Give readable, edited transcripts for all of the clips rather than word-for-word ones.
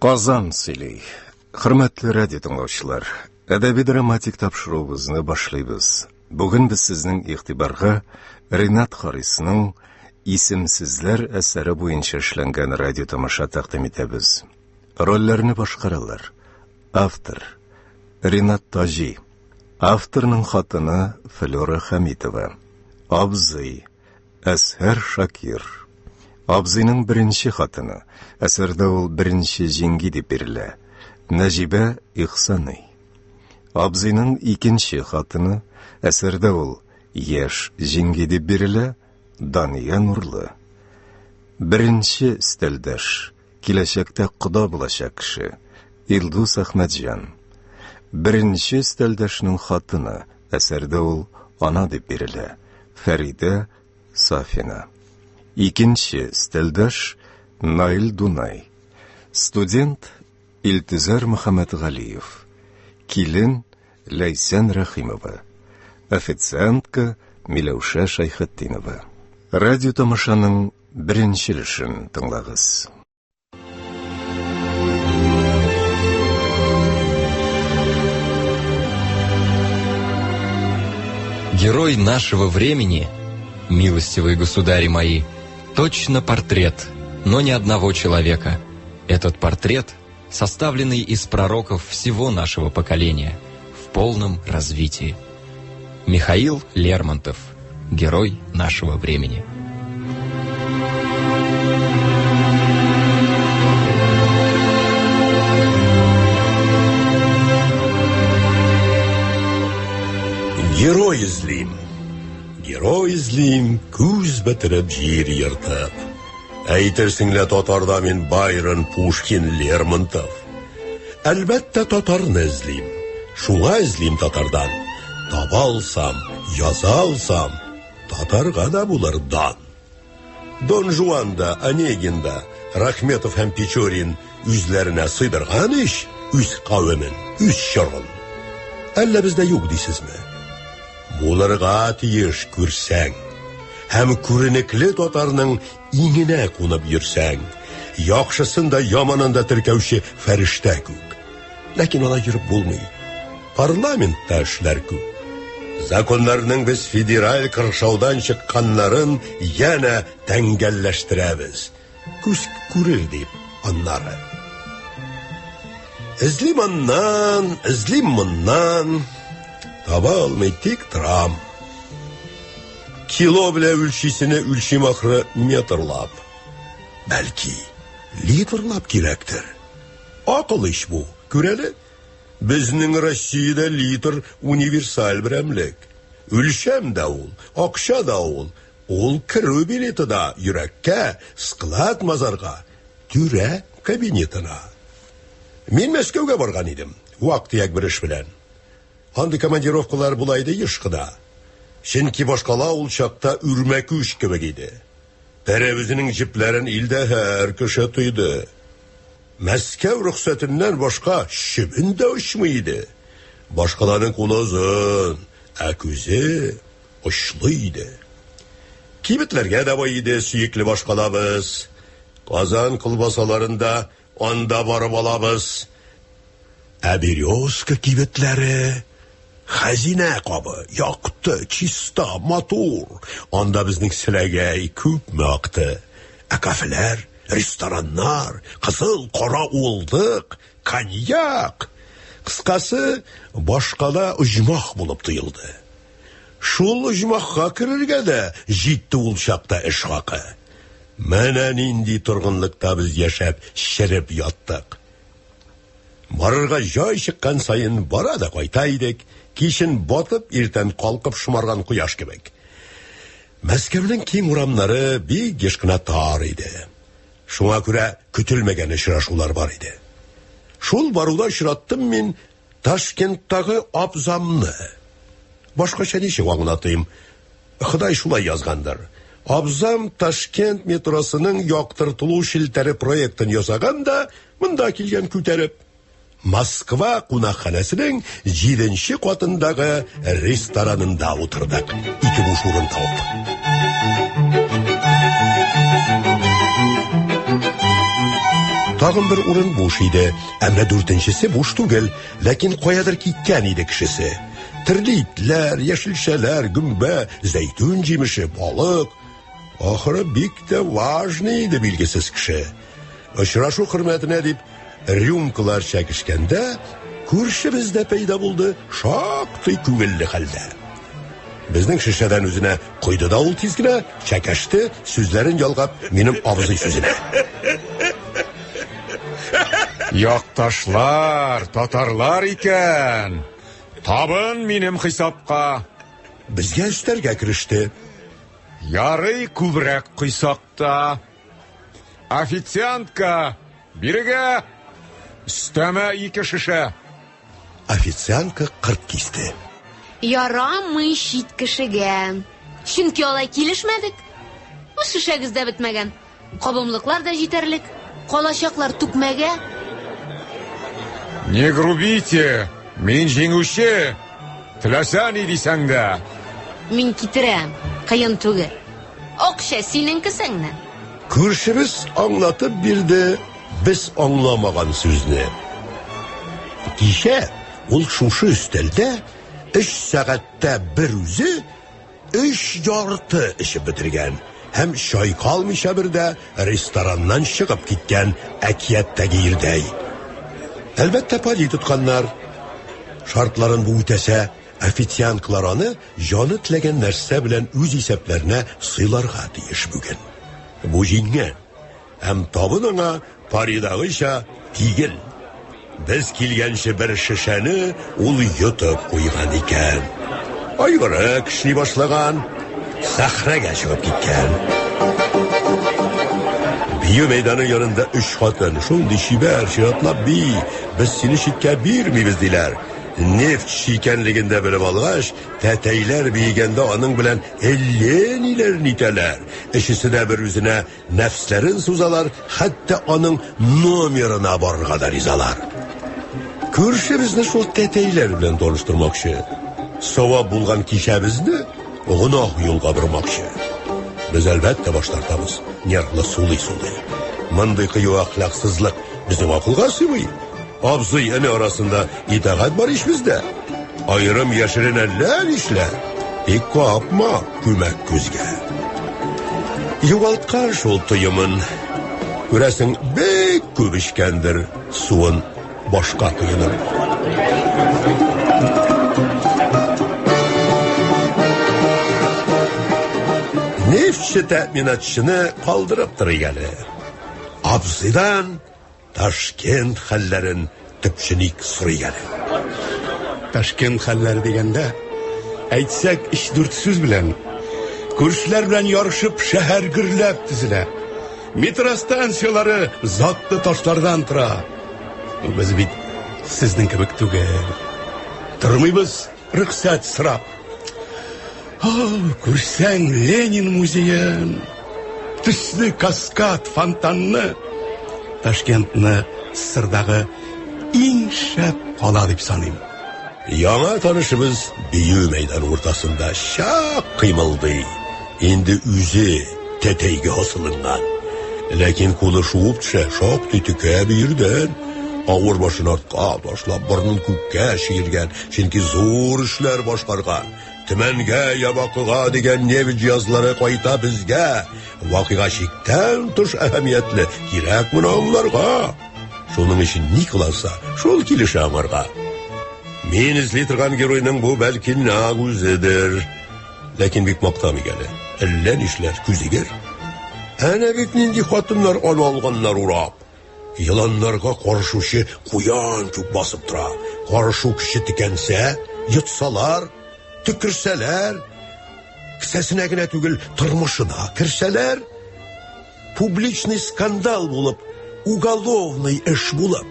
Казан сөйлей. Хөрмәтле радио тыңлаучылар, әдәби-драматик тапшыруыбызны башлыйбыз. Бүген без сезнең игътибарга Ринат Харисның «Исемсезләр» әсәре буенча эшләнгән радио тамаша тәкъдим итәбез. Рольләрне башкаралар. Автор Ринат Таҗи. Авторның хатыны Флора Хамитова. Абзый Әсһәр Шакир. Абзыйның беренче хатыны, әсәрдә ул беренче җиңги дип бирелә, Нәҗибә Ихсаный. Абзыйның икенче хатыны, әсәрдә ул яшь җиңги дип бирелә, Дания Нурлы. Беренче стәлдәш, киләчәктә кода булачак кеше, Илдус Әхмәтҗан. Беренче стәлдәшнең хатыны, әсәрдә ул ана дип бирелә, Фәридә Сафина. Икенче стәлдәш Наил Дунай. Студент Илтизар Мөхәммәтгалиев. Килен Ләйсән Рәхимова. Официантка Миләүшә Шайхетдинова. Радио тамашаның беренчелешен тыңлагыз. Герой нашего времени, милостивые государи мои, точно портрет, но не одного человека. Этот портрет, составленный из пророков всего нашего поколения, в полном развитии. Михаил Лермонтов, герой нашего времени. Герой излим, күз бітіріп жер ертіп. Әйтерсіңле татарда мен Байрон, Пушкин, Лермонтов. Әлбәттә татарны излим. Шуңа излим татардан. Таба алсам, яза алсам, татарға да булыр дан. Дон Жуан да, Онегин да, Рахметов һәм Печорин үзләренә сыйдырган иш, үз кавемен, үз чорын. Әллә бездә юк дисезме? Булырга тиеш күрсәң, һәм күренекле татарның иңенә кунып йөрсәң, яхшысын да яманын да теркәүче фәрештә күк. Ләкин ала йөреп булмый. Парламентта эшләр күп. Законнарның без федераль кыршаудан чыкканнарын янә тәңгәлләштерәбез. Күз күрер дип аннары. Эзлим аннан, эзлим моннан, таба алмый тик торам. Кило белә үлчисене үлчим ахры метрлап. Бәлки, литрлап кирәктер. Акыл иш бу, күрәле? Безнең Россиядә литр универсаль берәмлек. Үлчәм дә ул, акча да ул керү билеты да йөрәккә, склад мазарга, түрә кабинетына. Мин Мәскәүгә барган идем, вакыт бер эш белән. Андый командировкалар була иде ешкыда. Чөнки башкала ул чакта үрмәкүш кебек иде. Тәрәвизенең җипләрен илдә һәр кеше тойды. Мәскәү рөхсәтеннән башка чебен дә очмый иде. Башкаланың кулы озын, ә күзе очлы иде. Кибетләргә дә бай иде сөекле башкалабыз. Казан кылбасаларында анда барып алабыз. Ә Березка кибетләре хәзинә кабы, якты, чиста, матур. Анда безнең селәгәй күпме акты. Ә кафеләр, рестораннар, кызыл, кара улдык, коньяк. Кыскасы, башкала оҗмах булып тоелды. Шул оҗмахка керергә дә җитте ул чакта эш хакы. Менә нинди торгынлыкта без яшәп, шәреп яттык. Барырга җай чыккан сайын бара да кайта идек, кичен батып, иртән калкып шомарган кояш кебек. Мәскәүнең киң урамнары бик еш кына тар иде. Шуңа күрә көтелмәгән очрашулар бар иде. Шул баруда очраттым мин Ташкенттагы абзамны. Башкача ничек аңлатыйм? Ходай шулай язгандыр. Абзам Ташкент метросының яктыртылу шелтәре проектын ясаган да, монда килгән күтәреп. Москва кунакханәсенең 7нче катындагы ресторанында утырдык. 2 буш урын тауып. Tag'in bir o'rin bo'sh edi. Ammo 4-si bo'sh tugil, lekin qoyadir ketgan edi kishisi. Turli itlar, yashilchalar, gumba, zaytun jemishi, baliq. Oxiri bikda важный edi bilgisiz kishi. Uchrashuv hurmatini deb ryumkalar chakishganda ko'rshimizda paydo bo'ldi shoqti ko'ngilli holda. Bizning shishadan o'zine qo'ydi-da ul tezgina, chakashdi, so'zlarini yolg'ab mening og'zim so'zine. Yoqtoshlar, tatarlar ekan. Tabın mening hisobga. Bizga ustarga kirishdi. Yarый ko'brak qisoqda. Официантка, biriga ustama 2 shisha. Официантка 40 kesdi. Yaramay shit kishiga. Chunki olay kelishmadik. Bu shishagizda bitmagan. Qobimliqlar da yetarlik. Qolashoqlar tukmaga. Не грубите, men jenguvchi. Tilasani desangda. Men kitiram, qiyin tug'i. O'qsha seninkisingni. Ko'rshimiz anlatib berdi, biz anlamagan so'zni. Kecha ul shushu ustalda 3 soatda bir o'zi 3 yorti ishi bitirgan. Hem shoy qolmisha birda restorandan chiqib ketgan akiyatdagi yerday. Albatta pali tutganlar shartlarin bu o'tasa, ofitsiantlar oni joni tilagan narsa bilan o'z hisoblarına sıylarga deyish bugun. Bu jingan hem tabınına paridagi isha tigil. Biz kelgancha bir shishani ul yutib qo'ygan ekan. Ayg'iri kishli boshlagan, sahraga chiqib ketgan. Biyu meydani yanında 3 xotin, shunday shibar shiratlab biz seni shitga bermaymiz dilar. Neft shikanligida bilib olg'ash, tataylar beyganda onun bilan 50 nilarni italar. İşisine bir o'zine nafslarin so'zalar, hatta onun nomerini borga da rizalar. Ko'rishimizni shu tataylar bilan tanishtirmoqchi. Savob bo'lgan kishamizni gunoh yo'lga burmoqchi. Biz albatta bosh tortamiz. Nerla suli. Bunday qiyoq axloqsizlik bizning aqlga sig'maydi. Abzıy ene arasında itaat var iş bizde. Ayrım yaşırıneller işler. İkko yapma kümek gözge. Yuvaltkan şol tuyumun. Göresin bek köbüşkendir. Suun başka kıyınır. Neftçi teminatçını kaldırıp duruyalı. Abzıdan Taşkent hallerin tüpçinik sürüyeli. Taşkent halleri degende, aytsak 3-4 söz bilen, ko'rishlar bilan yarışıp şehir gürlep dizile. Metro stansiyaları zatlı taşlardan tura. Biz bit sizning kibik tugel. Turmaymiz ruxsat sırap. Ko'rsang Lenin muzeyin, tusli kaskad fontanni, Taşkentni sirdağı eng shap qola deb sanayman. Yana tanışımız Biyu meydan ortasında şak kıymıldı. Endi o'zi teteyge hasılıngan. Lekin kolu şuup düşe şak tütüke bir yerden. Ağır başını artqa başlap burnun kökke şiirgen. Çünkü zor işler başkargan. Tümenge yabakıga degen nevi cihazları koyta bizge. Vakıga şikten tuş ehemmiyetli. Kirek bunu onlarga. Şunun için ne kılansa şol kilişe amarga. Men izleytirgan geroyning bu belki nağuzidir. Lekin bik maqtamı geli. Ellen işler küziger. Ana bik nindi xotinlar alganlar urap. Yılanlarga qarşışı kuyan çok basıp tura. Qarşı kişi tikense, yutsalar, tükürseler, kisesine gine tügül tırmışına kirseler, publiçni skandal bulup, ugalovnay iş bulup,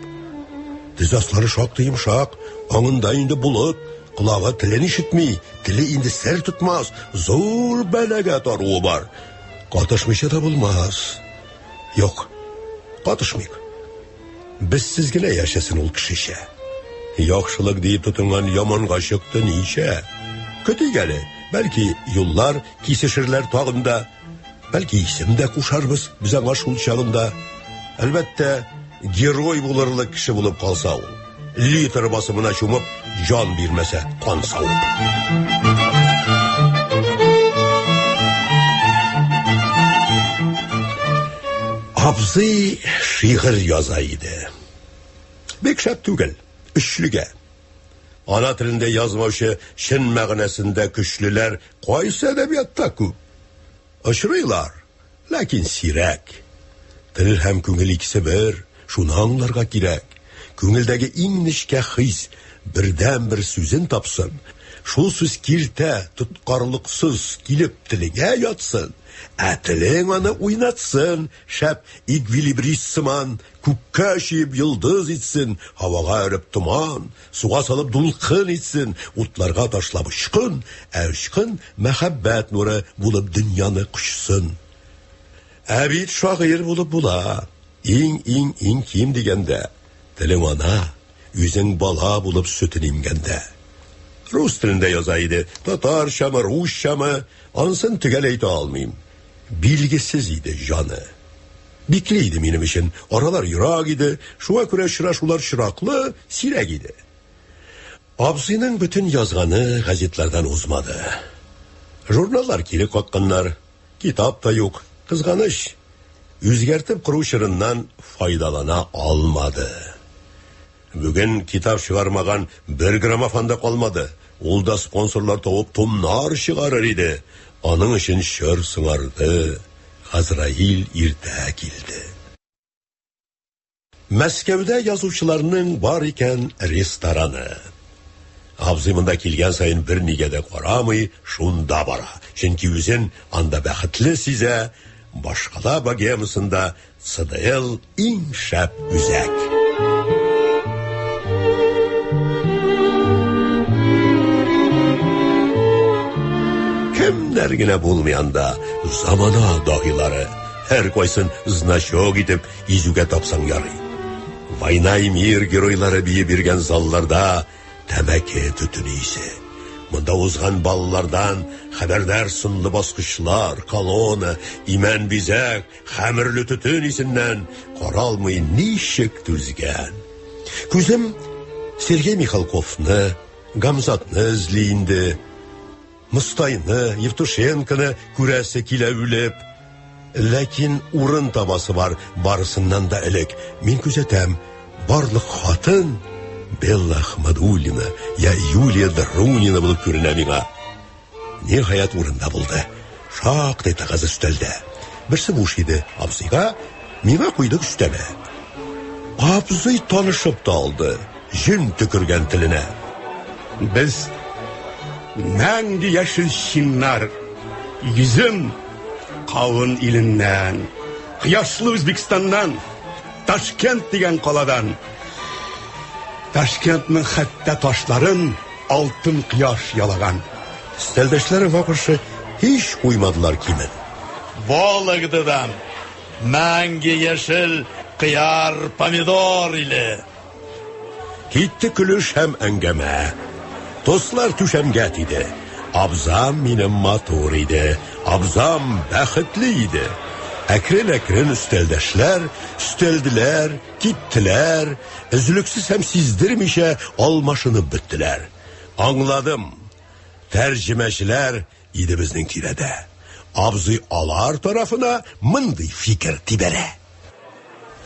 dizasları şaktı yumşak, anında indi bulut, kulağa tilini işitmey, tili indi ser tutmaz, zor belege taruğu var. Katışmışa da bulmaz. Yok, katışmayık. Biz sizgile yaşasın ol kişişe. Yaxşılık deyip tutungan yaman kaşıktı nişe. Kötü geli, belki yollar kesişirler tağında, belki isim de kuşarmız bize aşul çağında. Elbette герой булырлык кеше булып калса ул, литр басымына чумып, жан бирмәсә, кан савып. Абзый шигырь яза иде. Бик шәп түгел, өчлегә. Ана телендә язмаучы чын мәгънәсендә көчлеләр кайсы әдәбиятта күп. Очрыйлар, ләкин сирәк. Тел һәм күңел икесе бер, шуны аңларга кирәк. Күңелдәге иң нечкә хис бердән-бер сүзен тапсын. Шул сүз киртә, тоткарлыксыз килеп телегә ятсын. Телең аны уйнатсын, шәп игвилибрист сыман, күккә чиеп йылдыз итсен, һавага өреп томан, суга салып дулкын итсен, утларга ташлап очкын, очкын мәхәббәт нуры булып дөньяны кучсын. Бит шагыйрь булып була, иң ким дигәндә, телең ана, үзең бала булып сөтен имгәндә. Рус телендә яза иде, татарчамы, русчамы, ансын төгәл әйтә алмыйм. Билгесез иде жаны. Бикле иде минем өчен, аралар ерак иде, шуңа күрә очрашулар чираклы, сирәк иде. Абзыйның бөтен язганы газетлардан узмады. Журналлар килеп какканнар, китап та юк, кызганыч. Үзгәртеп кыру чырыннан файдалана алмады. Бүген китап чыгармаган бер граммофон да калмады. Ул да спонсорлар табып томнар чыгарыр иде. Аның өчен шыр сыңарды. Газраил иртә килде. Мәскәүдә язучыларның бар икән рестораны. Абзый монда килгән сайын бер нигә дә карамый, шунда бара. Чөнки үзен анда бәхетле сизә, башкала богемасында ЦДЛ иң шәп үзәк. Кемнәр генә булмыйанда замана дahилары, һәр кайсын значок итеп изүгә тапсаң ярый. Война и мир геройлары бие биргән залларда тәмәке төтен исе. Монда узган балалардан хәбәрдар сынлы баскычлар, колонна, имән бизәк, хәмерле төтен исеннән каралмый ничек түзгән. Күзем Сергей Михалковны, Гамзатны эзли инде. Мустайны, Евтушенконы күрәсе килә үлеп. Ләкин урын табасы бар, барысыннан да элек. Мин күзәтәм, барлык хатын Белла Ахмадуллина, я Юлия Друнина булып күренә миңа. Ниһаять урында булды. Шактый тагыз өстәлдә. Берсе буш иде, абзыйга, миңа куйдык өстәле. Абзый танышып та алды, җен төкергән теленә. Без мәңге яшел чиннар, йөзем кавын иленнән, кояшлы Үзбекстаннан, Ташкент дигән каладан. Ташкентның хәтта ташларын алтын кояш ялаган. Стәлдәшләре вакышы һич куймадылар кимен. Вологдадан мәңге яшел кыяр помидор иле. Китте көлеш һәм әңгәмә. Достлар түшәмгә тиде. Абзам минем матур иде. Абзам бәхетле иде. Әкрен-әкрен өстәлдәшләр, өстәлделәр, киттеләр, өзлексез һәм сиздермичә алмашынып беттеләр. Аңладым. Тәрҗемәчеләр иде безнең тирәдә. Абзый алар тарафына мондый фикер тибәрә.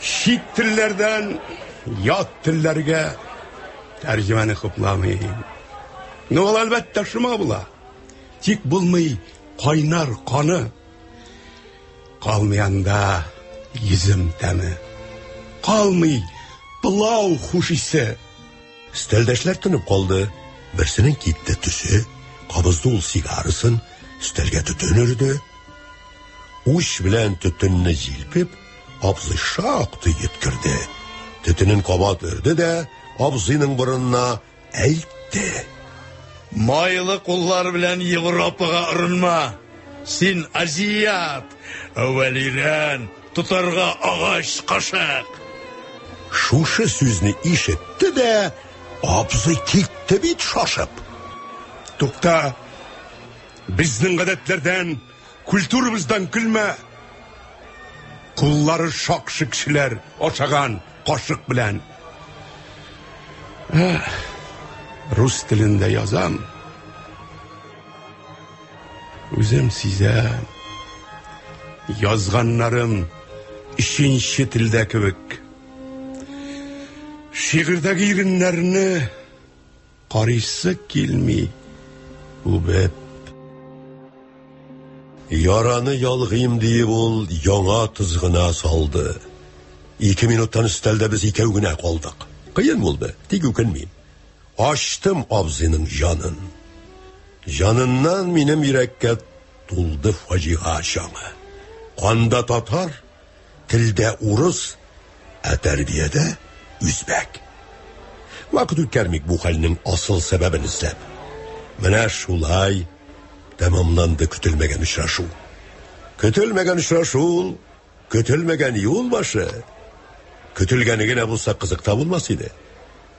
Чит телләрдән ят телләргә тәрҗемәне хупламый. Ну, әлбәттә шума була. Тик булмый кайнар каны. Калмыянда йөзем тәме. Калмый пылау хуш исе. Стәлдәшләр тынып калды. Берсенең китте төсе, кабызды ул сигарасын, стәлгә төтен өрде. Уч белән төтенне җилпеп, абзый шактый йөткерде. Төтенен кабат өрде дә, абзыйның борынына әйтте. Майлы куллар белән Европага ырынма. Син азиат. Әвәлирән тутарга агач кашак. Шушы сүзне ишетте дә, абзый китте бит шашып. Тукта, безнең гадәтләрдән, культурабыздан көлмә. Куллары шакшы кешеләр ашаган, кашык белән. Рус телендә язам. Үзем сизәм. Язганнарым икенче телдә кебек. Шигырьдәге иреннәрне карыйсы килми. Үбеп. Яраны ялгыйм диеп ул яңа тызгына салды. 2 минуттан өстәлдә без икәү генә калдык. Кыен булды, тик үкенмим. Ачтым абзыйның җанын. Җаныннан минем йөрәккә тулды фаҗига чаңы. Канда татар, телдә урыс, ә тәрбиядә үзбәк. Вакыт үткәрмик бу хәлнең асыл сәбәбен эзләп. Менә шулай тәмамланды көтелмәгән очрашу. Көтелмәгән очрашу, көтелмәгән юл башы. Көтелгәне генә булса кызык табылмас иде.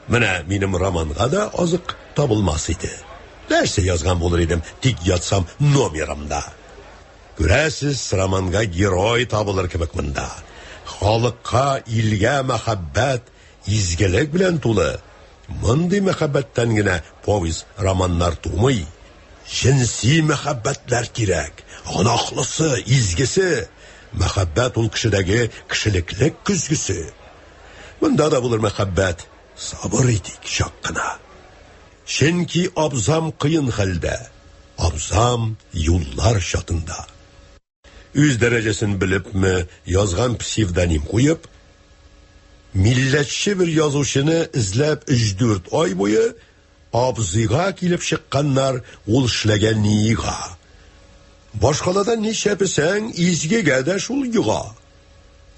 Менә минем романга да азык табылмас иде. Нәрсә язган булыр идем, тик ятсам номерымда. Күрәсез, романга герой табылыр кебек монда. Халыкка, илгә мәхәббәт, изгелек белән тулы. Мондый мәхәббәттән генә повесть, романнар тумый. Jinsi мәхәббәтләр кирәк. Анаклысы, изгесе. Мәхәббәт ул кешедәге кешелеклек күзгүсе. Монда да булыр мәхәббәт. Сабыр итик чак кына. Чөнки абзам кыен хәлдә. Абзам юллар чатында. Үз дәрәҗәсен белепме язган псевдоним куеп, милләтче бер язучыны эзләп 3-4 ай буе абзыйга килеп чыкканнар ул эшләгән нига. Башкаладан ничәпесәң изгегә дә шул юга.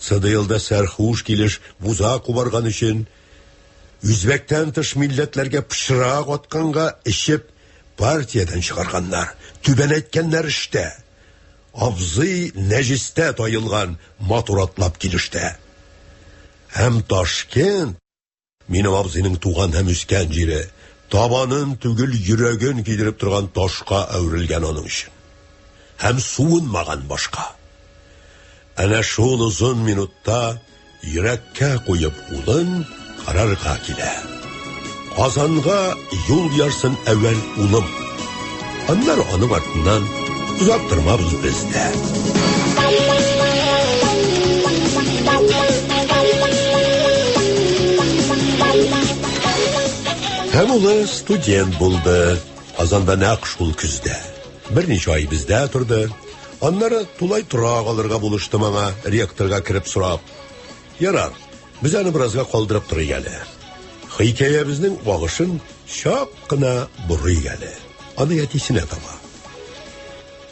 Сыдыйлда сәрхуш килеш буза кубарган өчен, үзбәктән тыш милләтләргә пышрак атканга эчеп партиядан чыгарганнар, түбән әйткәннәр эштә. Абзый нәҗистә тайылган матуратлап килештә. Һәм Ташкент, минем абзыйның туган һәм үскән җире, табанын түгел йөрәген кидереп торган ташка әверелгән аның өчен. Һәм суынмаган башка. Әнә шул узын минутта йөрәккә куеп улын карарга килә. Казанга юл ярсын әвәл улым. Аннары аның артыннан узап тормабыз бездә. Һәм улы студент булды. Казанда нәкъ шул көздә. Берничә ай бездә торды. Аннары тулай тора алырга булышты маңа, ректорга кирип сорап. Ярар, без аны биразга калдырып торыйк әле. Хикәябезнең вагышын чак кына бурый әле. Аны әтисенә таба.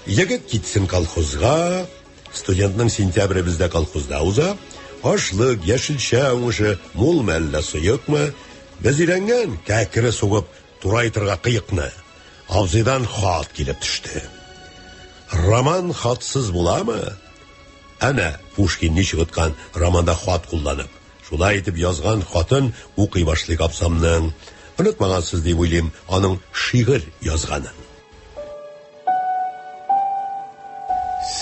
Егет китсен колхозга, студентның сентябре бездә колхозда уза. Ашлык, яшелчә уңышы, мул мәллә сыйыкмы? Без өйрәнгән, кәкере сугып, турайтырга кыйыкны. Абзыйдан хат килеп төште. Роман хатсыз буламы? Әнә Пушкин ничек романда хат кулланып. Шулай итеп язган хатын укый башлый абзамның. Онытмагансыз дип уйлыйм аның шигырь язганын.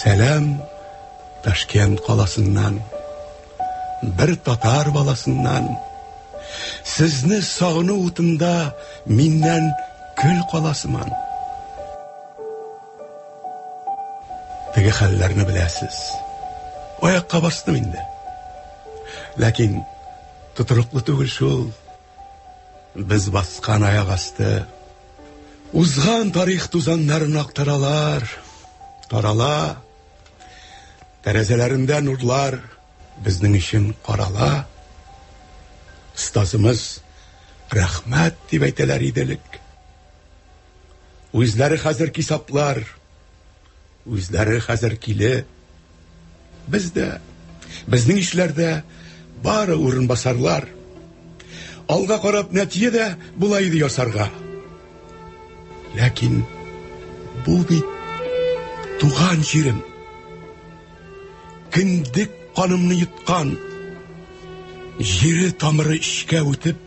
Сәлам Ташкент каласыннан, бер татар баласыннан. Сезне сагыну утында миннән көл каласыман. Теге хәлләрне беләсез. Аякка бастым инде. Ләкин тутырыклы түгел шул. Без баскан аяк асты. Узган тарих тузаннарын актаралар. Тарала. Тәрәзәләрендә нурлар безнең өчен карала. Стазымыз рәхмәт дип әйтәләр иделек. Үзләре хәзер кисаплар. Үзләре хәзер киле. Бездә, безнең эшләрдә бары урын басарлар. Алга карап нәтиҗәдә була иде ясарга. Ләкин бу бит туган җирем. Киндек канымны йоткан. Җире тамыры ишкә үтеп,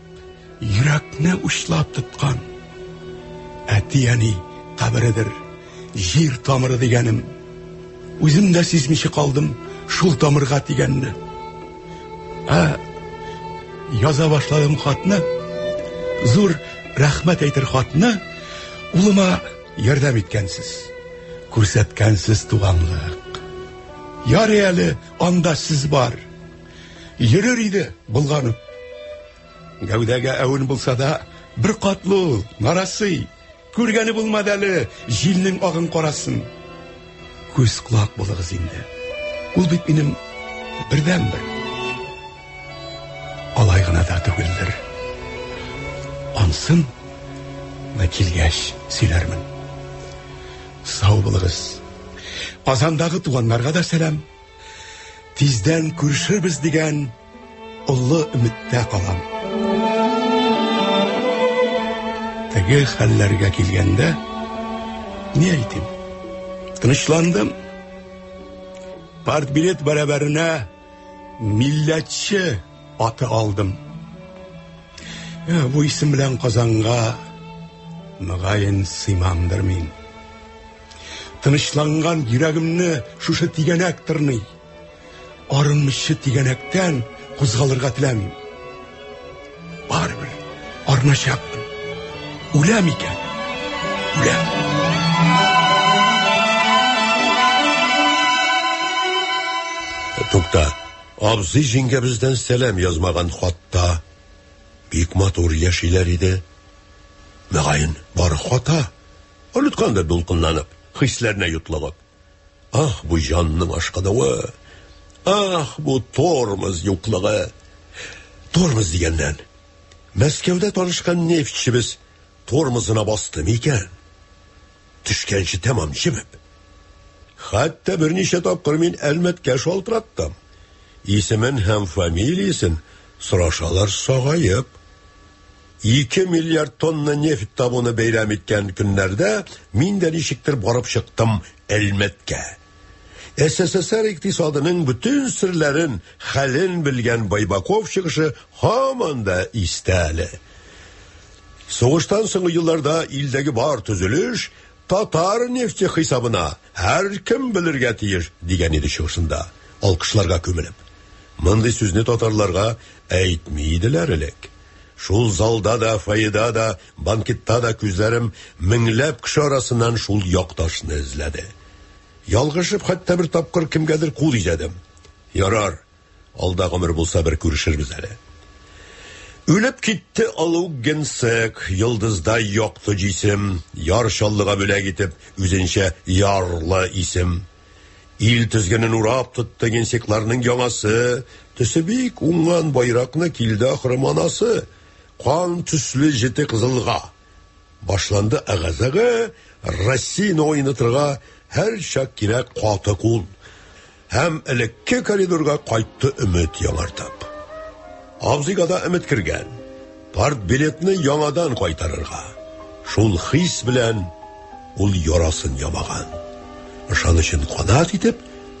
йөрәкне учлап тоткан. Әти-әни кабередер, җир тамыры дигәнем. Үзем дә сизмичә калдым шул тамырга тигәнне. яза башладым хатны. Зур рәхмәт әйтер хатны. Улыма ярдәм иткәнсез. Күрсәткәнсез туганлык. Ярый әле анда сез бар. Йөрер иде булганып. Гәүдәгә әвен булса да, бер катлы, нарасый. Күргәне булмады әле җилнең агын карасын. Күз кулак булыгыз инде. Ул бит минем бердән-бер. Алай гына да түгелдер. Ансын да килгәч сөйләрмен. Сау булыгыз. Казандагы туганнарга да сәлам. Тиздән күрешербез дигән олы өметтә калам. Теге хәлләргә килгәндә, ни әйтим? Тынычландым. Партбилет бәрабәренә милләтче аты алдым. Бу исем белән Казанга мөгаен сыймамдыр мин. Тынычланган йөрәгемне шушы тигәнәк тырный. Арынмышы тигәнәктән кузгалырга теләмим. Барыбер арначакмын. Үләм икән. Үләм. Тукта, абзый җиңгәбездән сәлам язмаган хатта бик матур яшиләр иде. Мөгаен бар хата. Онытканда дулкынланып, хисләренә ютлыгып. Ах, бу җанның ашкадавы. Ах, бу тормоз юклыгы. Тормоз дигәннән. Мәскәүдә танышкан нефтчебез тормозына басты микән? Төшкәнче тәмам җимеп. Хәтта берничә тапкыр мин Әлмәткә шалтыраттым. Исемен һәм фамилиясын сорашалар сагайып. 2 миллиард тонна нефт табуны бәйрәм иткән көннәрдә мин дә ничектер барып чыктым Әлмәткә. СССР икътисадының бүтән серләрен, хәлен белгән Байбаков чыгышы һаман да истә әле. Сугыштан соңгы елларда илдәге бар төзелеш татар нефте хисабына һәркем белергә тиеш дигән иде чыгышында, алкышларга күмелеп. Мондый сүзне татарларга әйтмиделәр элек. Шул залда да, файда да, банкетта да күзләрем меңләп кеше арасыннан шул якташны эзләде. Ялгышып хәтта бер тапкыр кемгәдер кул иҗәдем. Ярар, алда гомер булса бер күрешербез әле. Үлеп китте Алуггенсек, йылдызда якты җисем, яршаллыга бүләк итеп, үзенчә ярлы исем. Ил тезгенен урап тотты генсекларның яңасы, төсе бик уңган байракны килде ахры манасы, кан төсле җете кызылга. Башланды агазага, Россияны ойнатырга һәр чак кирәк каты кул. Һәм элекке коридорга кайтты өмет яңартып. Абзыйга да өмет кергән. Партбилетны яңадан кайтарырга. Шул хис белән ул ярасын ямаган. Ышанычын канат итеп,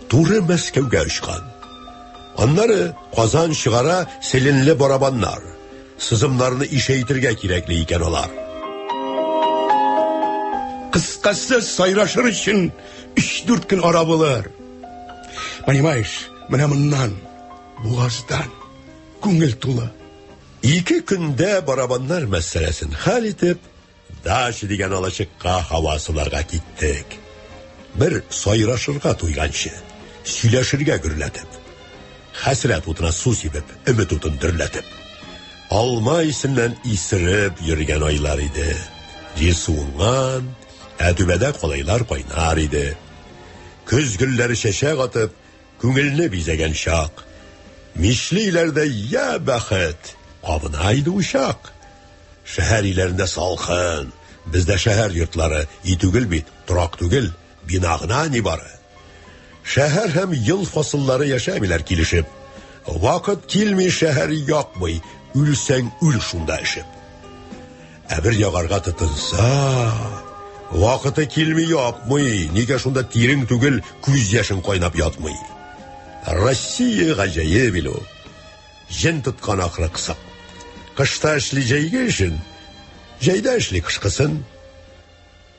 туры Мәскәүгә очкан. Аннары Казан чыгара селенле барабаннар. Сызымнарны ишәйтергә кирәкле икән алар. Кыскасы сайрашыр өчен 3-4 көн ара булыр. Понимаешь, менә моннан, бугаздан күңел тулы. 2 көндә барабаннар мәсьәләсен хәл итеп, Дача дигән алачыкка һавасыларга киттек. Бер сайрашырга туйганчы, сөйләшергә гөрләтеп, хәсрәт утына су сибеп, өмет утын дөрләтеп. Алма исеннән исереп йөргән айлар иде. Рисуңган, әтүбәдә калайлар кайнар иде. Көз гөлләре чәчәк атып, күңелне бизәгән чак. Мишлиләрдә я бәхет, кабына иде ушак. Шәһәр иләрендә салкын, бездә шәһәр йортлары түгел бит, торак түгел, бина гына нибары. Шәһәр һәм ел фасыллары яшәмиләр килешеп. Вакыт килми шәһәр якмый, үлсәң үл шунда эшеп. Бер ягарга тотынса, вакыты килми япмый, нигә шунда тирең түгел, күз яшын кайнап ятмый. Россия гаҗәеп билу. Җен тоткан ахры кысык. Кышта эшли җәйге эшен, җәйдә эшли кышкысын.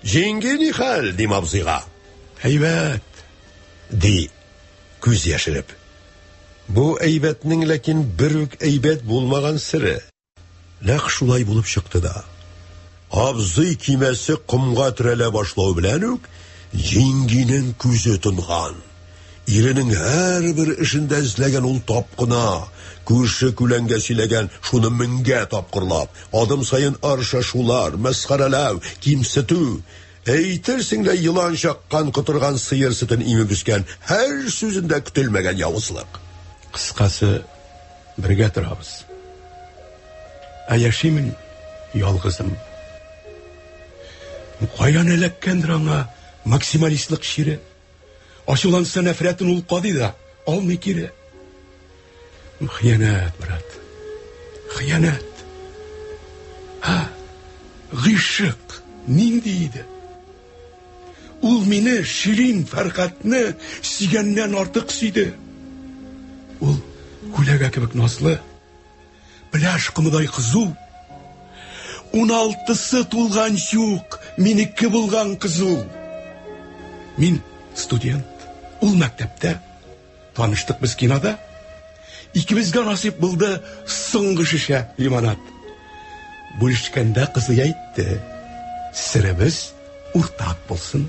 Җиңге ни хәл, дим абзыйга. Әйбәт, ди, күз яшереп. Бу әйбәтнең ләкин бер үк әйбәт булмаган сире. Нәкъ шулай булып чыкты да. Абзый кимәсе кымга терәлә башлау белән үк җиңгинең күзе тонган. Иренең һәрбер эшендә эзләгән ул тапкына, күрше-күләнгә сөйләгән шуны меңгә тапкырлап, адым сайын аршашулар, мәсхәрәләү, кимсетү, әйтерсең дә йылан чаккан котырган сыер сөтен имеп үскән һәр сүзендә көтелмәгән явызлык. Кыскасы, бергә торабыз. Ә яшимен ялгызым. Каян эләккәндер аңа максималистлык шире. Ачуланса нәфрәтен ул кадый да, алмый кире. Хыянат, брат. Хыянат. Гыйшык нинди иде? Ул мине, Ширин Фәргатне сөйгәннән артык сөйде. Ул күләгә кебек назлы, пляж кымыдай кызу. 16-сы тулган юк, минеке булган кызу. Мин студент, ул мәктәптә. Таныштык без кинода. Икебезгә насип булды соңгы шешә лимонад. Бүлешкәндә кызы әйтте, сиребез уртак булсын.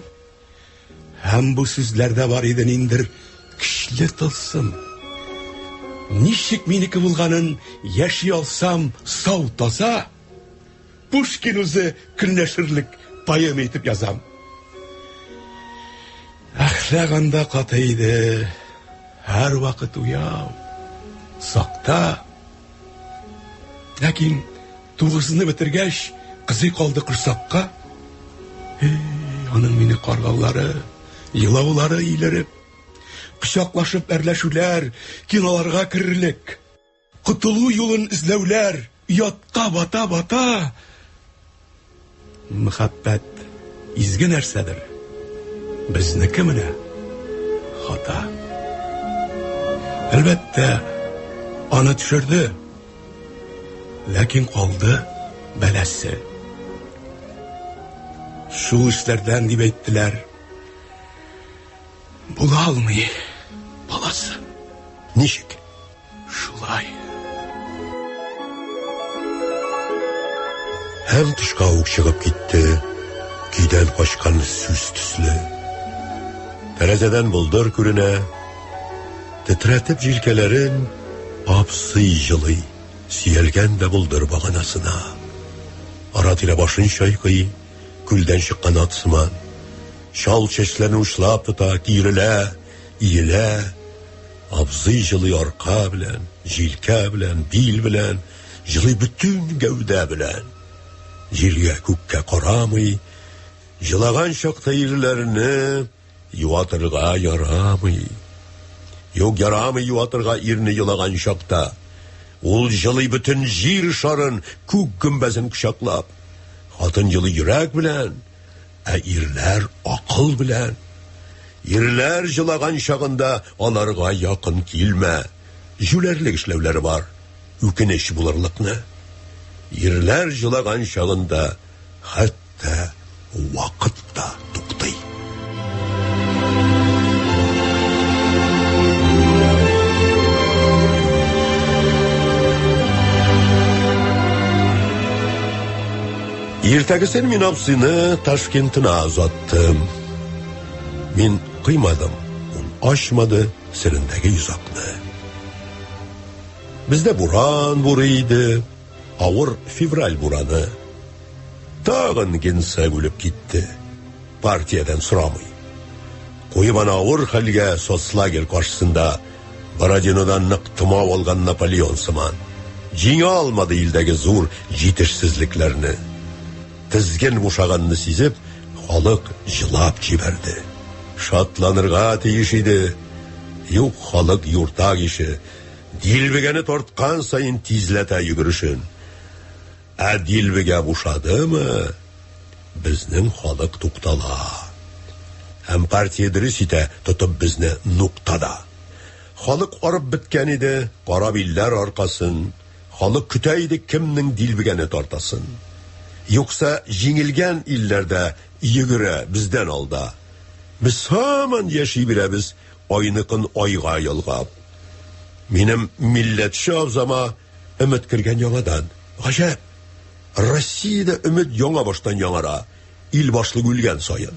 Һәм бу сүзләрдә бар иде ниндер көчле тылсым. Ничек минеке булганын яши алсам сау таза, Пушкин үзе көнләшерлек поэма итеп язам. Әхләганда каты иде, һәр вакыт уяу, сакта. Ләкин 9-ны бетергәч, кызый калды кырсакка. Аның мине каргаулары, елаулары илереп, кычаклашып әрләшүләр, киноларга керерлек, котылу юлын эзләүләр, ятка бата-бата. Мөхәббәт изге нәрсәдер. Безнеке менә хата. Әлбәттә, аны төшерде. Ләкин калды бәләсе. Шул эшләрдән дип әйттеләр. Була алмый баласы. Ничек? Шулай. Һәм тышка ук чыгып китте, көйдән качкан сүз төсле. Тәрәзәдән булдыр күренә, тетрәтеп җилкәләрен абзый җылый, сөялгән дә булдыр баганасына. Ара-тирә башын чайкый, күлдән чыккан ат сыман. Шал чәчләрен учлап тота, киерелә, иелә. Абзый җылый арка белән, җилкә белән, бил белән, җылый бүтән гәүдә белән. Җиргә күккә карамый, җылаган чакта ирләрне юатырга ярамый. Юк, ярамый юатырга ирне йылаган чакта. Ул җылый бүтән җир шарын, күк гөмбәзен кочаклап. Хатын җылый йөрәк белән, ә ирләр акыл белән. Ирләр җылаган чагында аларга якын килмә. Җүләрлек эшләүләре бар, үкенеч булырлыкны. Ирләр җылаган чагында хәтта вакыт та туктый. Иртәгесен мин абзыйны Ташкентына озаттым. Мин кыймадым, ул ачмады серендәге йозакны. Бездә буран бурыйды, авыр февраль бураны. Тагын генсә үлеп китте, партиядан сорамый. Куеп ана авыр хәлгә соцлагер каршысында Бородинодан нык тымау алган Наполеон сыман. Җиңә алмады илдәге зур җитешсезлекләрне. Тезген бушаганны сизеп, халык җылап җибәрде. Шатланырга тиеш иде. Юк, халык юртак ише. Дилбегәне тарткан сайын тизләтә йөгерешен. Ә дилбегә бушадымы, безнең халык туктала. Һәм партия дөрес итә, тотып безне нуктада. Халык арып беткән иде, карап илләр аркасын. Халык көтә иде кемнең дилбегәне тартасын. Юкса җиңелгән илләрдә йөгерә бездән алда. Без һаман яши бирәбез айныкын айга ялгап. Минем милләтче абзама өмет кергән яңадан. Гаҗәп. Россиядә өмет яңа баштан яңара. Ил башлык үлгән саен.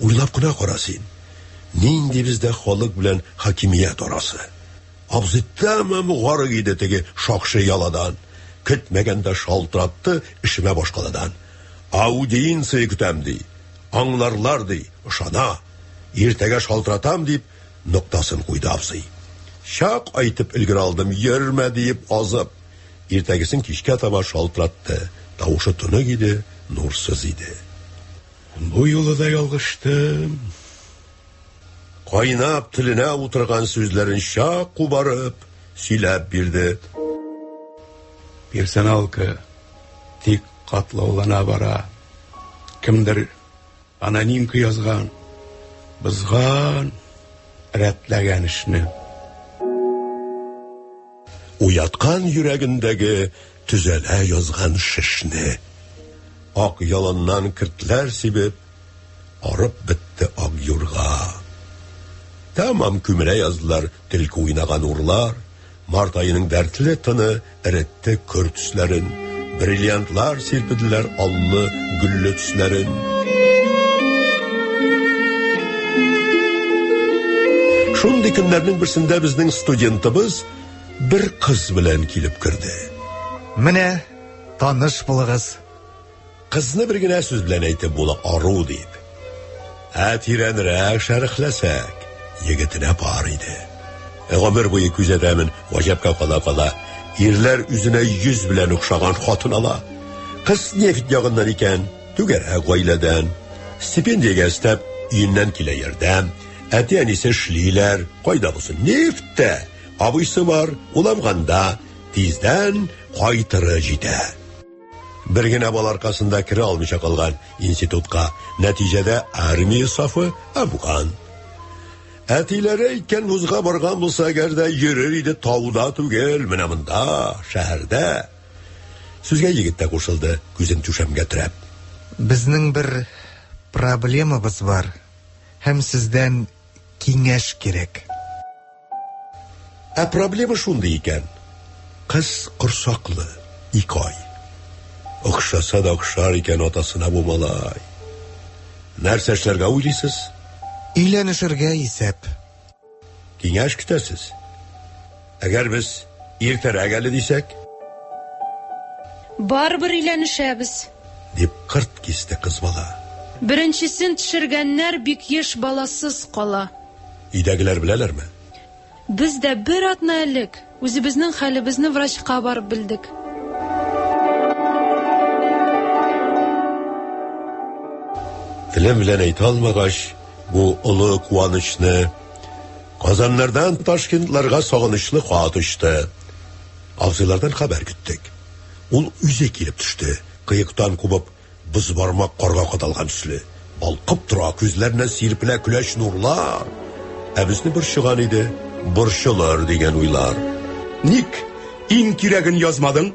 Уйлап кына кара син. Нинди бездә халык белән хакимият арасы. Абзый тәмам гарык иде теге шакшы яладан. Көтмәгәндә шалтыратты эшемә башкаладан. Аудиенция көтәм ди. Аңларлар ди, ышана. Иртәгә шалтыратам дип ноктасын куйды абзый. Шак айтып өлгер алдым, йөрмә дип азып. Иртәгесен кичкә таба шалтыратты. Тавышы тонык иде, нурсыз иде. Бу юлы да ялгыштым. Кайнап теленә утырган сүзләрен шак кубарып сөйләп бирде. Персоналка тик катлаулана бара. Кемдер анонимка язган, бызган, рәтләгән эшне. Уяткан йөрәгендәге төзәлә язган шешне. Ак яланнан кертләр сибеп, арып бетте ак юрга. Тамам күмелә яздылар телке уйнаган урлар. Март айының дәртле тыны эретте көр төсләрен. Бриллиантлар сирпеделәр аллы гүлле төсләрен. Шундый көннәрнең берсендә безнең студентыбыз бер кыз белән килеп керде. Менә таныш булыгыз. Кызны бер генә сүз белән әйтеп була, ару дип. Тирәнрәк шәрехләсәк, егетенә пар иде. Гомер буе күзәтәмен, гаҗәпкә кала. Ирләр үзенә 100 белән охшаган хатын ала. Кыз нефт ягыннан икән, түгәрәк гаиләдән. Стипендиягә өстәп, өеннән килә ярдәм. Әти-әнисе эшлиләр, кайда булсын, нефттә. Абыйсы бар, уламганда, тиздән кайтыры җитә. Бер генә бала аркасында керә алмыйча калган институтка, нәтиҗәдә армия сафы Афган. Әтиләре әйткән вузга барган булса әгәр дә йөрер иде тауда түгел, менә монда, шәһәрдә. Сүзгә егет тә кушылды, күзен түшәмгә терәп. Безнең бер проблемабыз бар. Һәм сездән киңәш кирәк. Проблема шундый икән. Кыз корсаклы, 2 ай. Охшаса да охшар икән атасына бу малай. Нәрсә эшләргә уйлыйсыз? Өйләнешергә исәп. Киңәш көтәсез. Әгәр без иртәрәк әле дисәк, барыбер өйләнешәбез. Дип кырт кисте кыз бала. Беренчесен төшергәннәр бик еш баласыз кала. Өйдәгеләр беләләрме? Без дә бер атна элек үзебезнең хәлебезне врачка барып белдек. Телем белән әйтә алмагач, бу олы куанычны Казаннардан Ташкентларга сагынычлы хат очты. Абзыйлардан хәбәр көттек. Ул үзе килеп төште. Кыектан кубып, біз бармак карга кадалган төсле. Балкып тора, күзләренә сирпелә күләч нурлар. Безне борчыган иде, борчылар дигән уйлар. Ник иң кирәген язмадың?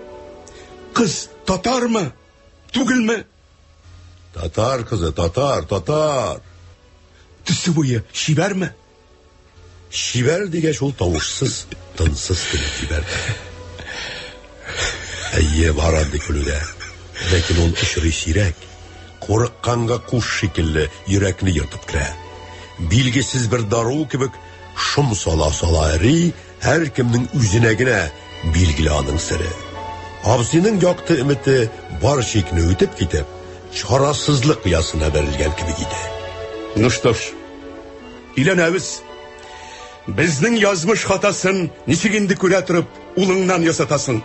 Кыз татармы? Түгелме? Татар кызы, татар. Төсе буе шибәрме? Шибәр дигәч ул тавышсыз, тынсыз кына җибәрде. Әйе, барады күлүгә. Ләкин ул ишри сирәк. Курыкканга куш шикелле йөрәкне йыртып керә. Билгесез бер дару кебек шум сала эри, һәр кемнең үзенә генә билгеле аның сыры. Абзыйның якты өмете бар шикне үтеп китеп, чарасызлык ясына бәрелгән кебек иде. Ну что ж, өйләнәбез. Безнең язмыш хатасын ничек инде күрә торып, улыңнан ясатасың.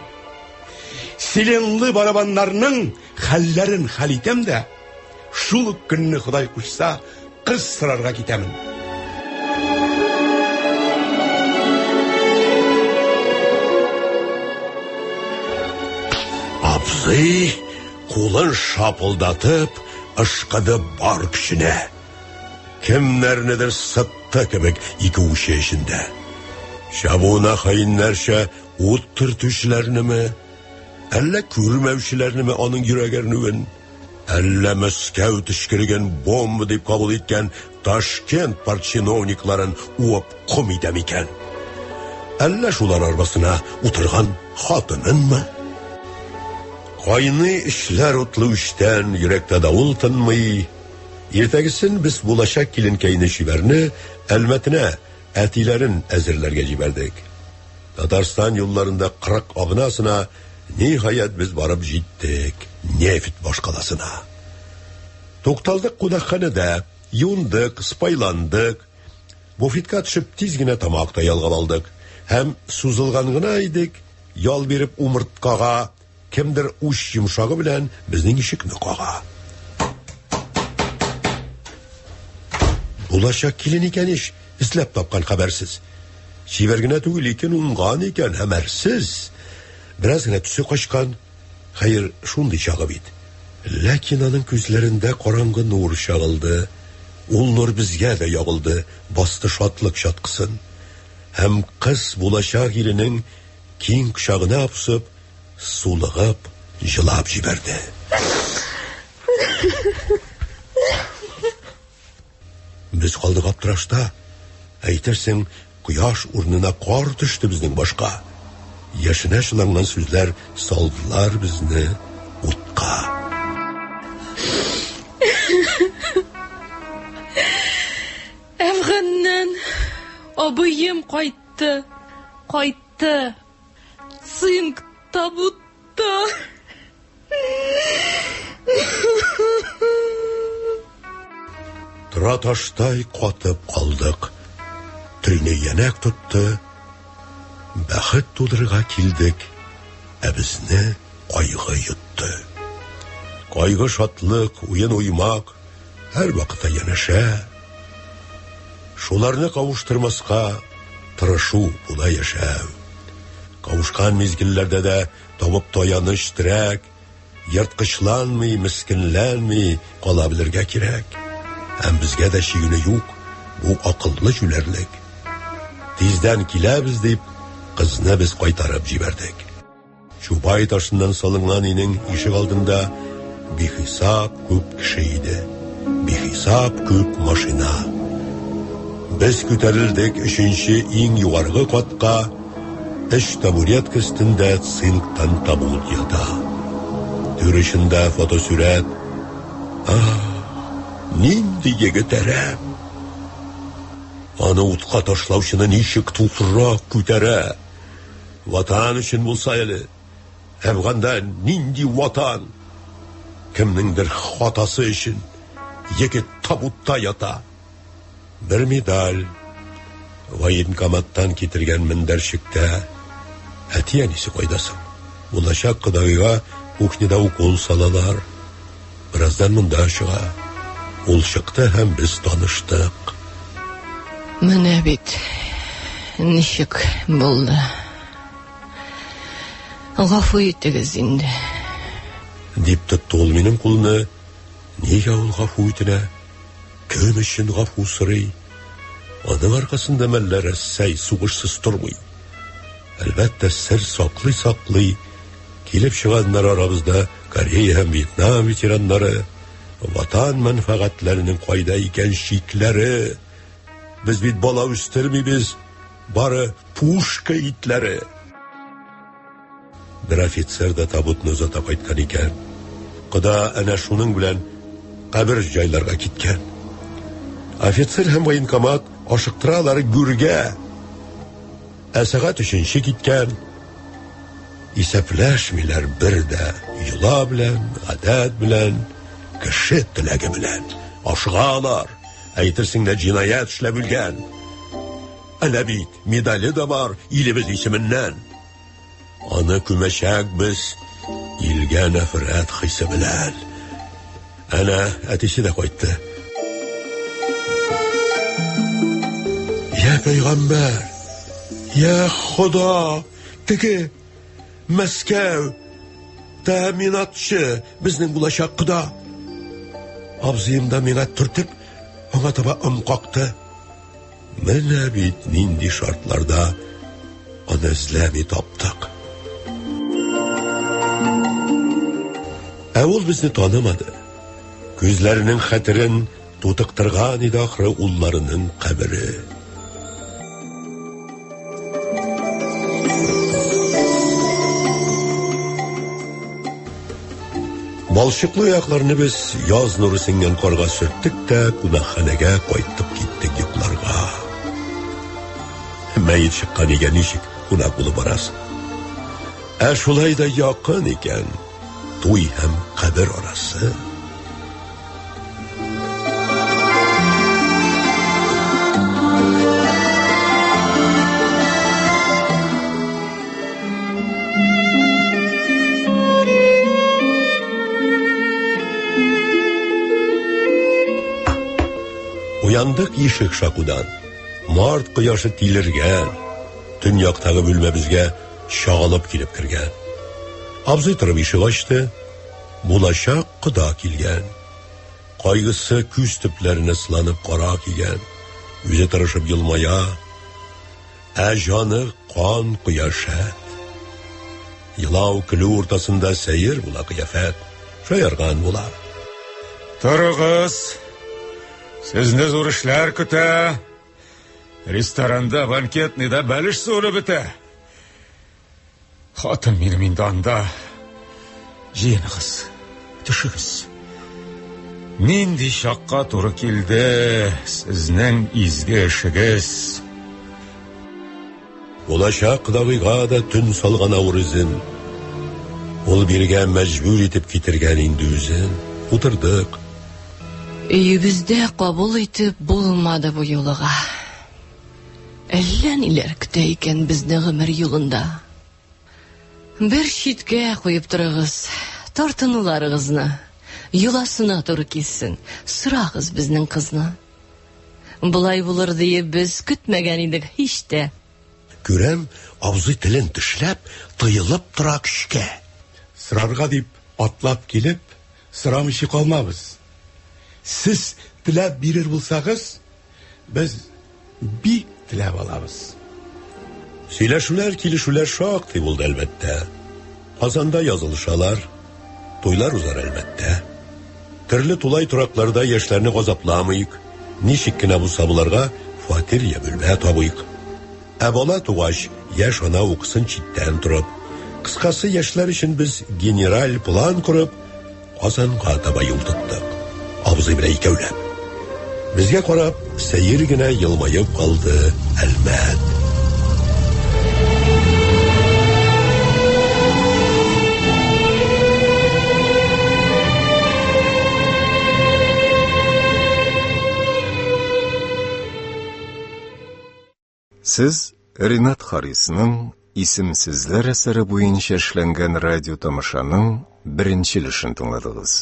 Силенлы барабаннарның хәлләрен хәл итәм дә, шул ук көнне Ходай кушса, кыз сорарга китәмен. Абзый кулын шапылдатып, ышкыды бар көченә. Кемнәрнедер сытты кебек ике үче эчендә. Шабуна хаиннәрчә ут төртүчләрнеме, әллә күрмәүчеләрнеме аның йөрәгәрнүен, әллә Мәскәү төшкергән бомба дип кабул иткән Ташкент партчиновникларын уып ком итә микән? Әллә шулар арбасына утырган хатынынмы? Кайны эшләр утлы үчтән, йөрәктә давыл тынмый. Иртәгесен без булачак киленкәйне шибәрне Әлмәтенә әтиләрен әзерләргә җибәрдек. Татарстан юлларында 40 агынасына ниһаять без барып җиттек, нефт башкаласына. Тукталдык кунакханәдә, юндык, спайландык. Буфетка төшеп тиз генә тамак таялгап алдык. Һәм сузылган гына идек, ял биреп умырткага, кемдер уч йомшагы белән безнең ишекне кага. Булачак килен икән иш, эзләп тапкан хәбәрсез. Шибәргенә түгел икән, уңган икән, хәмәрсез. Бераз гына төсе качкан. Хәер, шундый чагы бит. Ләкин аның күзләрендә караңгы нур чагылды. Ул нур безгә дә ягылды, басты шатлык чаткысын. Һәм кыз булачак иренең киң кочагына апсып, сулыгып, җылап җибәрде. Без калдык аптырашта. Әйтерсең, кояш урынына кар төште безнең башка. Яшенә шыланган сүзләр салдылар безне утка. Әфганнан абыем кайтты. Цинк табутта. Траташтай катып калдык. Төйне янәк тутты. Бәхет тудырга килдек. Ә безне кайгы йотты. Кайгы шатлык, уен уймак һәр вакытта янәшә. Шуларны кавыштырмаска тырышу була яшәү. Кавышкан мизгелләрдә дә табып таяныч терәк, йырткычланмый, мискенләнмей кала белергә кирәк. Һәм безгә дә шигене юк, бу акыллы җүләрлек. Тиздән киләбез дип, кызны без кайтарып җибәрдек. Чубай ташыннан салынган инең ишек алдында бихисап күп кеше иде. Бихисап күп машина. Без күтәрелдек 3нче иң югаргы катка, 3 табуретка өстендә цинктан табут ята. Түрешендә фотосурәт. Нинди егет әрәм. Аны утка ташлаучыны ничек туфрак күтәрә. Ватан өчен булса әле. Әфганда нинди ватан. Кемнеңдер хатасы өчен егет табутта ята. Бер медаль. Военкоматтан китергән мендәрчектә. Әти-әнисе кайдасың? Булачак кодайга кухняда укол салалар. Бираздан монда чыга. Ул чыкты һәм без таныштык. Менә бит ничек булды. Гафу итегез инде. Дип тотты ул минем кулны. Нигә ул гафу итенә? Кем өчен гафу сорый? Аның аркасында мәлләр сәй сугышсыз тормый. Әлбәттә, сер саклый. Килеп чыганнар арабызда Корея һәм Вьетнам ветераннары. Ватан мәнфәгатьләренең кайда икән шикләре. Без бит бала үстермибез, бары пушка итләре. Бер офицер да табутны озатып кайткан икән. Кода әнә шуның белән кабер җайларга киткән. Офицер һәм военкомат ашыктыралар гүргә. Ә сәгать 3нче киткән. Исәпләшмиләр бер дә. Йола белән, гадәт белән, кеше теләге белән. Ашыгалар. Әйтерсең дә җинаят эшләп үлгән. Әле бит медале да бар илебез исеменнән. Аны күмәчәк без илгә нәфрәт хисе белән. Әнә әтисе дә кайтты. Я пәйгамбәр, я Худа, теге Мәскәү тәэминатчы безнең булачак кода. Абзыем да миңа төртеп, аңа таба какты. Менә бит нинди шартларда аны эзләми таптык. Ә ул безне танымады. Күзләренең хәтерен тутыктырган иде ахры улларының кабере. Балшыклы аякларны без яз нуры сеңгән карга сөрттек тә кунакханәгә кайтып киттек йокларга. Мәйет чыккан икән, ничек кунак булып барасың? Шулай да якын икән туй һәм кабер арасы. Уяндык ишек шакудан. Март кояшы тилергән. Төньяктагы бүлмәбезгә чагылып килеп кергән. Абзый торып ишек ачты. Булачак кода килгән. Кайгысы күз төпләренә сыланып кара кигән. Үзе тырышып елмая. Жаны кан кояшат. Елау көлү уртасында сәер була кыяфәт. Шаярган була. Торыгыз. Сезне зур эшләр көтә. Ресторанда, банкетныйда бәлеш суы бетә. Хатын минем инде анда. Җыеныгыз, төшегез. Нинди чакка туры килде сезнең изге эшегез. Булачак кодагыйга да төн салган авыр үзен. Ул биргә мәҗбүр итеп китергән инде үзен. Утырдык. Өйебездә кабул итеп булмады бу юлыга. Әллә ниләр көтә икән безне гомер юлында. Бер читкә куеп торыгыз, тартынуларыгызны, юласына туры килсен, сырагыз безнең кызны. Булай булыр диеп без көтмәгән идек һич тә. Күрәм, абзый телен тешләп, тыелып тора көчкә. Сырарга дип атлап килеп, сорамыйча калмабыз. Сез теләп бирер булсагыз, без бик теләп алабыз. Сөйләшүләр, килешүләр шактый булды әлбәттә. Казанда язылышалар, туйлар узар әлбәттә. Төрле тулай туракларда яшьләрне газапламыйк, ничек кенә булса буларга фатир я бүлмә табыйк. Бала тугач, яшь ана укысын читтән торып, кыскасы яшьләр өчен без генераль план корып, Казанга таба юл тоттык. Абзый белән икәүләп. Безгә карап, сәер генә елмаеп калды Әлмәт. Сез Ринат Харисның исемсезләр әсәре буенча эшләнгән радио тамашаның беренче өлешен тыңладыгыз.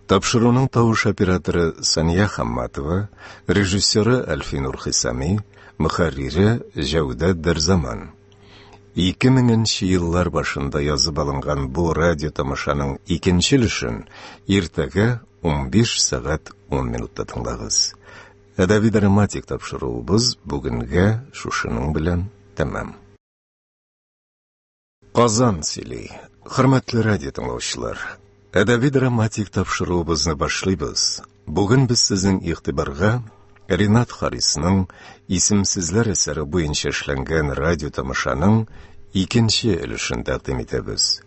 Тапшыруның тавыш операторы Сания Хамматова, режиссеры Әлфинур Хисами, мөхәррире Җәүдәт Дәрзаман. 2000 еллар башында язып алынган бу радио тамашаның икенче өлешен иртәгә 15 сәгать 10 минутта тыңлагыз. Әдәби драматик тапшыруыбыз бүгенгә шушының белән тәмам. Казан сөйли. Хөрмәтле радио тыңлаучылар, әдәби драматик тапшыруыбызны башлыйбыз. Бүген без сезнең игътибарга Ринат Харисның исемсезләр әсәре буенча эшләнгән радио тамашаның икенче өлешен тәкъдим итәбез.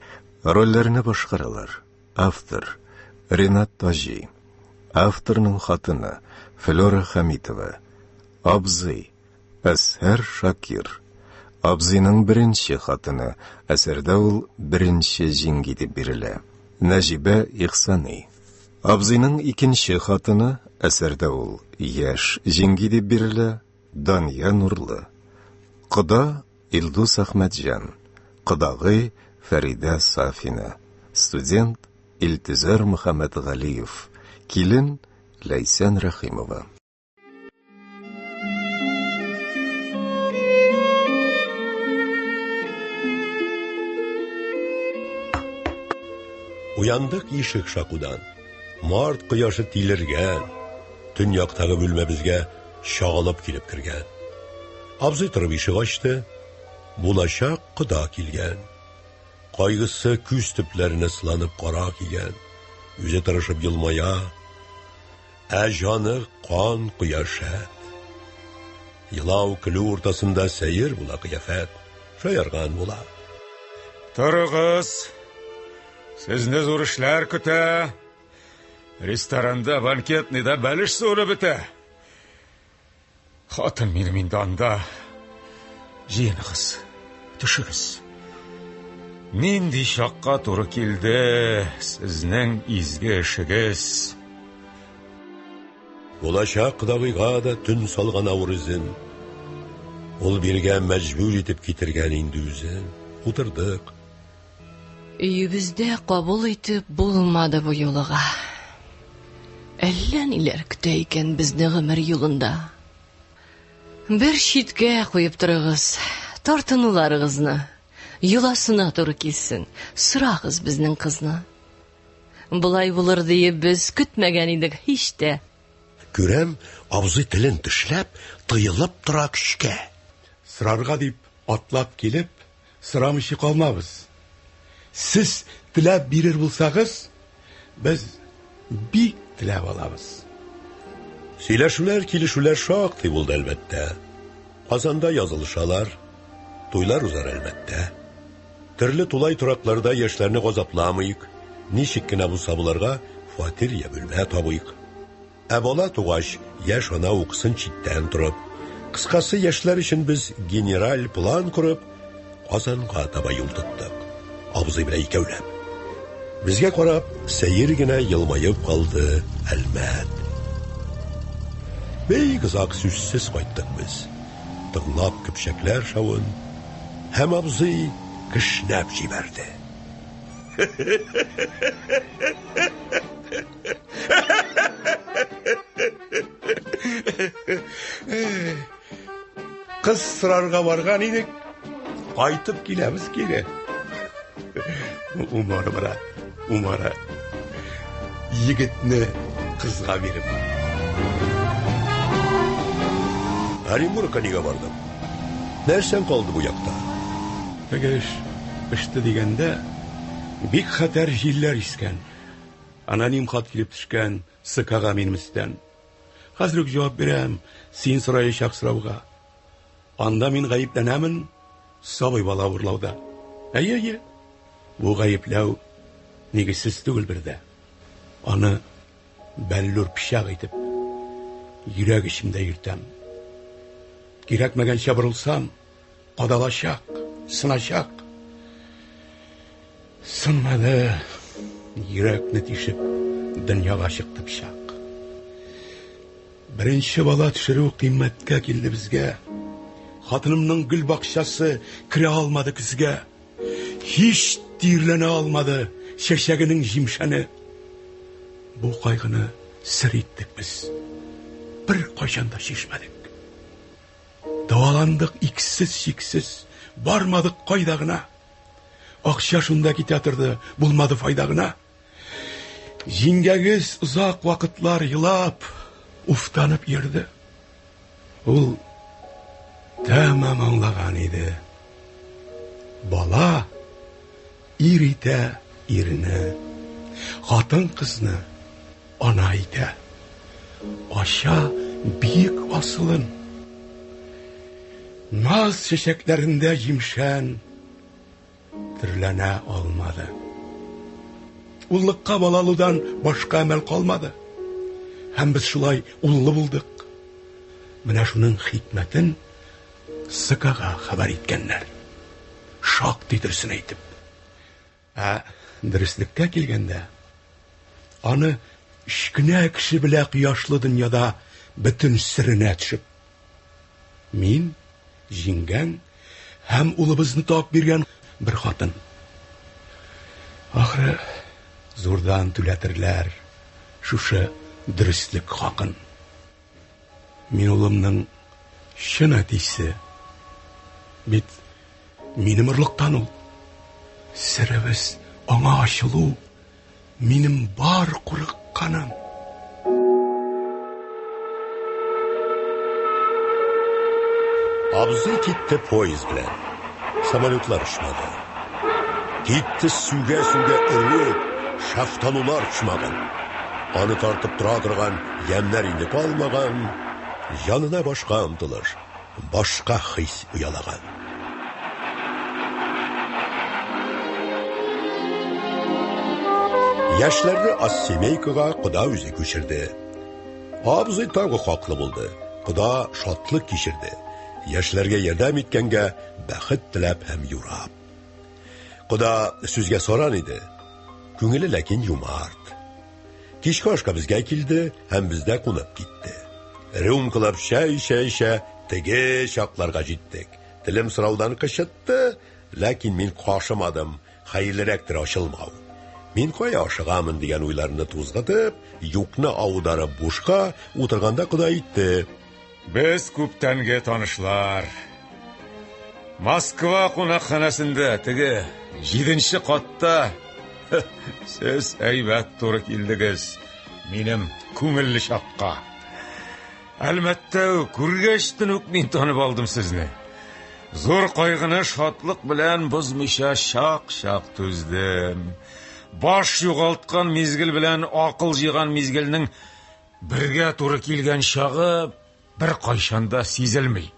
Рольләрне башкаралар. Автор Ринат Таҗи. Авторның хатыны Флора Хамитова. Абзый Әсәр Шакир. Абзыйның беренче хатыны, әсәрдә ул беренче җиңги дип бирелә. Нәҗибә Ихсани. Абзыйның икенче хатыны, әсәрдә ул яшь җиңги дип бирелә. Дания Нурлы. Кода Илдус Ахмәтҗан. Кодагый Фәридә Сафина. Студент Илтизар Мөхәммәтгалиев. Килен Ләйсән Рәхимова. Уяндык ишек шакудан. Март кояшы тилергән. Төньяктагы бүлмәбезгә чагылып килеп кергән. Абзый торып ишек ачты. Булачак кода килгән. Кайгысы күз төпләренә сыланып кара кигән. Үзе тырышып елмая. Жаны кан кояшат. Елау көлү уртасында сәер була кыяфәт. Шаярган була. Торыгыз. Сезне зур эшләр көтә. Ресторанда, банкетныйда бәлеш суыры бетә. Хатын минем инде анда. Җыеныгыз, төшегез. Нинди чакка туры килде сезнең изге эшегез. Булачак кодагыйга да төн салган авыр үзен. Ул биргә мәҗбүр итеп китергән инде үзен. Утырдык. Өебездә кабул итеп булмады бу юлыга. Әллә ниләр көтә икән безне гомер юлында. Бер читкә куеп торыгыз, тартынуларыгызны. Юласына туры килсен, сырагыз безнең кызны. Булай булыр диеп без көтмәгән идек һич тә. Күрәм, абзый телен тешләп, тыелып тора көчкә. Сырарга дип атлап килеп, сорамыйча калмабыз. Сез теләп бирер булсагыз, без бик теләп алабыз. Сөйләшүләр, килешүләр шактый булды әлбәттә. Казанда язылышалар, туйлар узар әлбәттә. Төрле тулай туракларда яшьләрне газапламыйк, ничек кенә булса буларга фатир я бүлмә табыйк. Ә бала тугач, яшь ана укысын читтән торып, кыскасы яшьләр өчен без генераль план корып, Казанга таба юл тоттык. Абзый белән икәүләп. Безгә карап, сәер генә елмаеп калды Әлмәт. Бик озак сүзсез кайттык без. Тыңлап көпчәкләр шавын, һәм абзый кешнәп җибәрде. Кыз сырарга барган идек, кайтып киләбез кире. Умары брат, умары. Егетне кызга биреп. Оренбургка нигә бардым? Нәрсәң калды бу якта? Тегеш, эште дигәндә, бик хәтәр җилләр искән. Аноним хат килеп төшкән СКга минем өстән. Хәзер үк җавап бирәм, син сораячак сорауга. Анда мин гаепләнәмен сабый бала урлауда. Әйе. Бу гаепләү нигезсез түгел бердә. Аны бәллүр пичак итеп, йөрәк эчемдә йөртәм. Кирәкмәгәнчә борылсам, кадалачак, сыначак. Сынмады, йөрәкне тишеп, дөньяга чыкты пичак. Беренче бала төшерү кыйммәткә килде безгә. Хатынымның гөл бакчасы керә алмады көзгә. Һич тирләнә алмады чәчәгенең җимшәне. Бу кайгыны сер иттек без. Бер кайчан да шишмәдек. Даваландык иксез-чиксез, бармадык кайда гына. Акча шунда китә торды, булмады файда гына. Җиңгәгез узак вакытлар елап, уфтанып йөрде. Ул тәмам аңлаган иде. Бала ир итә ирне, хатын кызны ана итә. Аша бик асылын. Наз чәчәкләрендә җимшән тирләнә алмады. Уллыкка балалудан башка әмәл калмады. Һәм без шулай уллы булдык. Менә шуның хикмәтен СКга хәбәр иткәннәр. Шактый дөресен әйтеп. Дөреслеккә килгәндә, аны кечкенә кеше белә кояшлы дөньяда бөтен сиренә төшеп. Мин, җиңгәң һәм улыбызны тап биргән бер хатын. Ахры, зурдан түләтерләр шушы дөрестлек хакын. Мин улымның чын әтисе. Бит минем орлыктан ул. Сиребез аңа ачылу минем бар курыкканым. Абзый китте поезд белән. Самолетлар очмады. Китте сүгә-сүгә өреп, шафтанулар очмаган. Аны тартып тора торган ямнар инде калмаган. Янына башка омтылыш, башка хис уялаган. Яшьләрне Осемейкага Куда үзе күчерде. Абзый тагы хаклы булды. Куда шатлык кичерде. Яшьләргә ярдәм иткәнгә бәхет теләп һәм юрап. Куда сүзгә соран иде. Күңеле ләкин юмарт. Кичке ашка безгә килде һәм бездә кунып китте. Рюмкалап чәй теге чакларга җиттек. Телем сораудан кычытты, ләкин мин кашымадым. Хәерлерәктер ачылмау. Мин кая ашыгамын дигән уйларны тузгытып, юкны аударып бушка утырганда Куда әйтте. Без күптәнге танышлар. Москва кунакханасында теге 7-нче катта сез әйбәт туры килдегез. Минем күңелле чакка. Әлбәттә, күргәчтен үк мин танып алдым сезне. Зур кайгыны шатлык белән бозмыйча шак түздем. Баш югалткан мизгел белән акыл җыйган мизгелнең бергә туры килгән чагы бер кайшанда сизелми.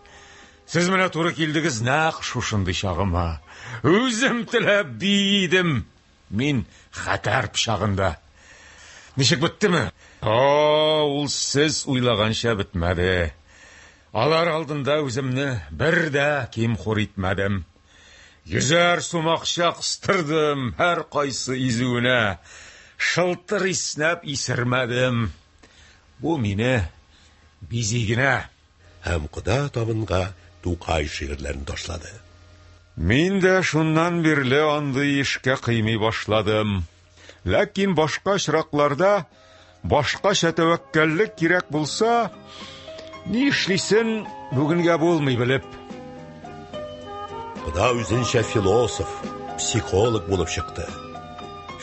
Сез менә туры килдегез нәкъ шушындый чагыма. Үзем теләп бийдем. Мин хәтәр пычагында. Ничек биттеме? Ул сез уйлаганча бетмәде. Алар алдында үземне бер дә кимхур итмәдем. 100 сум акча кыстырдым, һәр кайсы изүенә. Шылтыр иснәп исермәдем. Бу мине бизи генә. Һәм Куда табынга Тукай шигырьләрен ташлады. Мин дә шуннан бирле андый эшкә кыймый башладым. Ләкин башка очракларда башкача тәвәккәллек кирәк булса, ни эшлисен бүгенгә булмый белеп. Куда үзенчә философ, психолог булып чыкты.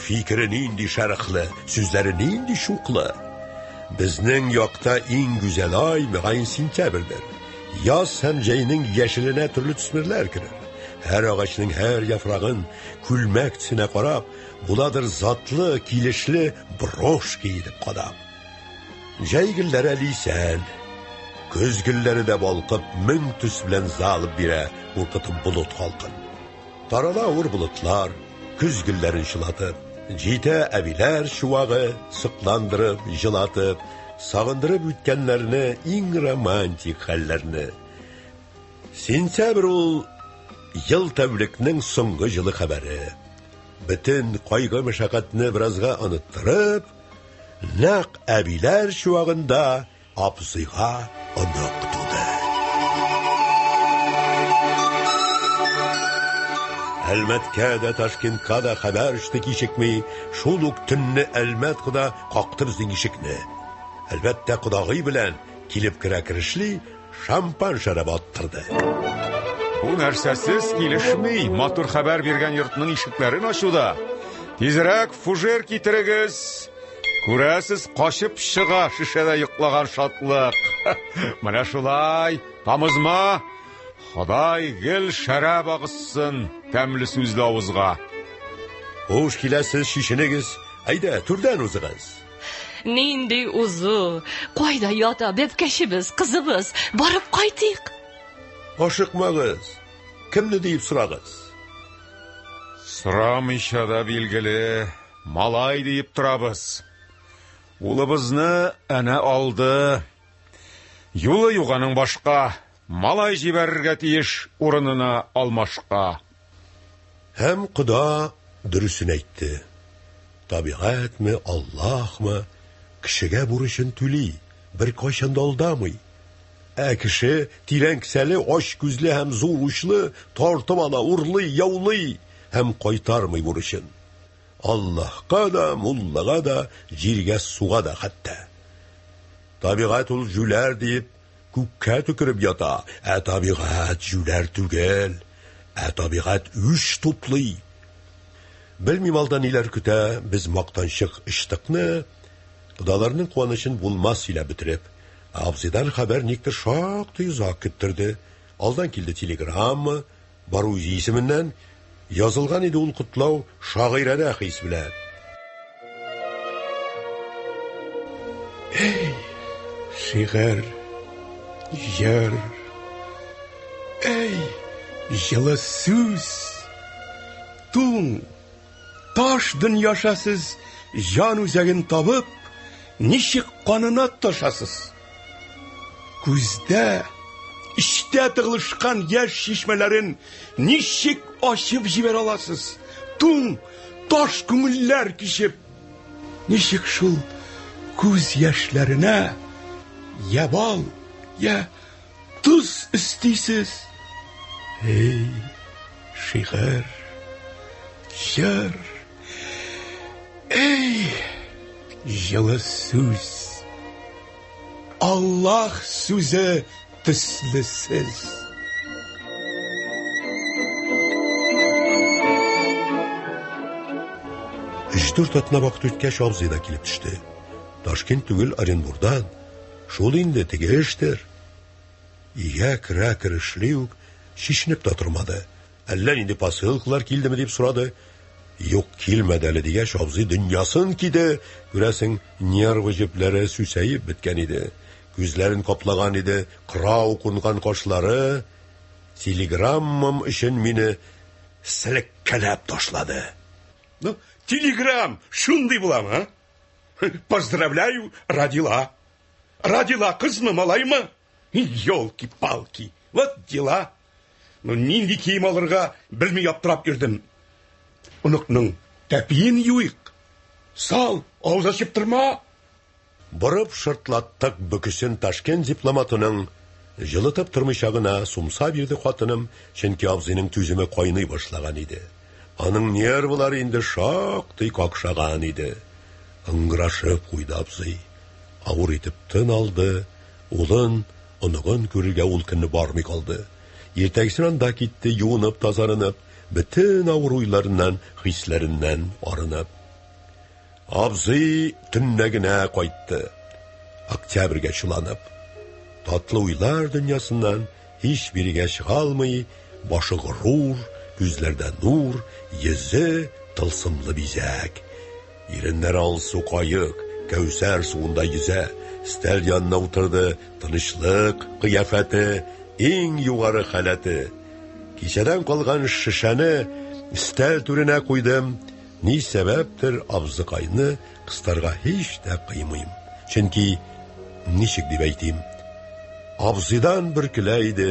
Фикере нинди шәрехле, сүзләре нинди шуклы. Безнең якта иң гүзәл ай мөгаен сентябрьдер. Яз һәм җәйнең яшеленә төрле төсмерләр керер. Һәр агачның һәр яфрагын күлмәк төсенә карап, буладыр затлы, килешле брош киеп кадам. Җәй гөлләре лисән, көз гөлләре дә балкып, мең төс белән залып бирә, куркытып болыт халкын. Тарала ауыр болытлар, көз гөлләрен шылатып, җитә әбиләр чуагы, сыкландырып, җылатып, сагындырып үткәннәрне, иң романтик хәлләрне. Сентябрь ул ел тәүлекнең соңгы җылы хәбәре. Бөтен кайгы мәшәкатьне беразга оныттырып, нәкъ әбиләр чуагында абзыйга онык туды. Әлмәткә дә Ташкентка да хәбәр иште кичекми, шул ук төнне Әлмәт Куда кактыр үзенең ишекне. Әлбәттә, Кудагый белән килеп керә керешли, шампан шәраб аттырды. Бу нәрсәсез килешми, матур хәбәр биргән йортның ишекләрен ачуда. Тизрәк фужер китерегез. Күрәсез, качып чыга шишәдә йоклаган шатлык. Менә шулай, тамызма. Ходай гел шәраб агызсын, тәмле сүзле авызга. Хош киләсез, шишенегез. Әйдә, түрдән узыгыз. Нинди узу, кайда ята бәбкәшебез, кызыбыз, барып кайтыйк. Ашыкмагыз. Кемне дип сорагыз? Сорамыйча да билгеле, малай дип торабыз. Улыбызны әнә алды. Юлы юганың башка, малай җибәрергә тиеш урынына алмашка. Һәм Куда дөресен әйтте. Табигатьме, Аллаһмы, кешегә бурычын түли, бер кайчан да алдамый. Кеше тирән кесәле, ач күзле һәм зур учлы, тартып ала, урлый, яулый һәм кайтармый бурычын. Аллаһка да, муллага да, җиргә, суга да хәтта. Табигать ул җүләр дип күккә төкереп ята. Табигать җүләр түгел. Табигать үч туплый. Белмим алда ниләр көтә, без мактанчык иштыкны, Кудаларның куанычын булмас илә бетереп, абзыйдан хәбәр никтер шактый озак көттерде. Алдан килде телеграмма, Барузи исеменнән, язылган иде ул котлау шагыйрәдә хис белән. Эй, шигырь, җыр, эй, җылы сүз, туң, таш дөньяшасыз жан үзәген табып, ничек канына ташасыз? Күздә, эчтә тыгылышкан яшь шишмәләрен ничек ачып җибәрә аласыз? Туң, таш күңелләр кичеп, ничек шул күз яшьләренә я бал, я туз истисез? Эй, шигырь, җыр, эй, җылы сүз, Аллаһ сүзе төслесез. Өч-дүрт атна вакыт үткәч абзый да килеп төште. Ташкент түгел, Оренбургдан. Шул инде теге эштер. Игә керә-керешли үк шишнеп тә тормады. Әллә инде посылкалар килдеме дип сорады. Юк, килмәде әле дигәч, абзый дөньясын киде. Күрәсең, нервы җепләре сүсәеп беткән иде. Күзләрен каплаган иде, кырау кунган кашлары. Телеграммам өчен мине селеккәләп ташлады. Ну, телеграм шундый буламы, а? Поздравляю, родила. Родила кызмы, малаймы? Ёлки-палки, вот дела. Ну, нинди кием алырга белмей аптырап йөрдем. Уныкның тәпиен юйык. Сал, авыз ачып торма. Борып шыртлаттык бүкесен Ташкент дипломатының. Жылытып тормыйча сумса бирде хатыным, чөнки абзыйның түземе кайный башлаган иде. Аның нервлары инде шактый какшаган иде. Ыңгырашып куйды абзый. Авыр итеп тын алды. Улын, оныгын күрергә ул көнне бармый калды. Иртәгесен анда китте, юынып, тазарынып, бөтен авыр уйларыннан, хисләреннән арынып. Абзый төннә генә кайтты. Октябрьгә чыланып. Татлы уйлар дөньясыннан һич бирегә чыга алмый, башы горур, күзләрдә нур, йөзе тылсымлы бизәк. Иреннәр алсу кайык, Кәүсәр суында йөзә, стәл янына утырды, тынычлык, кыяфәте, иң югары халәте. Кичәдән калган шишәне стәл түренә куйдым. Ни сәбәптер абзыкайны кыстарга һич тә кыймыйм. Чөнки ничек дип әйтим? Абзыйдан бер көлә иде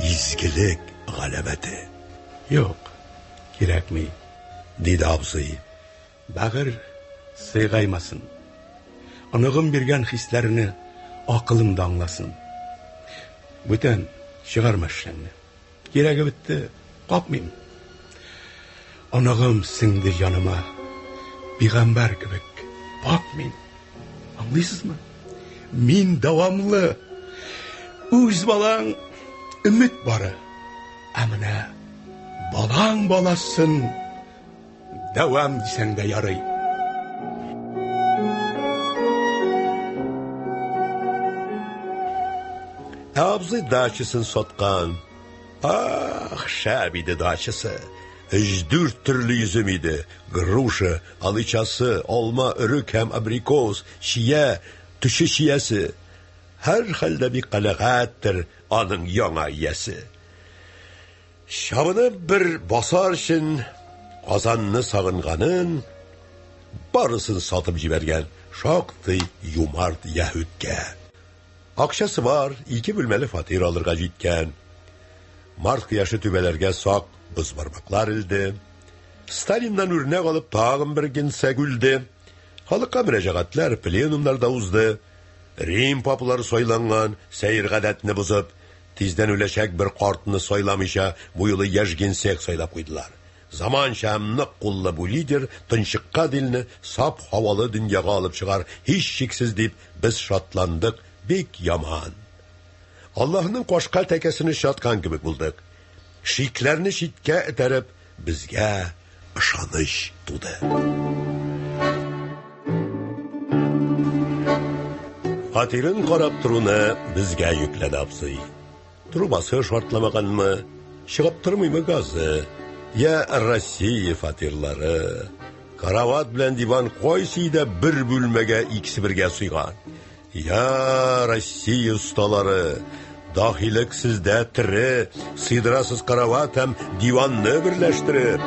изгелек галәмәте. Юк, кирәкми, диде абзый. Бәгыр сыйгаймасын. Аныгым биргән хисләрне акылымда аңласын. Бүтән чыгарма шәнне. Кирәге бетте, капмыйм. Аныгым сеңде җаныма, пигамбәр кебек, пак мин. Аңлыйсызмы? Мин дәвамлы. Үз балаң өмет бары. Ә менә балаң баласын дәвам дисәң дә ярый. Абзый дачасын саткан. Ах, шәп иде дачасы. 3-4 төрле йөзем иде. Груша, алычасы, алма, өрек һәм абрикос, чия, төші чиясы. Һәр хәлдә бик канәгатьтер аның яңа иясе. Шабынып бер басар өчен Казанны сагынганын барысын сатып җибәргән шактый юмарт яһүдкә. Акчасы бар, 2 бүлмәле фатир алырга җиткән. Март кыяшы түбәләргә сак бызбармаклар илде. Сталиннан үрнәк алып тагын бер генсә гүлде. Халыкка мөрәҗәгатьләр, пленумнарда узды. Рим папалары сайланган, сәйр гадәтне бузып, тиздән үләчәк бер картны сайламыйча, бу юлы яшь генсек сайлап куйдылар. Заманча нык куллы бу лидер тынчыкка дилне сап һавалы дөньяга алып чыгар, һич шиксез дип без шатландык, бик яман. Аллаһның кашка тәкәсене шаткан кебек булдык. Шикләрне читкә этәреп, безгә ышаныч туды. Фатирын карап туруны безгә йөкләде абзый. Трубасы шартламаганмы, чыгып тормыймы газы? Я Россия фатирлары. Карават белән диван кайсы да бер бүлмәгә икесе бергә суйган. Я Россия усталары. Дахилек сездә тире, сыйдырасыз карават һәм диванны берләштереп.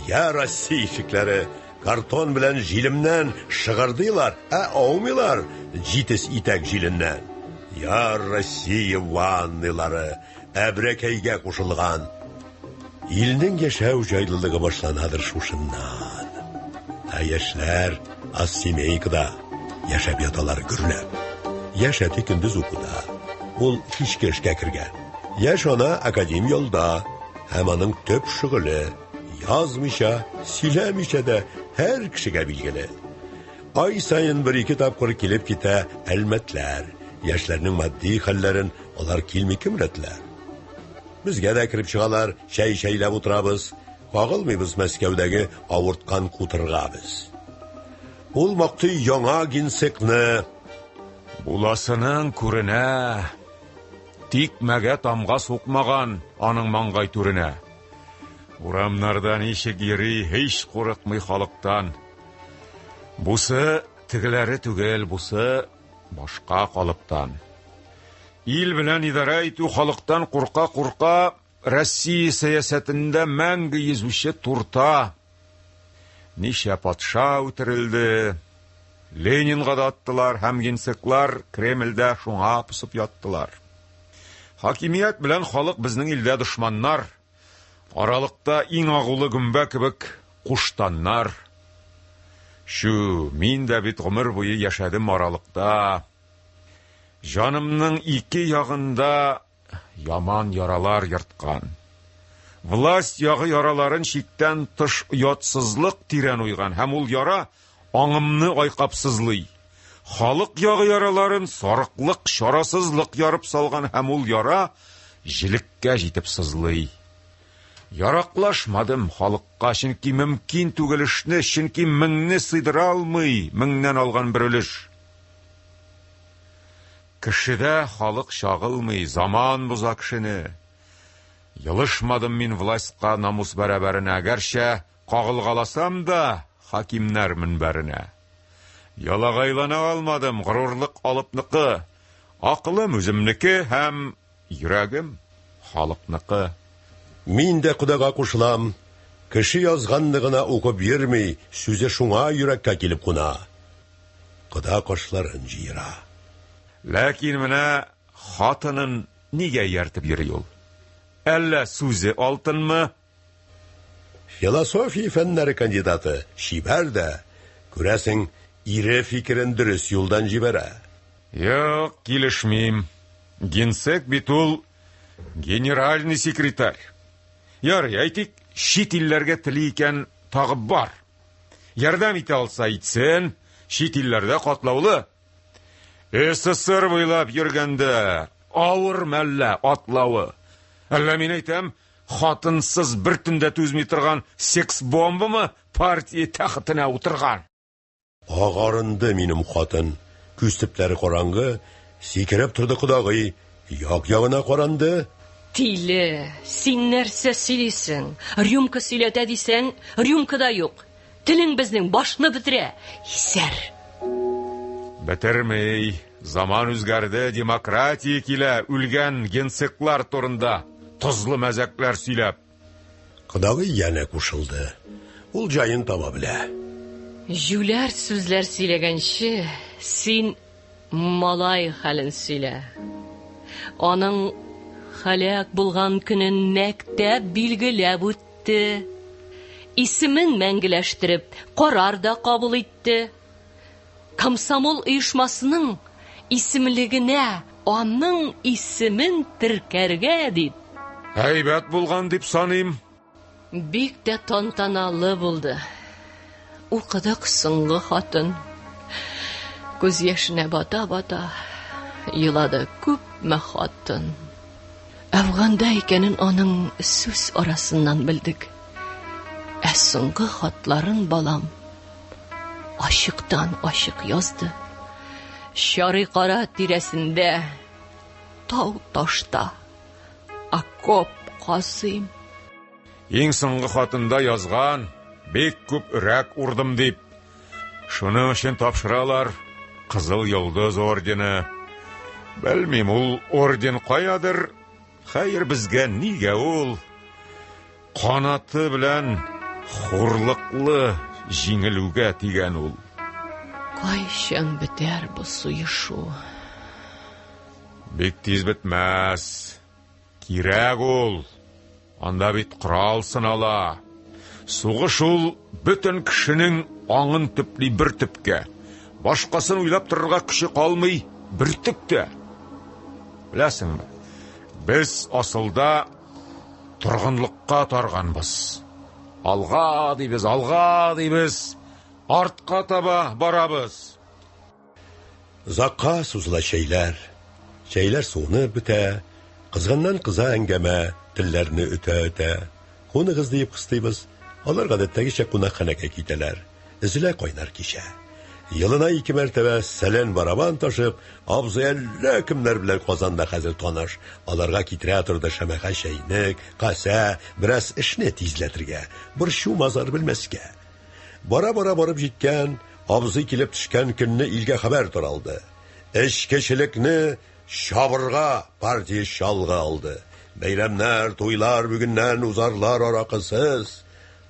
Я Россия шикләре, Картон белән жилемнән шыгырдыйлар, аумыйлар җитез итәк җиленнән. Я Россия ваннылары әбрәкәйгә кушылган. Илнең яшәү җайлылыгы башланадыр шушыннан. Яшьләр Асимейкада яшәп яталар гөрләп. Яшь әти көндез укуда. Ул кичке эшкә кергән. Яшь ана академ ялда. Һәм аның төп шөгыле язмыйча, сөйләмичә дә һәр кешегә билгеле. Ай сайын бер-ике тапкыр килеп китә әлмәтләр. Яшьләрнең матди хәлләрен алар килми кимрәтләр. Безгә дә кирип чыгалар, чәй шәйләп утырабыз. Кагылмыйбыз Мәскәүдәге авырткан кутыргабыз. Ул мактый яңа генсекне. Буласының күренә. Тикмәгә тамга сукмаган аның маңгай түренә. Урамнарда ничек йөри, һич курыкмый халыктан. Бусы тегеләре түгел, бусы башка калыптан. Ил белән идара итү халыктан курка-курка, Россия сәясәтендә мәңге йөзүче турта. Ничә патша үтерелде, Ленинга да аттылар, һәм генсеклар Кремльдә шуңа пысып яттылар. Хакимият белән халык безнең илдә дошманнар. Аралыкта иң агулы гөмбә кебек куштаннар. Шу, мин дә бит гомер буе яшәдем аралыкта. Жанымның ике ягында яман яралар йырткан. Власть ягы яраларын чиктән тыш ятсызлык тирән уйган, һәм ул яра аңымны айкап сызлый. Халык ягы яраларын сарыклык, чарасызлык ярып салган, һәм ул яра җилеккә җитеп сызлый. Яраклашмадым халыкка, чөнки мөмкин түгел эшне, чөнки меңне сыйдыра алмый меңнән алган бер өлеш. Кешедә халык чагылмый, заман буза кешене. Йылышмадым мин властька намус бәрабәренә, гәрчә кагылгаласам да хакимнәр минбәренә. Ялагайлана алмадым горурлык алыпныкы, акылым үземнеке һәм йөрәгем халыкныкы. Мин дә Кудага кушылам. Кеше язганны гына укып йөрми, сүзе шуңа йөрәккә килеп куна. Куда кашларын җыера. Ләкин менә хатынын нигә яртып йөри ул? Әллә сүзе алтынмы? Философия фәннәре кандидаты Шибәр дә, күрәсең, ире фикерен дөрес юлдан җибәрә. Юк, килешмим. Генсек бит ул генеральный секретарь. Ярый, әйтик, чит илләргә тели икән тагы бар. Ярдәм итә алса итсен, чит илләрдә катлаулы. СССР буйлап йөргәндә авыр мәллә атлавы. Әллә мин әйтәм, хатынсыз бер төндә түзми торган секс бомбамы партия тәхетенә утырган. Агарынды минем хатын. Күз төпләре караңгы, сикереп торды Кудагый. Як-ягына каранды. Тиле, син нәрсә сөйлисең? Рюмка сөйләтә дисәң, рюмка да юк. Телең безнең башны бетерә. Исәр. Бетермей. Заман үзгәрде, демократия килә, үлгән генсеклар турында тозлы мәзәкләр сөйләп. Кудагый янә кушылды. Ул җаен таба белә. Жүләр сүзләр сөйләгәнче, син малай хәлен сөйлә. Аның халак булган көнен мәктәп билгеләп үтте. Исемен мәңгеләштереп, карар да кабул итте. Комсомол оешмасының исемлегенә аның исемен теркәргә дип. Әйбәт булган дип саныйм. Бик тә тантаналы булды. Укыдык соңгы хатын. Күз яшенә бата-бата елады күпме хатын. Әфганда икәнен аның сүз арасыннан белдек. Ә соңгы хатларын балам ашыктан ашык язды. Шары кара тирәсендә, тау ташта, окоп казыйм. Иң соңгы хатында язган, бик күп үрәк урдым дип. Шуның өчен тапшыралар Кызыл Йолдыз ордены. Белмим, ул орден каядыр, хәер безгә нигә ул? Канаты белән хурлыклы жиңелүгә тигән ул. Кайчан бетәр бу суешу? Бик тиз бетмәс. Кирәк ул. Анда бит корал сынала. Сугыш ул бөтен кешенең аңын төпли бер төпкә. Башкасын уйлап торырга көче калмый бер төктә. Беләсеңме? Без асылда торгынлыкка тарганбыз. Алга дибез, артка таба барабыз. Закка сузыла чәйләр. Чәйләр суынып бетә, кызганнан кыза әңгәмә, телләрне үтә-үтә. Куныгыз дип кыстыйбыз, алар гадәттәгечә кунакханәгә китәләр. Өзелә кайнар кичә. Елына 2 мәртәбә сәлән барабан ташып, абзый әллә кемнәр белән Казанда хәзер таныш. Аларга китерә торды шәмәхә чәйнек, каса, бераз эшне тизләтергә, борчу мазар белмәскә. Бара-бара барып җиткән, абзый килеп төшкән көнне илгә хәбәр таралды. Эшкәчелекне шабырга партия шалга алды. Бәйрәмнәр, туйлар бүгеннән узарлар аракысыз.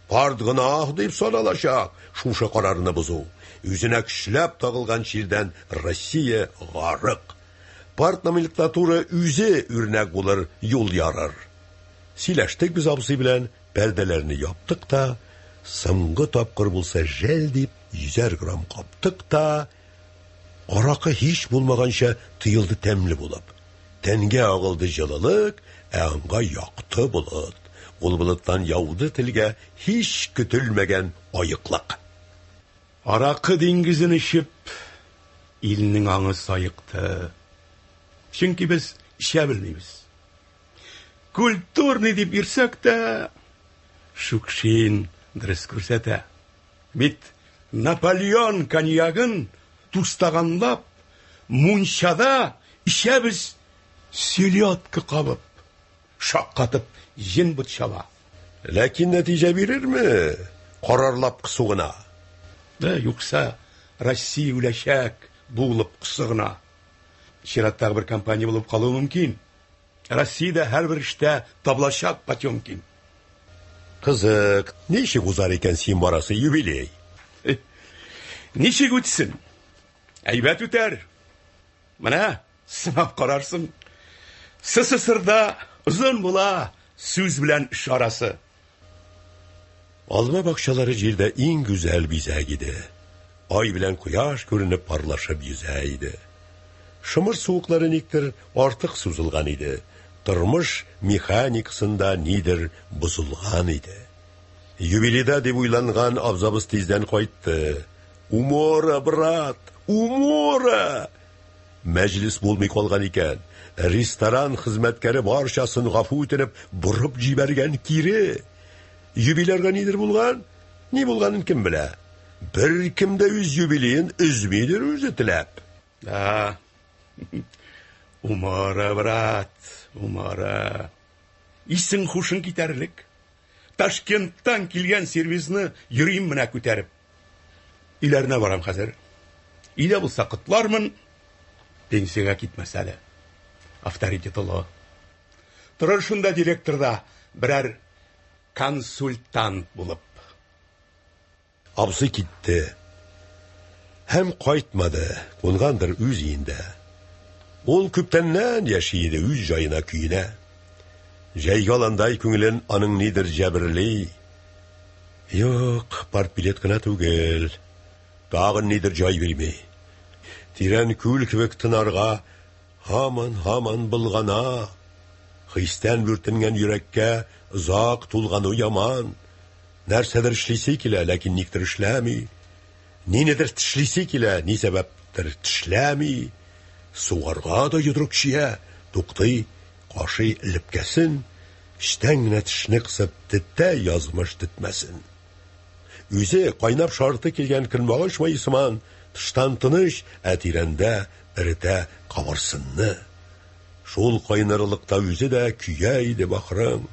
Парт гынах дип саналачак, шушы карарны бозу. Үзенә көчләп тагылган чирдән Россия гарык. Парт номенклатура үзе үрнәк булыр, юл ярыр. Сөйләштек без абзый белән, пәрдәләрне яптык та, соңгы тапкыр булса жәл дип 100 грамм каптык та, аракы һич булмаганча тыелды тәмле булып. Тәнгә агылды җылылык, аңга якты булыт. Ул булыттан яуды телгә һич көтелмәгән аеклык. Аракы диңгезен ишеп, илнең аңы сайыкты. Чөнки без эчә белмибез. Культурный дип йөрсәк тә, шукшин дөрес күрсәтә. Бит Наполеон коньягын тустаганлап, мунчада ишәбез селедка кабып, шаккатып җен бут чаба. Ләкин нәтиҗә бирерме? Карарлап кысугына. Юкса Россия үләчәк булып кысыгына. Чираттагы бер компания булып калуы мөмкин. Россиядә һәрбер эштә таблашак Потёмкин. Кызык, ничек узар икән син барасы юбилей? Ничек үтсен? Әйбәт үтәр. Менә сынап карарсың. СССРда узын була сүз белән эш арасы. Алма бакчалары җирдә иң гүзәл бизәк иде. Ай белән кояш күренеп парлашып йөзә иде. Шымыр суыклары никтер артык сузылган иде. Тормыш механикасында нидер бузылган иде. Юбилейда дип уйланган абзабыз тиздән кайтты. Умора, брат, умора! Мәҗлис булмый калган икән. Ресторан хезмәткәре барчасын гафу итеп бурып җибәргән кире. Юбилейга нидер булган? Ни булганын кем белә? Бер кем дә үз юбилейын үзмидер үзе теләп. Умора, брат, умора. Исең хушың китәрлек. Ташкенттан килгән сервисны йөрим менә күтәреп. Иләренә барам хәзер. Илә булса кытлармын, пенсиягә китмәс әле. Авторитетлы. Торыр шунда директорда берәр консультант булып. Абзый китте. Һәм кайтмады, кунгандыр үз өендә. Ул күптәннән яши иде үз җаена көенә. Җәйгаландай күңелен аның нидер җәберли. Юк, партбилет кына түгел. Тагын нидер җай бирми. Тирән күл кебек тынарга һаман булгана. Христиан бүртенгән йөрәккә озак тулгану яман. Нәрсәдер эшлисе килә, ләкин никтер эшләми. Нинедер тешлисе килә, ни сәбәптер тешләми. Сугарга да йодрык чия, туктый, кашый лепкәсен, эштән генә тешне кысып теттә язмыш тетмәсен. Үзе кайнап шарты килгән көнбагыш майсыман, тыштан тыныч, тирәндә эретә кабырсынны. Шул кайнарлыкта үзе дә көя иде бахрым.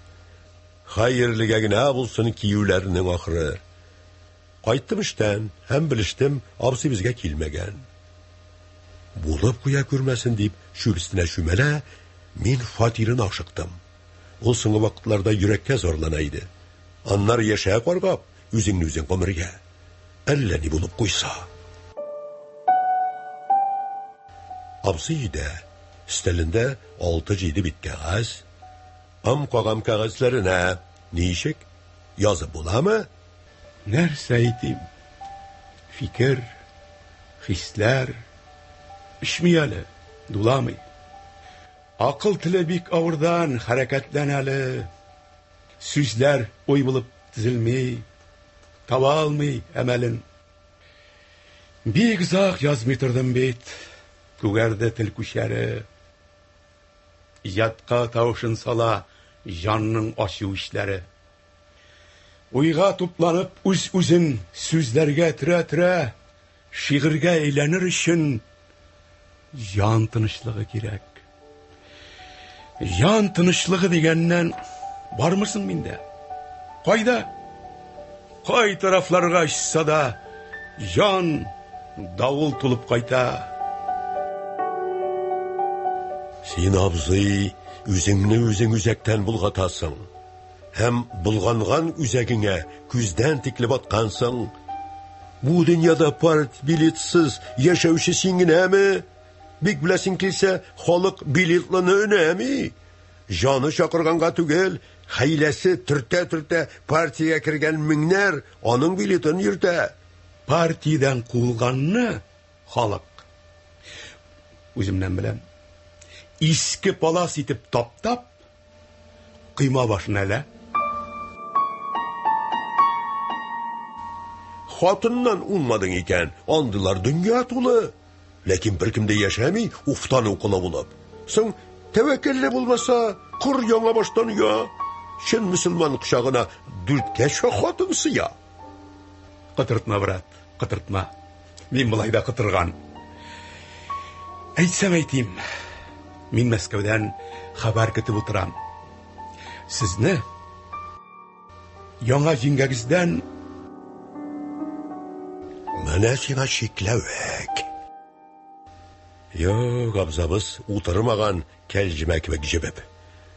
Хәерлегә генә булсын киюләрнең ахры. Кайттым эштән, һәм белештем, абзый безгә килмәгән. Булып куя күрмәсен дип, шүр өстенә шүмәлә, мин фатирын ашыктым. Ул соңгы вакытларда йөрәккә зарлана иде. Аннар яшә каргап, үзеңне үзең гомергә. әллә ни булып куйса. Абзый өйдә, өстәлендә 6-7 бит кәгазь. Кагам кәгазьләренә ничек язып буламы? Нәрсә әйтим? Фикер, хисләр, пешми әле, дуламый. Акыл теле бик авырдан хәрәкәтлән әле. Сүзләр ой булып тизелмей, таба алмый әмәлен. Бик зак язмый тордым бит. Күгәрдә тел күчәре. Ятка тавышын сала жанның ачу эшләре. Уйга тупланып үз-үзен сүзләргә төрә-төрә, шигырьгә әйләнер өчен җан тынычлыгы кирәк. Җан тынычлыгы дигәннән бармысың миндә? Кайда? Кай тарафларга очса да җан давыл тулып кайта. Син, абзый, үзеңне үзең үзәктән булгатасың. Һәм булганган үзәгеңә күздән тиклеп аткансың. Бу дөньяда билетсыз яшәүче син генәме? Бик беләсең килсә, халык билетлыны өнәми. Җаны чакырганга түгел, хәйләсе төртә-төртә партиягә кергән меңнәр аның билетын йөртә. Партиядән кулганны халык. Үземнән беләм. Иске палас итеп таптап, кыйма башына әле. Хатыннан уңмадың икән, андылар дөнья тулы. Ләкин беркемдә яшәми, уфтан укыла булып. Соң тәвәккәлле булмаса, кыр яңа баштан я. Чын мөселман кочагына 4 хатын сыя. Кытыртма, брат, кытыртма. Мин булайда кытырган. Әйтсәм әйтим. Мин Мәскәүдән хәбәр көтеп утырам. Сезне яңа җиңгәгездән менә сиңа шикләвек. Юк, абзабыз утырмаган кәлҗимә кебек җибеп.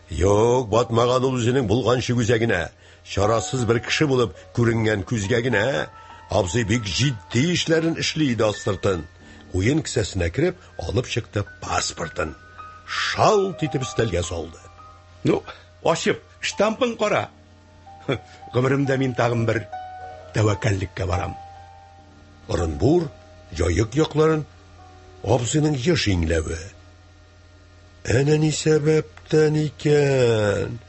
Юк, батмаган ул үзенең булганчы үзәгенә, чарасыз бер кеше булып күренгән күзгә генә. Абзый бик җитди эшләрен эшли иде астыртын. Уен кесәсенә кереп, алып чыкты паспортын. Шалт итеп өстәлгә салды. Ну, ачып, штампын кара. Гомеремдә мин тагын бер тәвәккәллеккә барам. Орынбур, җаек якларын абзыйның еш иңләве. Әнә ни сәбәптән икән?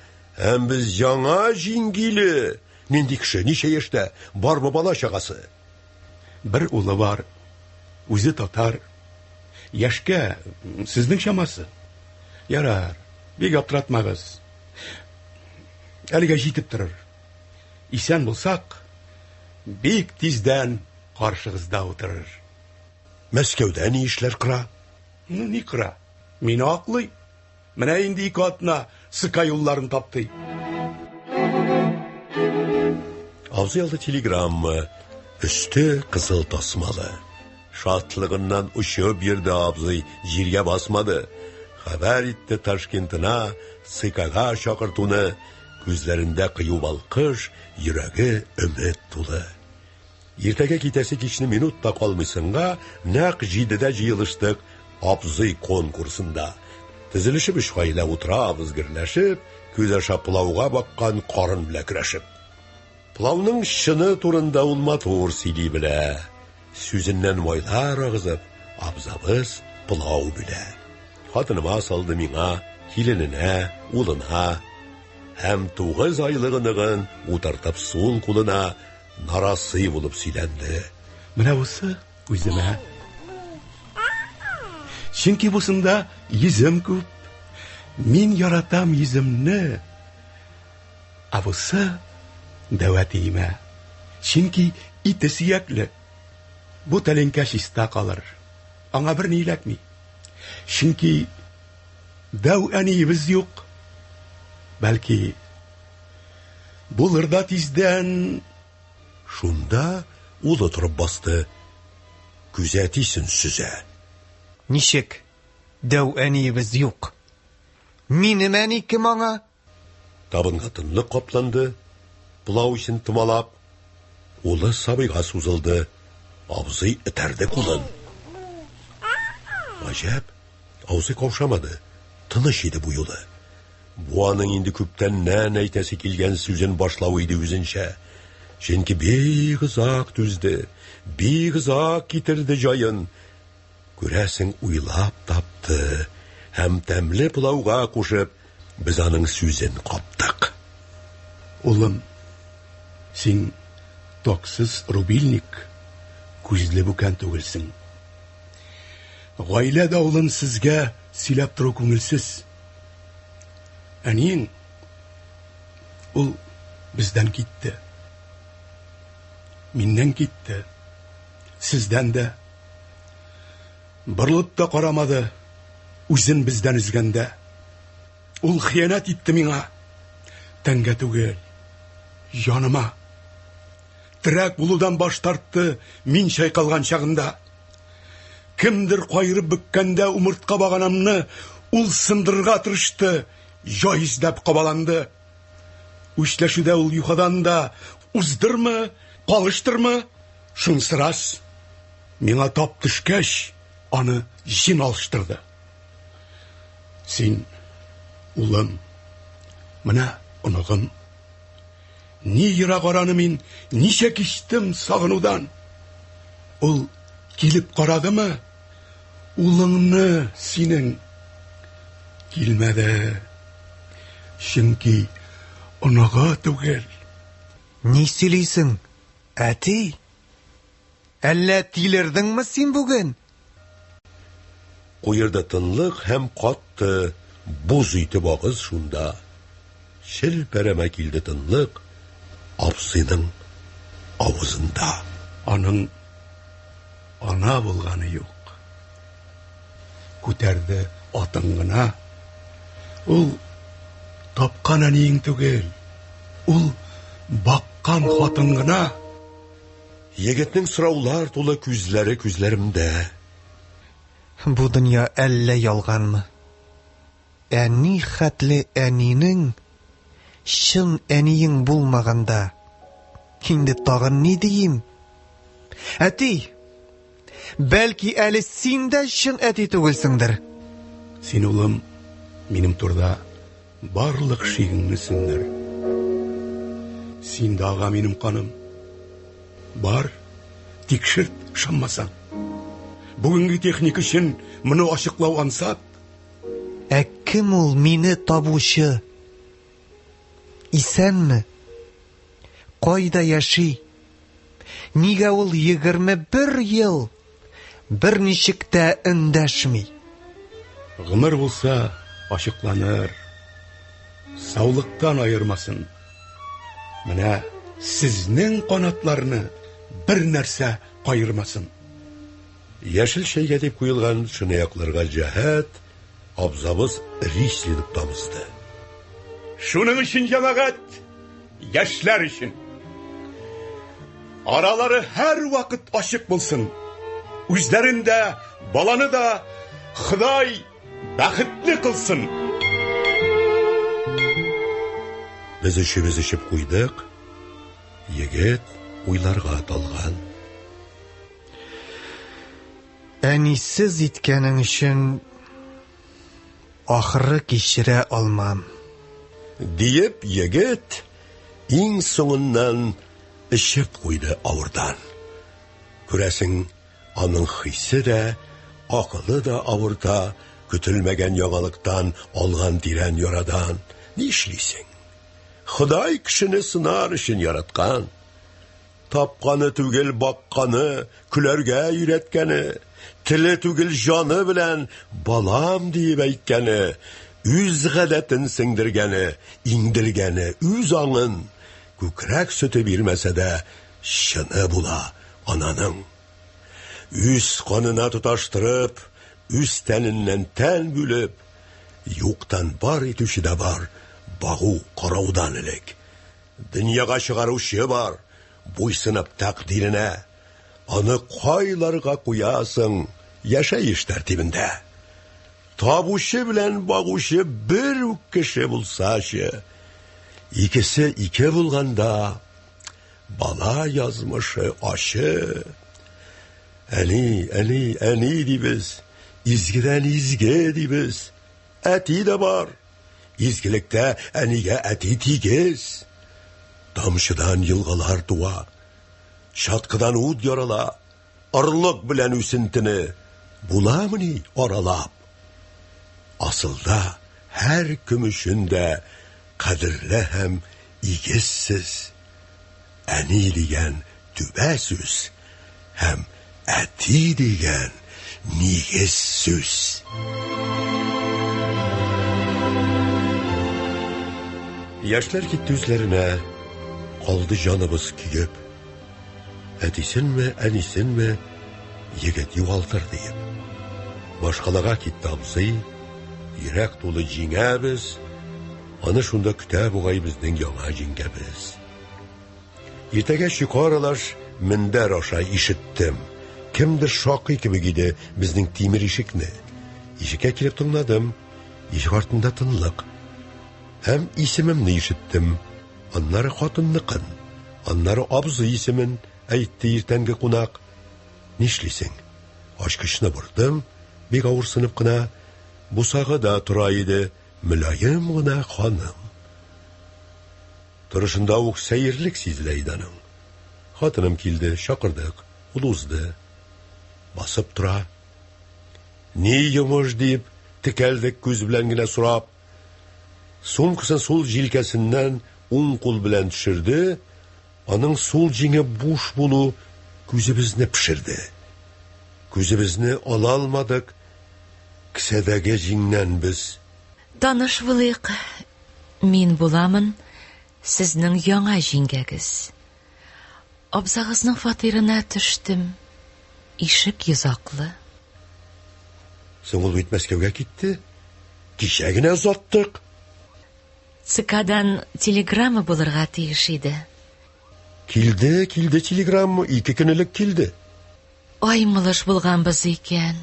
Һәм без яңа җиңгиле. Нинди кеше, ничә яшьтә? Бармы бала чагасы? Бер улы бар. Үзе татар. Яшкә сезнең чамасы. Ярар, бик аптыратмагыз. Әлегә җитеп торыр. Исән булсак, бик тиздән каршыгызда утырыр. Мәскәүдә ни эшләр кыра? Ни кыра? Мин аклый. Менә инде 2 атна сыка юлларын тапты. Абзый алды телеграмма, өсте кызыл тасмалы. Шатлыгыннан учып йөрде абзый, җиргә басмады. Хәбәр итте Ташкентына, сыкага чакыртуны, күзләрендә кыю балкыш, йөрәге өмет тулы. Иртәгә китәсе кичне минутта калмыйсыңга, нәкъ 7дә җыелыштык абзый конкурсында. Тезелешеп 3 гаилә утырабыз гөрләшеп, күз аша пылауга баккан карын белән көрәшеп. Пылауның шыны турында ул матур сөйли белә. Сүзеннән майлар агызып, абзабыз пылау белә. Хатыныма салды миңа, килененә, улына, һәм 9 айлыгын утыртып сул кулына нарасы булып сөйләнде. Менә бусы үземә. Чөнки бусында йөзем күп. Мин яратам йөземне. Абусы дәвәтимә. Чөнки ите сөякле. Бу тәлинкә чиста калыр. Аңа бер ни эләкми. Чөнки дәү әниебез юк. Бәлки булыр да тиздән. Шунда улы торып басты. Күзәтисен сүзә. Ничек? Дәү әниебез юк. Минем әни кем аңа? Табынга тынлык капланды. Пылау өчен тымалап. Улы сабыйга сузылды. Абзый итәрде кулын. Гаҗәп, абзый каушамады. Тыныч иде бу юлы. Бу аның инде күптәннән әйтәсе килгән сүзен башлау иде үзенчә. Чөнки бик озак түзде, бик озак китерде җаен. Күрәсең, уйлап тапты, һәм тәмле пылауга кушып, без аның сүзен каптык. Улым, син токсыз рубильник, күзле бүкән түгелсең. Гаилә даулын сезгә сөйләп тору күңелсез. Әниең, ул бездән китте. Миннән китте. Сездән дә. Борылып та карамады, үзен бездән үзгәндә. Ул хыянат итте миңа. Тәнгә түгел, җаныма. Терәк булудан баш тартты мин чайкалган чагында. Кемдер кайрып бөккәндә умыртка баганамны ул сындырырга тырышты, җай издәп кабаланды. Үчләшүдә ул юхадан да уздырмы, калыштырмы? Шунысы рас. Миңа тап төшкәч, аны җин алыштырды. Син, улым, менә оныгым. Ни ерак араны мин ничә кичтем сагынудан. Ул килеп карадымы? Улыңны синең килмәде. Чөнки оныгы түгел. Ни сөйлисең, әти? Әллә тилердеңме син бүген? Куерда тынлык һәм катты, буз итеп агыз шунда. Шелпәрәмә килде тынлык, абзыйның авызында. Аның ана булганы юк. Күтәрде атын гына. Ул тапкан әниең түгел. Ул баккан хатын гына. Егетнең сораулар тулы күзләре күзләремдә. Бу дөнья әллә ялганмы? Әни хәтле әнинең чын әниең булмаганда, инде тагын ни дием? Әти, бәлки әле син дә чын әти түгелсеңдер. Син, улым, минем турда барлык шигеңне сеңдер. Син дага минем каным. Бар, тикшерт шаммасаң. Бүгенге техник өчен моны ачыклау ансат. Ә кем ул мине табучы? Исәнме? Кайда яши? Нигә ул 21 ел берничек тә эндәшми? Гомер булса ачыкланыр. Саулыктан айырмасын. Менә сезнең канатларны бер нәрсә кайырмасын. Яшел шәйгә дип куелган шынаякларга җәһәт, абзабыз рислинеп табызды. Шуның өчен җәмәгать, яшьләр өчен. Аралары һәр вакыт ачык булсын. Үзләрендә, баланы да Ходай бәхетле кылсын. Без өчебез ичеп куйдык. Егет уйларга талган. Әнисез иткәнең өчен ахыры кичерә алмам. Диеп, егет иң соңыннан ичеп куйды авырдан. Күрәсең, аның хисе дә, акылы да авырта, көтелмәгән яңалыктан алган тирән ярадан. Ни эшлисең? Ходай кешене сынар өчен яраткан. Тапканы түгел бакканы, күләргә өйрәткәне, теле түгел җаны белән балам дип әйткәне, үз гадәтен сеңдергәне, иңдергәне, үз аңын, күкрәк сөте бирмәсә дә, чыны була ананың. Үз канына тоташтырып, үз тәненнән тән бүлеп, юктан бар итүче дә бар, багу караудан элек. Дөньяга чыгаручы бар, буйсынып тәкъдиренә. Аны кайларга куясың, яшәеш тәртибендә. Табучы белән багучы бер үк кеше булсачы, икесе ике булганда, Бала язмышы ашы. Әни дейбіз. Изгіден изге дейбіз. Әти де бар. Изгілікте әниге әти тигіз. Тамшыдан йылғалар туа. Шатқыдан уд ярала. Арлық білән үсінтіні. Буламыни аралап. Асылда әр күмішінде қадірлі әм игізсіз. Әни деген түбә сөз. Әм әти деген нигіз сөз. Яшьләр китте үзләренә, қалды жаныбыз күйіп. Әтисенме, әнисенме, егет юғалтыр дейіп. Башқалаға китті абзый, йөрәк тулы жиңәбіз, аны шунда күтә бугай безнең яңа жиңгәбез. Иртәгә шикаралаш мендәр аша ишеттем. Кемдер шакый кебек иде безнең тимер ишекне. Ишеккә килеп тыңладым. Ишек артында тынлык. Һәм исемемне ишеттем. Аннары хатынныкын. Аннары абзый исемен әйтте иртәнге кунак. Нишлисең? Ачкычны бурдым, бик авырсынып кына. Бусагыда тора иде, мөлаем гына ханым. Турышында ук сәерлек сизелә иде аның. Хатыным килде, шакырдык, ул узды. Басып тора. Ни йомыш дип, текәлдек күз белән генә сорап. Сумкасын сул җилкәсеннән уң кул белән төшерде. Аның сул җиңе буш булу күзебезне пешерде. Күзебезне ала алмадык. Кисәдәге җиңнән без. Таныш булыйк. Мин буламын сезнең яңа җиңгәгез. Абзагызның фатирына төштем. Ишек йозаклы. Соң ул бит Мәскәүгә китте. Кичә генә озаттык. ЦКдан телеграмма булырга тиеш иде. Килде телеграмма, 2 көнлек килде. Аймылыш булганбыз икән.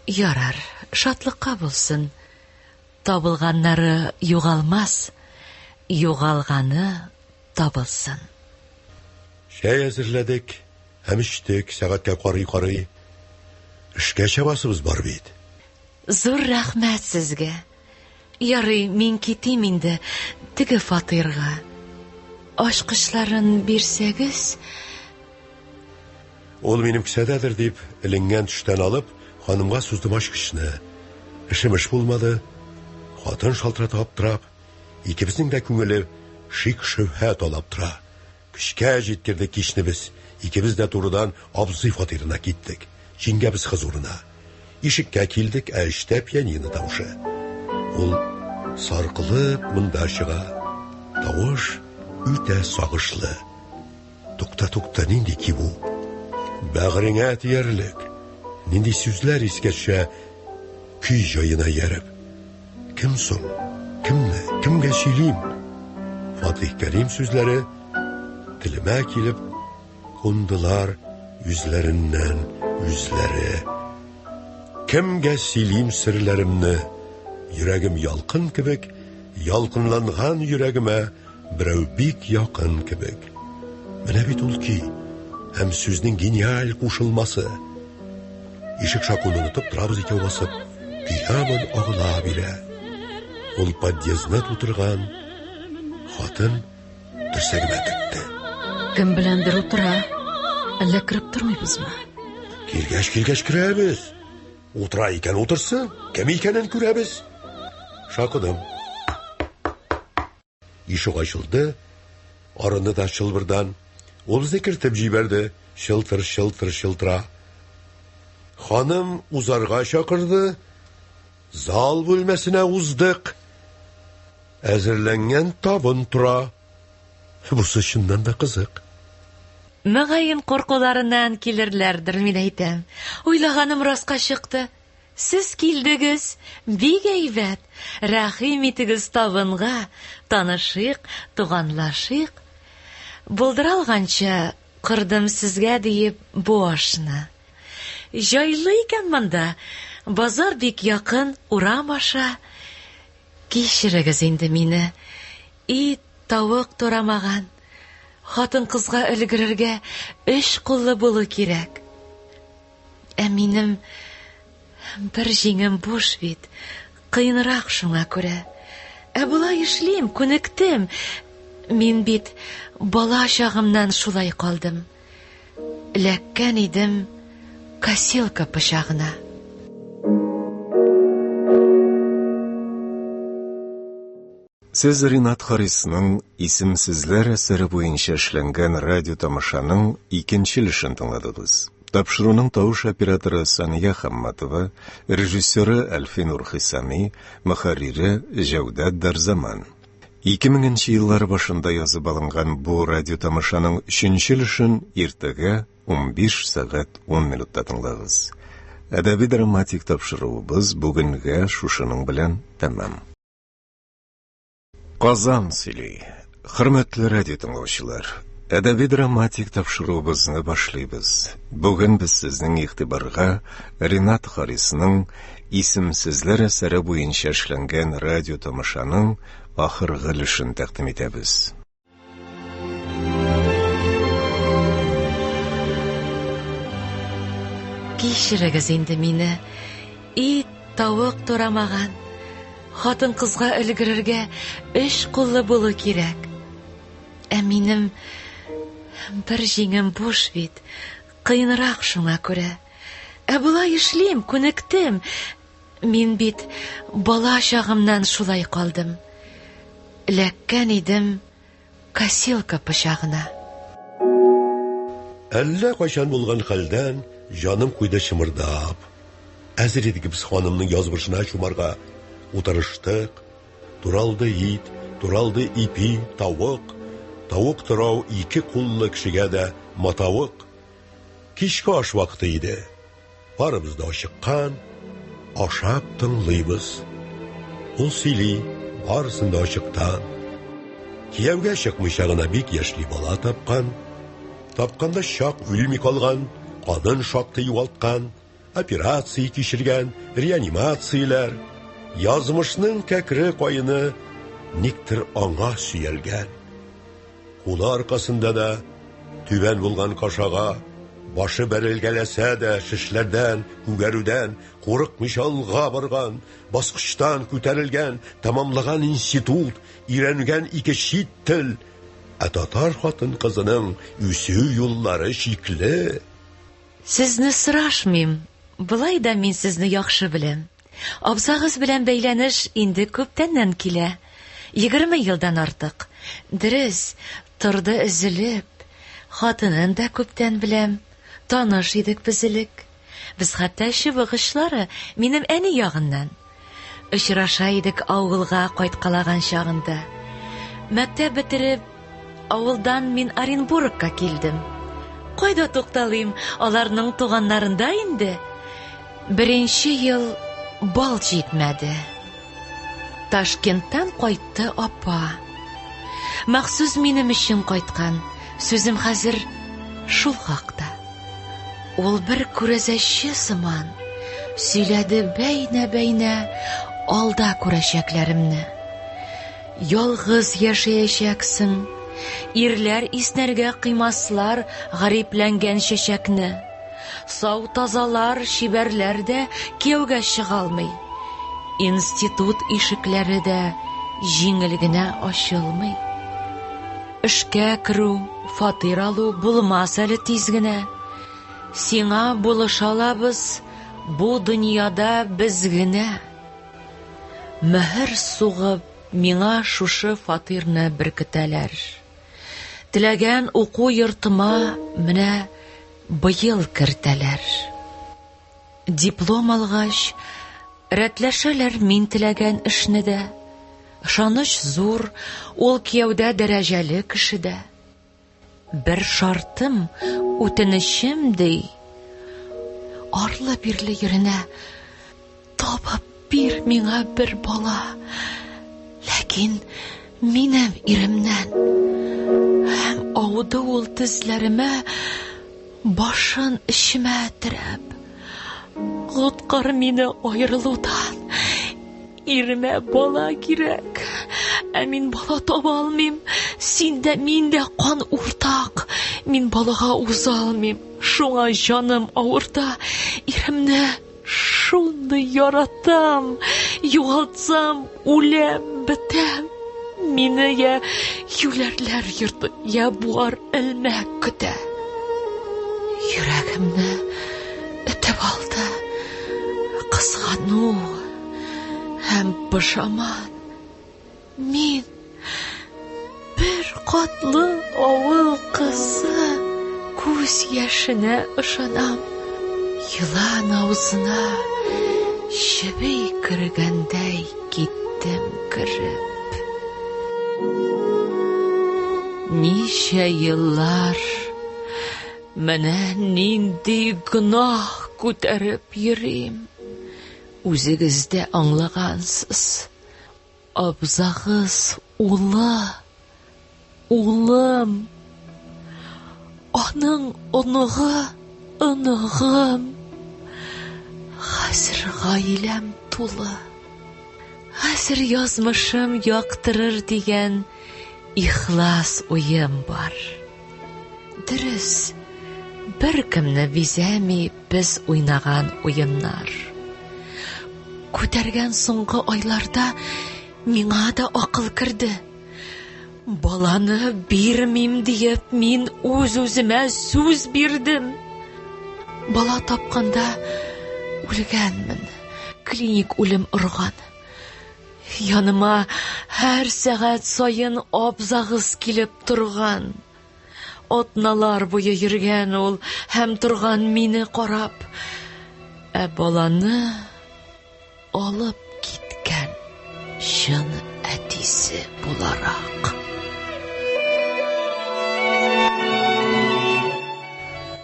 Ярар, шатлыкка булсын. Табылганнары югалмас, югалганы табылсын. Шәй әзерләдек, һәм иштек, сәгатькә карый. Эшкә чабасыбыз бар бит. Зур рәхмәт сезгә. Ярый, мин китим инде теге фатирга. Ашкычларын бирсәгез. Ул минем кисәдәдер дип, эленгән төштән алып, ханымга суздым ашкычны. Эшем булмады. Хатын шалтыратып аптырап, икебезнең дә күңеле шик-шөбһәт алып тора. Кичкә җиткерде кичне без. Икебез дә турыдан абзый фатирына киттек. Җиңгәбез хозурына. Ишеккә килдек, эштә пианино тавышы. Ул саркылып монда чыга. Тавыш үтә сагышлы. Тукта, нинди ки бу? Бәгыреңә тиярлек. Нинди сүзләр искәшә көй җаена ярып. Кем соң? Кемгә сөйлим? Фатих Кәрим сүзләре телемә килеп кундылар үзләреннән үзләре. Кемгә сөйлим серләремне? Йөрәгем ялкын кебек, ялкынланган йөрәгемә берәү бик якын кебек. Менә бит ул ки, һәм сүзнең гениаль кушылмасы. Ишек шакуны унытып торабыз икәү басып, көйгәмен агыла бирә. Ул подъездна утырган. Хатын терсәгемә текте. Кем беләндер утыра? Әллә кирип тормыйбызмы? Килгәч керәбез. Утыра икән утырсын, кем икәнен күрәбез. Шакыдым. Ишек ачылды. Арыны да чылбырдан. Ул безне кертеп җибәрде. Шылтыра. Ханым узарга чакырды. Зал бүлмәсенә уздык. Әзерләнгән табын тора. Бусы чыннан да кызык. Мөгаен коркуларыннан килерләрдер, мин әйтәм. Уйлаганым раска чыкты. Сез килдегез, бик әйбәт. Рәхим итегез табынга, танышыйк, туганлашыйк. Булдыралганча кырдым сезгә диеп бу ашны. Җайлы икән монда. Базар бик якын, урам аша. Кичерегез инде мине. Ит, тавык турамаган. хатын-кызга өлгерергә 3 куллы булу кирәк. Ә минем бер җиңем буш бит, кыенрак шуңа күрә. Ә болай эшлим, күнектем. Мин бит бала чагымнан шулай калдым. Ләккән идем косилка пычагына. Сез Ринат Харисның исемсезләр әсәре буенча эшләнгән радио тамашаның икенче өлешен тыңладыгыз. Тапшыруның тавыш операторы Сания Хамматова, режиссеры Әлфинур Хисами, мөхәррире Җәүдәт Дарзаман. 2000 еллар башында язып алынган бу радио тамашаның 3нче өлешен иртәгә 15 сәгать 10 минутта тыңлагыз. Әдәби драматик тапшыруыбыз бүгенгә шушының белән тәмам. Казан сөйли. Хөрмәтле радио тыңлаучылар, әдәби драматик тапшыруыбызны башлыйбыз. Бүген без сезнең игътибарга Ринат Харисның исемсезләр әсәре буенча эшләнгән радио тамашаның ахыргы өлешен тәкъдим итәбез. Кичерегез инде мине, ит тавык турамаган. Хатын-кызга өлгерергә 3 куллы булу кирәк. Ә минем бер җиңем буш бит, кыенрак шуңа күрә. Ә болай эшлим, күнектем. Мин бит бала чагымнан шулай калдым. Ләккән идем косилка пычагына. Әллә кайчан булган хәлдән җаным куйды чымырдап. Әзер идек без ханымның язмышына чумарга. Утырыштык. Туралды ит, туралды ипи, тавык. Тавык турау 2 куллы кешегә дә матавык. Кичке аш вакыты иде. Барыбыз да ачыккан, ашап тыңлыйбыз. Ул сөйли, барысын да ачыктан. Кияүгә чыкмыйча гына бик яшьли бала тапкан. Тапканда чак үлми калган, кадын шакты югалткан, операция кичергән, реанимацияләр. Язмышның кәкре кайыны никтер аңа сөялгән. Кулы аркасында да түбән булган кашага, башы бәрелгәләсә дә шишләрдән, күгәрүдән, курыкмыйча алга барган, баскычтан күтәрелгән, тамамлаган институт, өйрәнгән 2 чит тел. Ә татар хатын-кызының үсү юллары шикле. Сезне сорашмыйм, булай да мин сезне яхшы беләм. Абзагыз белән бәйләнеш инде күптәннән килә. 20 елдан артык. Дөрес, торды өзелеп. Хатынын да күптән беләм. Таныш идек без элек. Без хәтта чыбыгычлары минем әни ягыннан. Очраша идек авылга кайткалаган чагында. Мәктәп бетереп, авылдан мин Оренбургка килдем. Кайда тукталыйм, аларның туганнарында инде. 1нче ел бал җитмәде. Ташкенттан кайтты апа. Махсус минем өчен кайткан. Сүзем хәзер шул хакта. Ул бер күрәзәче сыман сөйләде бәйнә-бәйнә алда күрәчәкләремне. Ялгыз яшәячәксең, ирләр иснәргә кыймаслар гарипләнгән чәчәкне. Сау тазалар, шибәрләр дә кияүгә чыга алмый. Институт ишекләре дә җиңел генә ачылмый. Эшкә керү, фатир алу булмас әле тиз генә. Сиңа булышалабыз, бу дөньяда без генә. Мөһер сугып, миңа шушы фатирны беркетәләр. Теләгән уку йортыма менә быел кертәләр. Диплом алгач, рәтләшәләр мин теләгән эшне дә. Шаныч зур, ул кияүдә дәрәҗәле кешедә. Бер шартым, үтенечем ди. Арлы-бирле йөренә, табып бир миңа бер бала. Ләкин минем иремнән. Һәм ауды ул тезләремә, башын эчемә терәп. Коткар мине аерылудан. Иремә бала кирәк. Ә мин бала таба алмыйм. Син дә, мин дә кан уртак. Мин балага уза алмыйм. Шуңа җаным авырта. Иремне шундый яратам. Югалтсам, үләм, бетәм. Мине я юләрләр йорты, я буар элмәк көтә. Йөрәгемне этеп алды. Кызгану һәм пышаман. Мин бер катлы авыл кызы, күз яшенә ышанам. Йылан авызына чебей кергәндәй киттем кереп. Ничә еллар менә нинди гөнаһ күтәреп йөрим. Үзегез дә аңлагансыз. Абзагыз улы, улым. Аның оныгым. Хәзер гаиләм тулы. Хәзер язмышым яктырыр дигән ихлас уем бар. Дөрес, беркемне бизәми без уйнаган уеннар. Күтәргән соңгы айларда миңа да акыл керде. Баланы бирмим диеп мин үз-үземә сүз бирдем. Бала тапканда үлгәнмен. Клиник үлем урган. Яныма һәр сәгать сайын абзагыз килеп торган. Атналар буе йөргән ул һәм торган мине карап. Ә баланы алып киткән чын әтисе буларак.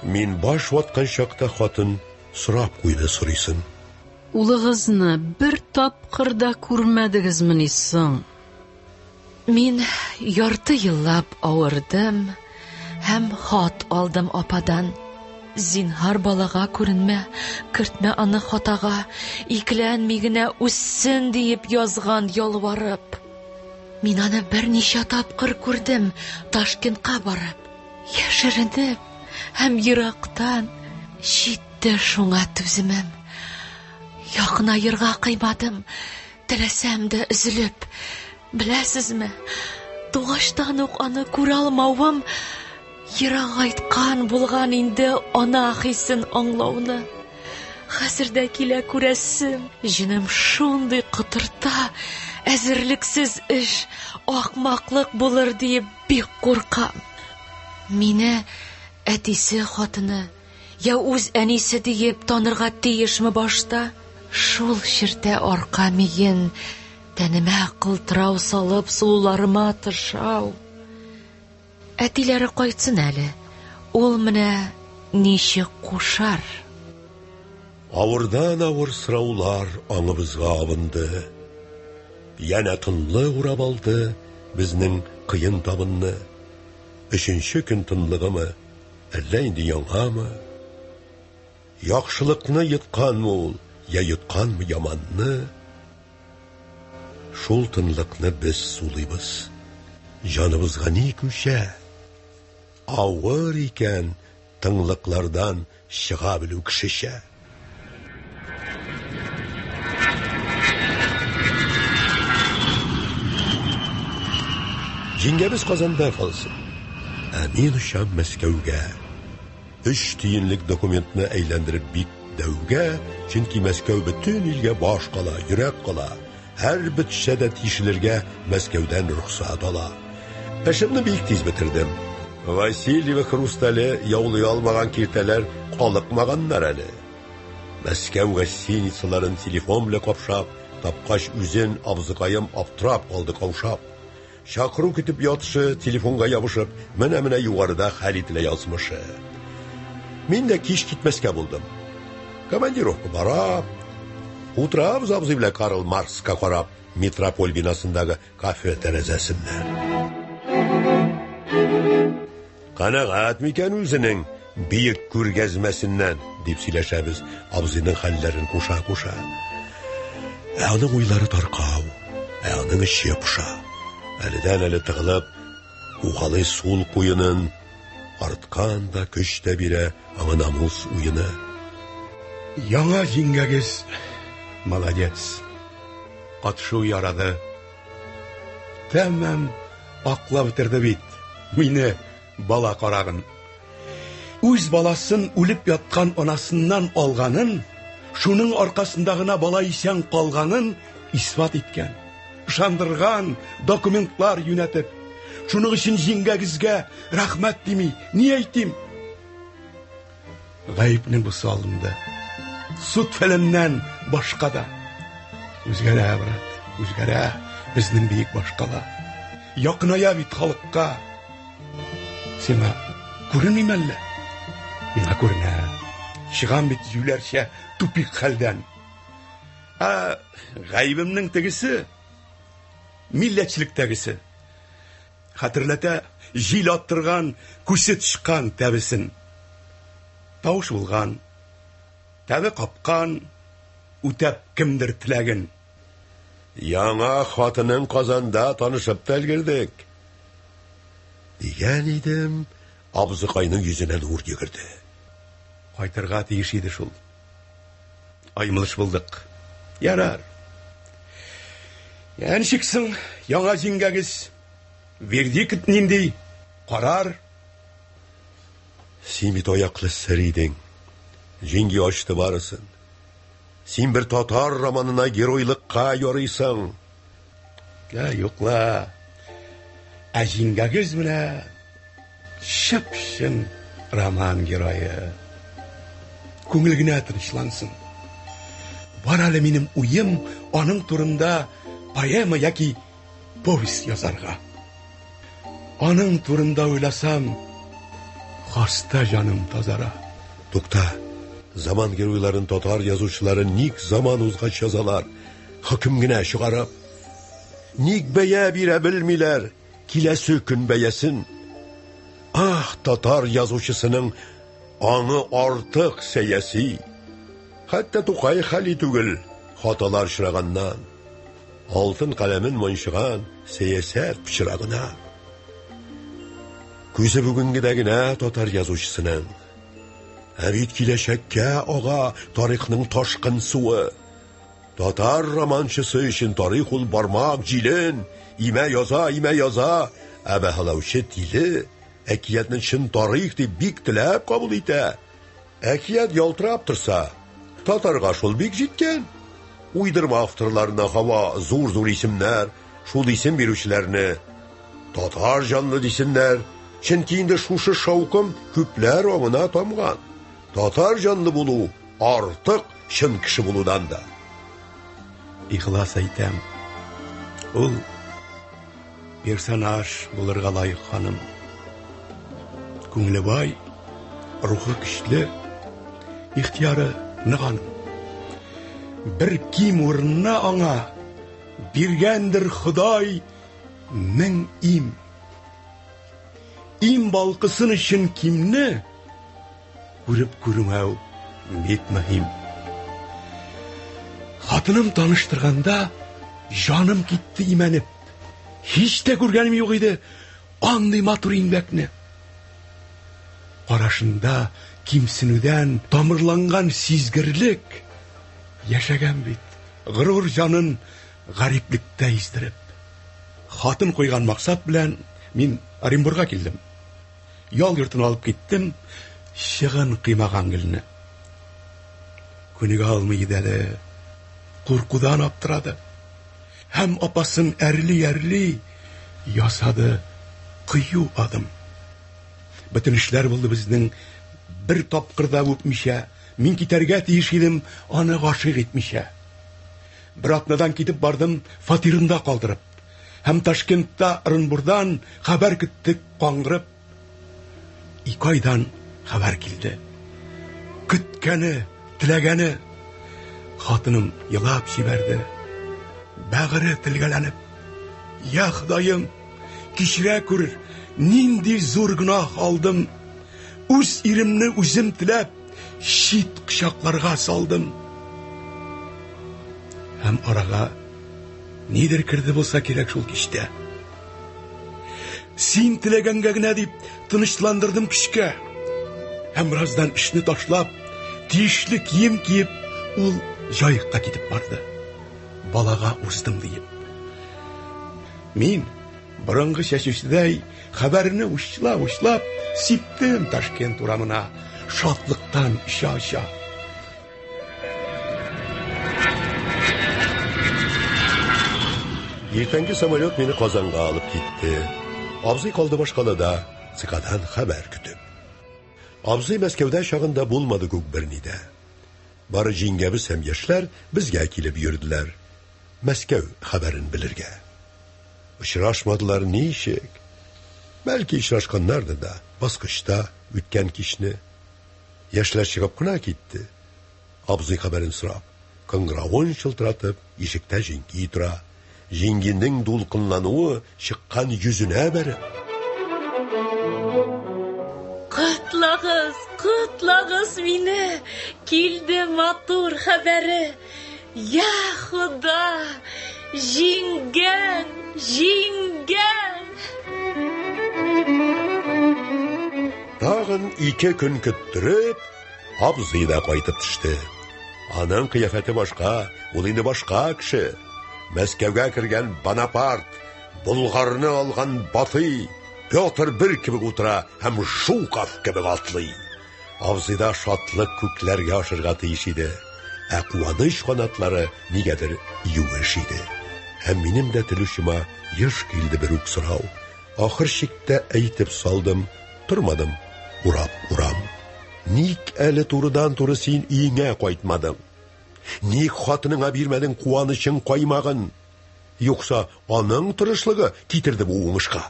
Мин баш ваткан чакта хатын сорап куйды сорыйсын. Улыгызны бер тапкыр да күрмәдегезме соң? Мин ярты еллап авырдым һәм хат алдым ападан. Зинһар балага күренмә, кертмә аны хатага, икләнми генә үссен диеп язган ялварып. Мин аны берничә тапкыр күрдем Ташкентка барып. Яшеренеп һәм ерактан җитте шуңа түземем. Якынайырга кыймадым, теләсәм дә өзелеп. Беләсезме, тугаштан ук аны күрә алмавым ерак айткан булган инде ана хисен аңлауны. Хәзер дә килә күрәсем, җиңем шундый кытырта, әзерлексез эш, ахмаклык булыр диеп бик куркам. Мине әтисе хатыны, я үз әнисе диеп танырга тиешме башта? Шул ширтә арка миен, тәнемә кылтырау салып суларыма тышау. Әтиләре кайтсын әле, ул менә ничек кушар. Авырдан авыр сораулар аңыбызга абынды. Яна тынлы урап алды безнең кыен табынны. Өченче көн тынлыгымы, әллә инде яңамы? Яхшылыкны йотканмы ул, я йотканмы яманны? Шул тынлыкны без сулыйбыз. Җаныбызга ни күчә? Авыр икән тынлыклардан чыга белү кешечә. Җиңгәбез Казанда калсын. Ә мин очам Мәскәүгә. 3 тиенлек документны әйләндереп бик дәүгә, чөнки Мәскәү бөтен илгә баш кала, йөрәк кала. Һәр битшәдә тишелергә Мәскәүдән рөхсәт ала. Эшемне бик тиз битердем. Васильева Хрустале яулый алмаган киртәләр калыкмаганнар әле. Мәскәү гостиницаларын телефон белән капшап, тапкач үзен абзыкаем аптырап калды каушап. Чакыру көтеп ятышы, телефонга ябышып, менә югарыда хәл ителә язмышы. Мин дә кич китмәскә булдым. Командировка барап, утрабыз абзый белән Карл Маркска карап, метрополь бинасындагы кафе тәрәзәсеннән. Канагать микән үзенең биек күргәзмәсеннән, дип сөйләшәбез абзыйның хәлләрен куша-куша. Аның уйлары таркау, аның эче пуша. Әледән әле тыгылып, Уғалы сул куйынын, арткан да көч тә бирә аңа намус уйыны. Яңа җиңгәгез молодец. Катышу ярады. Тәмам аклап бетерде бит. Мине бала карагын. Үз баласын үлеп яткан анасыннан алганын, шуның аркасында гына бала исән калганын исбат иткән. Ышандырган документлар юнәтеп, шуның өчен җиңгәгезгә рәхмәт дими, ни әйтим? Гаепнең бу салынды. Суд фәленнән башка да. Үзгәрә, брат, үзгәрә. Безнең бик башкала. Якыная бит халыкка. Сиңа күренмим әллә? Миңа күренә. Чыгам бит юләрчә тупик хәлдән. Гаебемнең тегесе, милләтчелектәгесе. Хәтерләтә җил аттырган, күсе тышкан тәбесен. Тавыш булган, тәбе капкан, үтәп кемдер теләген. Яңа хатының Казанда танышып та өлгердек. Дигән идем, абзыкайның йөзенә нур йөгерде. Кайтырга тиеш иде шул. Аймылыш булдык. Ярар. Ничексең, яңа җиңгәгез? Вердикт нинди? Карар? Син бит аяклы сер идең. Җиңги ачты барысын. Син бер татар романына геройлыкка ярыйсың. Юкла. Җиңгәгез менә шәпшен роман герое. Күңел генә тынычлансын. Бар әле минем уем аның турында поэма яки повесть язарга. Аның турында уйласам, хаста җаным тазара. Тукта, заман геройларын татар язучылары ник заман узгач язалар, хөкем генә чыгарып. Ник бәя бирә белмиләр, киләсе көн бәясен. Татар язучысының аңы артык сәяси. Хәтта Тукай хәли түгел, хаталар очраганнан. Алтын каләмен мончыган сәясәт пычрагына. Күзе бүгенгедә генә татар язучысының. Бит киләчәккә ага тарихның ташкын суы. Татар романчысы өчен тарих ул бармак җилен, имә яза, баһалаучы тиле, әкиятның чын тарих дип бик теләп кабул итә. Әкият ялтырап торса, татарга шул бик җиткән. Уйдырма авторларына һава зур исемнәр, шул исем бирүчеләрне татар җанлы дисеннәр, чөнки инде шушы шаукым күпләр аңына тамган. Татар җанлы булу артык чын кеше булудан да. Ихлас әйтәм. Ул персонаж булырга лаек ханым. Күңеле бай, рухы көчле, ихтияры ныган. Бер ким урынына аңа биргәндер Ходай 1000 им. Им балкысын өчен кимне күреп күрмәү бик мөһим. Хатыным таныштырганда җаным китте имәнеп. Һич тә күргәнем юк иде андый матур имбәкне. Карашында кимсенүдән тамырланган сизгерлек яшәгән бит. Гырур җанын гариплектә издереп. Хатын куйган максат белән мин Оренбургка килдем. Ял йортын алып киттем, чыгын кыймаган гөлне. Күнегә алмый иде, куркудан аптырады. Һәм апасын әрли ясады кыю адым. Бөтен эшләр булды безнең, бер тапкырда үпмичә, мин китәргә тиеш идем, аны гашыйк итмичә. Бер атнадан китеп бардым, фатирында калдырып. Һәм Ташкентта Оренбурдан хәбәр көттек каңгырып. 2 айдан хәбәр килде. Көткәне, теләгәне. Хатыным елап җибәрде. Бәгыре телгәләнеп. Я Ходаем, кичерә күр, нинди зур гынах алдым. Үз иремне үзем теләп, шит кычакларга салдым. Һәм арага нидер кирде булса кирәк шул кичтә. Син теләгәнгә генә дип тынычландырдым кичкә. Һәм бераздан эшне ташлап, тиешле кием киеп, ул җаекка китеп барды. Балага уздым диеп. Мин борынгы чәчүчедәй хәбәрне учлап сиптем Ташкент урамына, шатлыктан ича-ича. Иртәнге самолет мине Казанга алып китте. Абзый калды башкалада, цикадан хәбәр көтеп. Абзый Мәскәүдә чагында булмады күк бернидә. Бары җиңгәбез һәм яшьләр безгә килеп йөрделәр. Мәскәү хәбәрен белергә. Очрашмадылар ничек? Бәлки очрашканнардыр да, баскычта үткән кичне. Яшьләр чыгып кына китте. Абзый хәбәрен сорап, кыңгыравын чылтыратып, ишектә җиңги тора. Җиңгинең дулкынлануы чыккан йөзенә бәреп. Кытлагыз мине, килде матур хәбәре. Я Худа, җиңгән. Тагын 2 көн көттүреп, абзый да кайтып төште. Аның кыяфәте башка, ул инде башка кеше. Мәскәүгә кергән Бонапарт, Булгарны алган Батый, Петр бер кебек утыра һәм Жуков кебек атлый. Абзыйда шатлык күкләргә ашырга тиеш иде. Ә куаныч канатлары нигәдер юеш иде. Һәм минем дә телүшемә еш килде бер үк сорау. Ахыр чиктә әйтеп салдым, тормадым, урам. Ник әле турыдан-туры син өеңә кайтмадың? Ник хатыныңа бирмәдең куанычың каймагын? Юкса аның тырышлыгы китерде бу уңышка?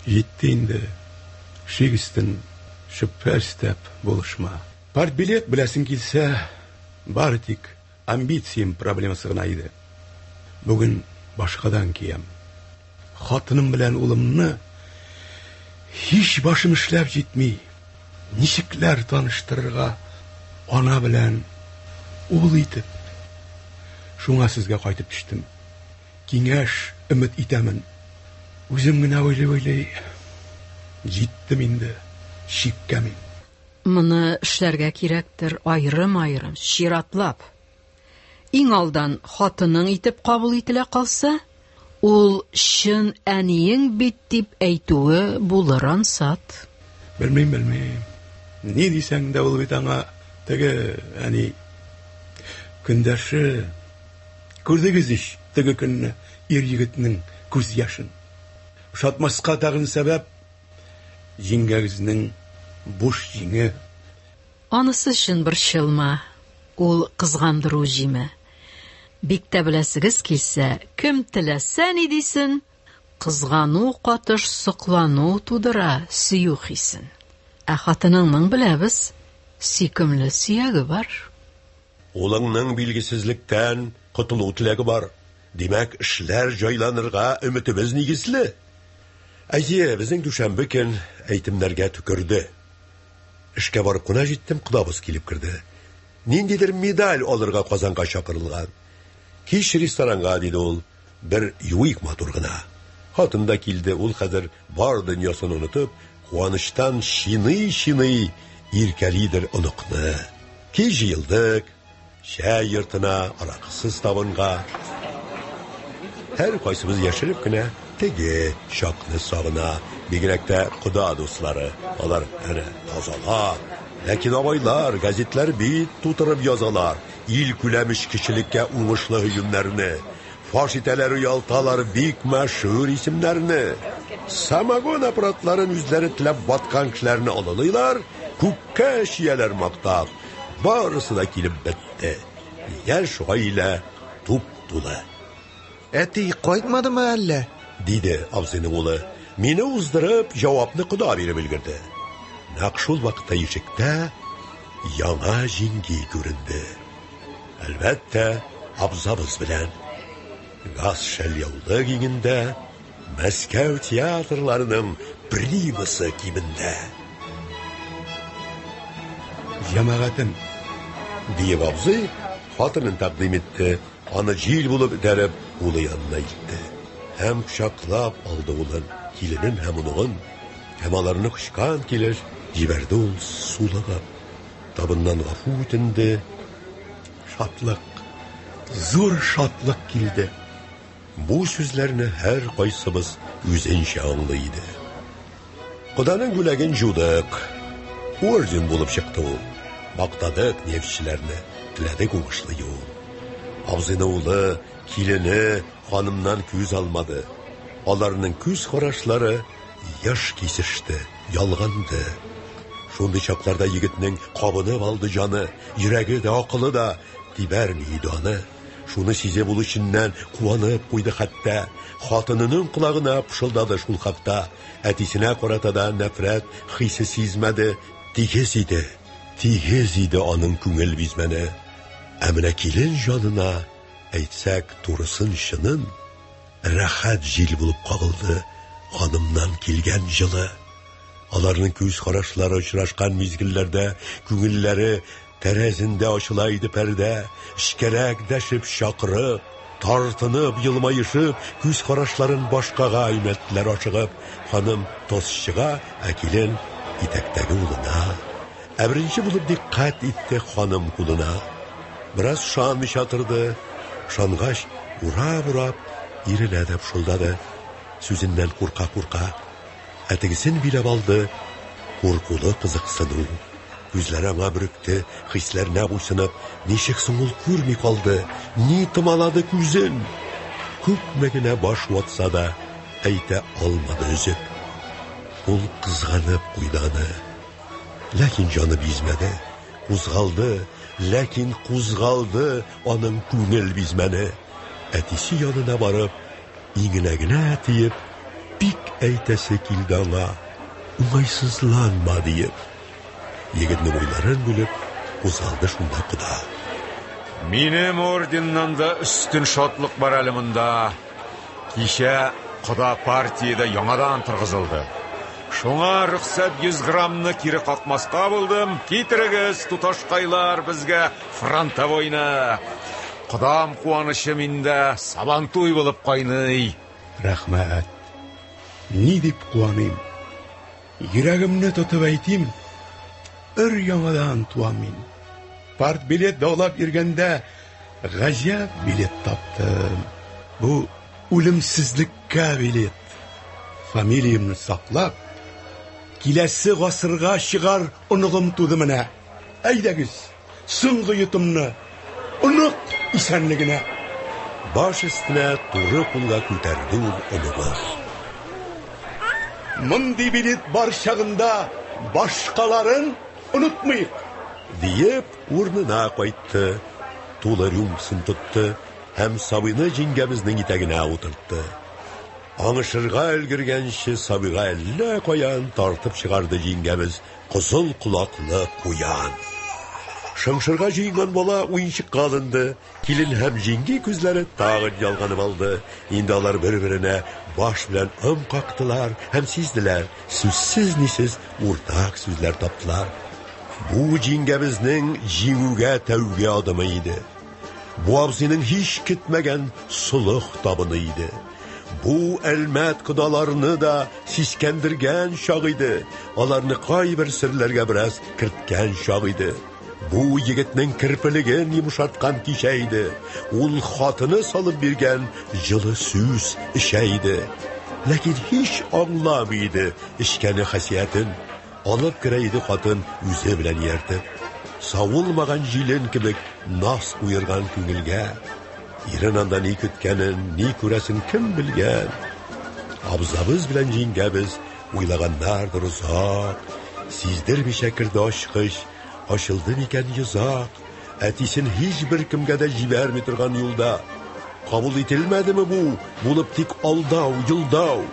Җитте инде. Шигестен шөпфәстәп булышма. Партбилет беләсең килсә, бары тик амбициям проблемасы гына иде. Бүген башкадан киям. Хатыным белән улымны һич башым эшләп җитми. Ничекләр таныштырырга ана белән ул итеп. Шуңа сезгә кайтып төштем. Киңәш өмет итәмен. Үзем генә уйлый. Җиттем инде. Чиккә мин. Моны эшләргә кирәктер айрым-айрым, чиратлап. Иң алдан хатының итеп кабул ителә калса, ул чын әниең бит дип әйтүе булыр ансат. Белмим. Ни дисәң дә ул бит аңа теге, әни, көндәше. Күрдегез ич, теге көнне ир егетнең күз яшын. Шатмаска тагын сәбәп җиңгәгезнең буш җиңе. Анысы өчен борчылма. Ул кызгандыру җиме. Бик тә беләсегез килсә, кем теләсә ни дисен, кызгану катыш соклану тудыра, сөю хисен. Ә хатыныңның беләбез, сөйкемле сөяге бар. Улыңның билгесезлектән котылу теләге бар. Димәк, эшләр җайланырга өметебез нигезле. Әйе, безнең дүшәмбе көн әйтемнәргә төкерде. Эшкә барып кына җиттем, кудабыз килеп керде. Ниндидер медаль алырга Казанга чакырылган. Кич ресторанга диде ул, бер юик матур гына. Хатын да килде, ул хәзер бар дөньясын онытып, куаныштан чиный, иркәлидер оныкны. Кич җыелдык, чәй йортына, аракысыз табынга. Һәр кайсыбыз яшереп кенә теге чакны сагына, бигрәк тә куда дуслары. Алар әнә тазалар. Ләкин абайлар, газетлар бит тутырып язалар. Ил күләмеш кешелеккә уңышлы һөҗүмнәрне. Фаш итәләр, уялталар бик мәшһүр исемнәрне. Самогон аппаратларын үзләре теләп баткан кешеләрне алалыйлар, күккә чияләр мактап. Барысы да килеп бетте. Яшь гаилә туп-тулы. Әти кайтмадымы әллә? Диде абзыйның улы. Мине уздырып, җавапны куда биреп өлгерде. Нәкъ шул вакытта ишектә яңа җиңги күренде. Әлбәттә, абзабыз белән. Газ шәльяулы киңендә, Мәскәү театрларының примасы кимендә. Җәмәгатем, диеп абзый хатынын тәкъдим итте. Аны җил булып этәреп, улы янына итте. Һәм кочаклап алды улын. киленен һәм уныгын, һәм аларны кычкан килеш җибәрде ул сулыгып. Табыннан гафу үтенде. Шатлык, зур шатлык килде. Бу сүзләрне һәр кайсыбыз үзенчә аңлый иде. Коданың бүләген жудык. Орден булып чыкты ул. Мактадык нефтчеләрне, теләдек уңышлы юл. Абзыйны улы, килене ханымнан күз алмады. Аларның күз карашлары яш кисеште, ялганды. Шундый чакларда егетнең кабынып алды жаны, йөрәге дә, акылы да тибәрми иде аны. Шуны сизеп ул içinden куанып куйды хәтта. Хатынының колагына пышылдады шул хакта. Әтисенә карата да нәфрәт хисе сизмәде. Тигез иде аның күңел бизмәне. Ә менә килен җанына әйтсәк турысын чынын, рәхәт җил булып кагылды ханымнан килгән җылы. Аларның күз карашлары очрашкан мизгелләрдә күңелләре тәрәзендә ачыла иде пәрдә, эчкәрәк дәшеп чакырып, тартынып, елмаешып, күз карашларын башкага әймәтләр ашыгып, ханым тосчыга, ә килен итәктәге улына. Ә беренче булып диккать итте ханым кулына. Бераз шанмыйча торды, шангач урап-урап иренә дә пышылдады. Сүзеннән курка-курка, ә тегесен биләп алды, куркулы кызыксыну. Күзләре аңа бөректе, хисләренә буйсынып, ничек соң ул күрми калды, ни тымалады күзен. Күпме генә баш ватса да, әйтә алмады өзеп. Ул кызганып куйды аны. Ләкин җаны бизмәде, кузгалды, ләкин кузгалды аның күңел бизмәне. Әтисе янына барып, иңенә генә тиеп, бик әйтәсе килде аңа, уңайсызланма диеп. Егетнең уйларын бүлеп, кузгалды шунда кода. Минем орденнан да үстін шатлык бар әле монда. Кичә кода партияда яңадан торгызылды. Шуңа рөхсәт 100 граммны кире какмаска булдым. Китерегез, туташкайлар, безгә фронтовойны. Кодам куанышы миндә сабантуй булып кайный. Рәхмәт. Ни дип куаныйм? Йөрәгемне тотып әйтим, яңадан туам мин. Партбилет даулап йөргәндә гаҗәп билет таптым. Бу үлемсезлеккә билет. Фамилиямны саклап, киләсе гасырга чыгар оныгым туды менә. Әйдәгез, соңгы йотымны, онык исәнлегенә. Баш өстенә туры кулга күтәрде ул оныгы. Мондый билет бар чагында башкаларын unutmayık deyip урнына кайтты. Тулы рюмкасын тотты һәм сабыйны җиңгәбезнең итәгенә утыртты. Аңышырга өлгергәнче сабыйга әллә каян тартып чыгарды җиңгәбез кызыл кулаклы куян. Шыңшырга җыйган бала уенчыкка алынды. Килен һәм җиңги күзләре тагын ялганып алды. Инде алар бер-беренә баш белән ым кактылар һәм сизделәр, сүзсез-нисез уртак сүзләр таптылар. Бу җиңгәбезнең җиңүгә тәүге адымы иде. Бу абзыйның һич көтмәгән сулык табыны иде. Бу әлмәт кодаларны да сискәндергән чак иде. Аларны кайбер серләргә бераз керткән чак иде. Бу егетнең кирпелеген йомшарткан кичә иде. Ул хатыны салып биргән җылы сүз эчә иде. Ләкин һич аңламый иде эчкәне хәсиятен. Алып керә иде хатын үзе белән ияртеп. Савылмаган җилен кебек нас куерган күңелгә. Ирен анда ни көткәнен, ни күрәсен кем белгән. Абзабыз белән җиңгәбез уйлаганнардыр озак. Сиздермичә керде ачкыч. Ачылды микән йозак, әтисен һичбер кемгә дә җибәрми торган юлда. Кабул ителмәдеме бу, булып тик алдау, йылдау.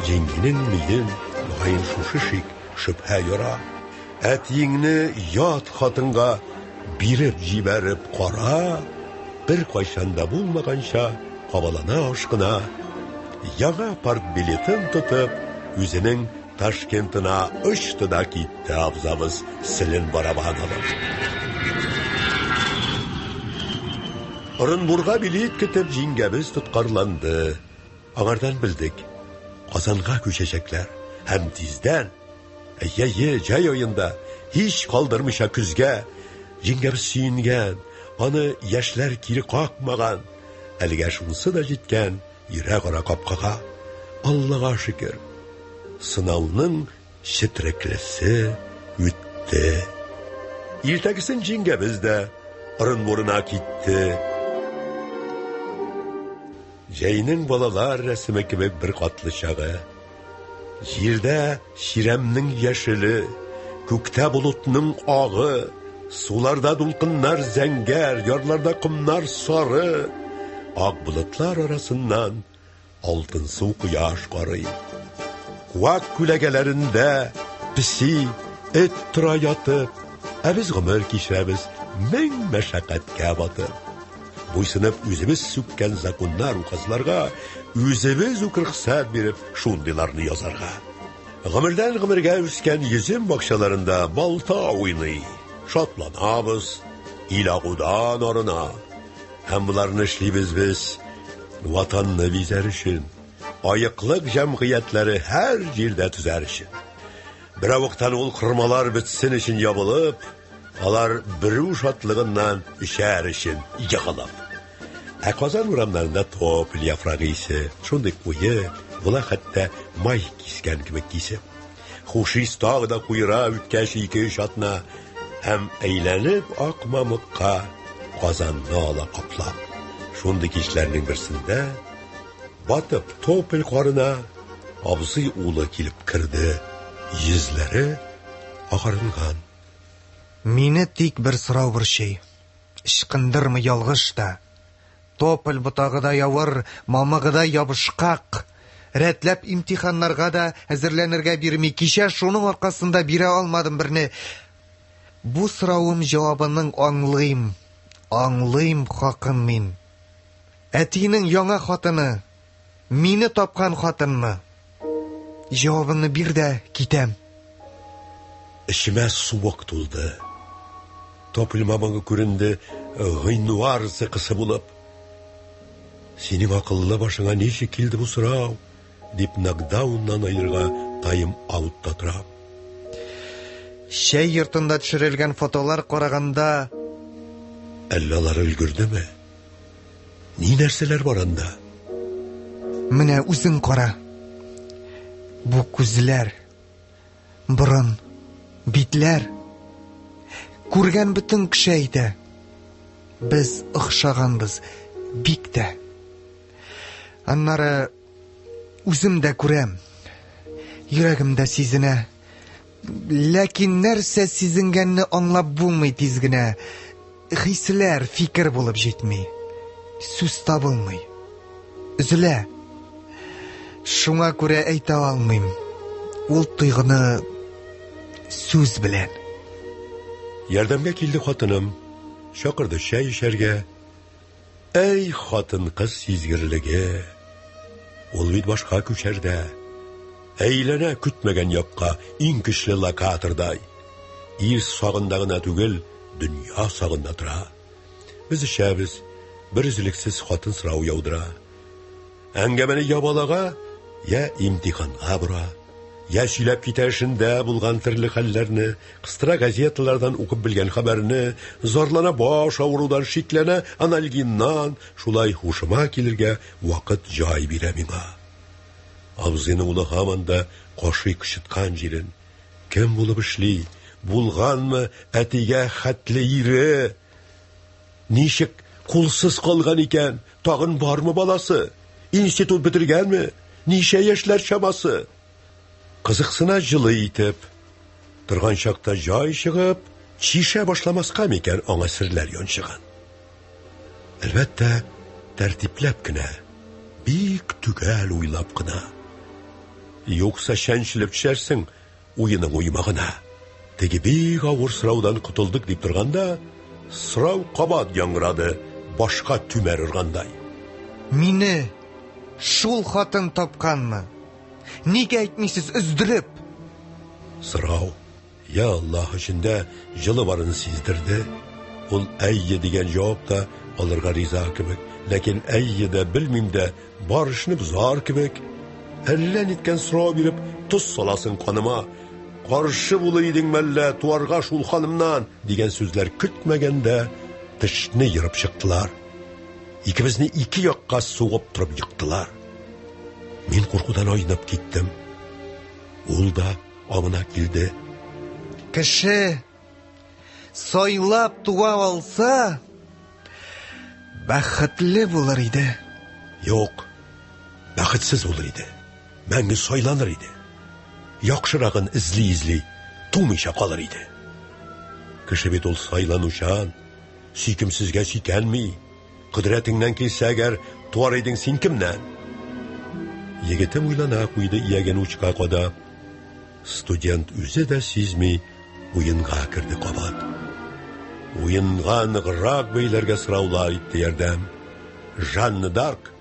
Җиңгинең миен, мөгаен шушы шик, шөбһә яра. Әтиеңне ят хатынга биреп җибәреп кара, бер кайчанда булмаганча кабалана ашкына. Яңа парк билетын тотып, үзенең Ташкентына очты да китте абзабыз селен барабан алып. Орынбурга билет көтеп җиңгәбез тоткарланды. Аңардан белдек. Казанга көчәчәкләр. Һәм тиздән, җәй аенда, һич калдырмыйча күзгә, җиңгәбез сөенгән, аны яшьләр кире какмаган, әлегә шунысы да җиткән, йөрәк ара капкага. Аллага шөкер, сынауның четереклесе үтте. Иртәгесен җиңгәбез дә Орынбурына китте. Җәйнең балалар рәсеме кебек бер катлы чагы. Җирдә ширемнең яшеле, күктә болытның агы, суларда дулкыннар зәңгәр, ярларда кумнар сары. Ак болытлар арасыннан алтын су кояш карый. Куак күләгәләрендә песи, эт тора ятып, ә без гомер кичерәбез мең мәшәкатькә батып. Буйсынып үзебез сүккән законнар указларга, үзебез үк рөхсәт биреп шундыйларны язарга. Гомердән гомергә үскән йөзем бакчаларында балта уйный. Шатланабыз, илагудан арына. Һәм буларны эшлибез без ватанны бизәр өчен. Аеклык җәмгыятьләре һәр җирдә төзәр өчен. Бер вакыттан ул кырмалар бетсен өчен ябылып, алар бирү шатлыгыннан ишәр өчен ягылып. Ә Казан урамнарында топ яфрагы исе, шундый куе, була хәтта май кискән кебек кисеп. Хушис тагы да куера үткәч 2-3 атна, һәм әйләнеп ак мамыкка Казанны ала каплап. Шундый кичләрнең берсендә батып топел карына абзый улы килеп керде. Йөзләре агарынган. Мине тик бер сорау борчый. Ычкындырмы ялгыш да. Топыл ботагыда явыр, мамыгыда ябышкак. Рәтләп имтиханнарга да әзерләнергә бирми. Кичә шуның аркасында бирә алмадым берне. Бу сорауым җавабының аңлыйм хакын мин. Әтинең яңа хатыны, мине тапкан хатынмы? Җавабыңны бир дә китәм. Эчемә суык тулды. Топыл мамаңы күренде, гыйнуар сыкысы булып. Синең акыллы башыңа ничек килде бу сорау? Дип нокдауннан айырга тайым аутта тора. Шәй йортында төшерелгән фотолар караганда, әллә алар өлгердеме? Ни нәрсәләр бар анда? Менә үзең кара. Бу күзләр, борын, битләр. Күргән бөтен кеше әйтә. Без охшаганбыз бик тә. Аннары үзем дә күрәм. Йөрәгемдә сизенә. Ләкин нәрсә сизенгәнне аңлап булмый тиз генә. Хисләр фикер булып җитми. Сүз табылмый. Үзелә. Шуңа күрә әйтә алмыйм. Ул тойгыны сүз белән. Ярдәмгә килде хатыным. Шакырды чәй эчәргә. Әй хатын-кыз сизгерлеге. Ул бит башка күчәрдә. Әйләнә көтмәгән якка иң көчле локатордай. Ир сагында гына түгел, дөнья сагында тора. Без эчәбез, бер үзлексез хатын сорау яудыра. Әңгәмәне ябалага, я имтиханга бора, я сөйләп китәшендә булган төрле хәлләрне, кыстыра газеталардан укып белгән хәбәрне, зарлана баш авырудан шикләнә, аналгиннан, шулай хушыма килергә вакыт җай бирә миңа. Абзыйның улы һаман да кашый кычыткан җирен. Кем булып эшли? Булганмы әтигә хәтле ире? Ничек кулсыз калган икән? Тагын бармы баласы? Институт бетергәнме? Ничә яшьләр чамасы? Кызыксына җылы итеп, торган чакта җай чыгып, чишә башламаска микән аңа серләр янчыган. Әлбәттә, тәртипләп кенә, бик түгәл уйлап кына. Юкса шәнчелеп төшәрсең, уеның уймагына. Теге бик авыр сораудан кутылдык дип торганда, сорау кабат яңгырады, башка түмәр ургандай. Мине шул хатын тапканмы? Ник әйтмисез өздереп? Сорау, я Аллаһ өчендә җылы барын сиздерде. Ул әйе дигән җавапта алырга риза кебек, ләкин әйе дә белмим дә, барышны бузар кебек. Әллә ниткән сорау биреп, тоз саласың каныма. Каршы булыйдың мәллә туарга шул ханымнан дигән сүзләр көтмәгәндә тешне йырып чыктылар. Икебезне ике якка сугып торып йыктылар. Мин куркудан айнап киттем. Ул да амына килде. Кеше сайлап туа алса, бәхетле булыр иде. Юк, бәхетсез булыр иде. Мәңге сайланыр иде. Яхшырагын изли, тумыйча калыр иде. Кеше бит ул сайланучан, сөйкемсезгә сөйкәнми. Кыдырәтеңнән килсә әгәр, туар идең син кемнән? Егетем уйлана куйды иягән учка кадап. Студент үзе дә сизми, уенга кирде кабат. Уенга ныграк бәйләргә сораулар итте ярдәм. Жанна д'Арк,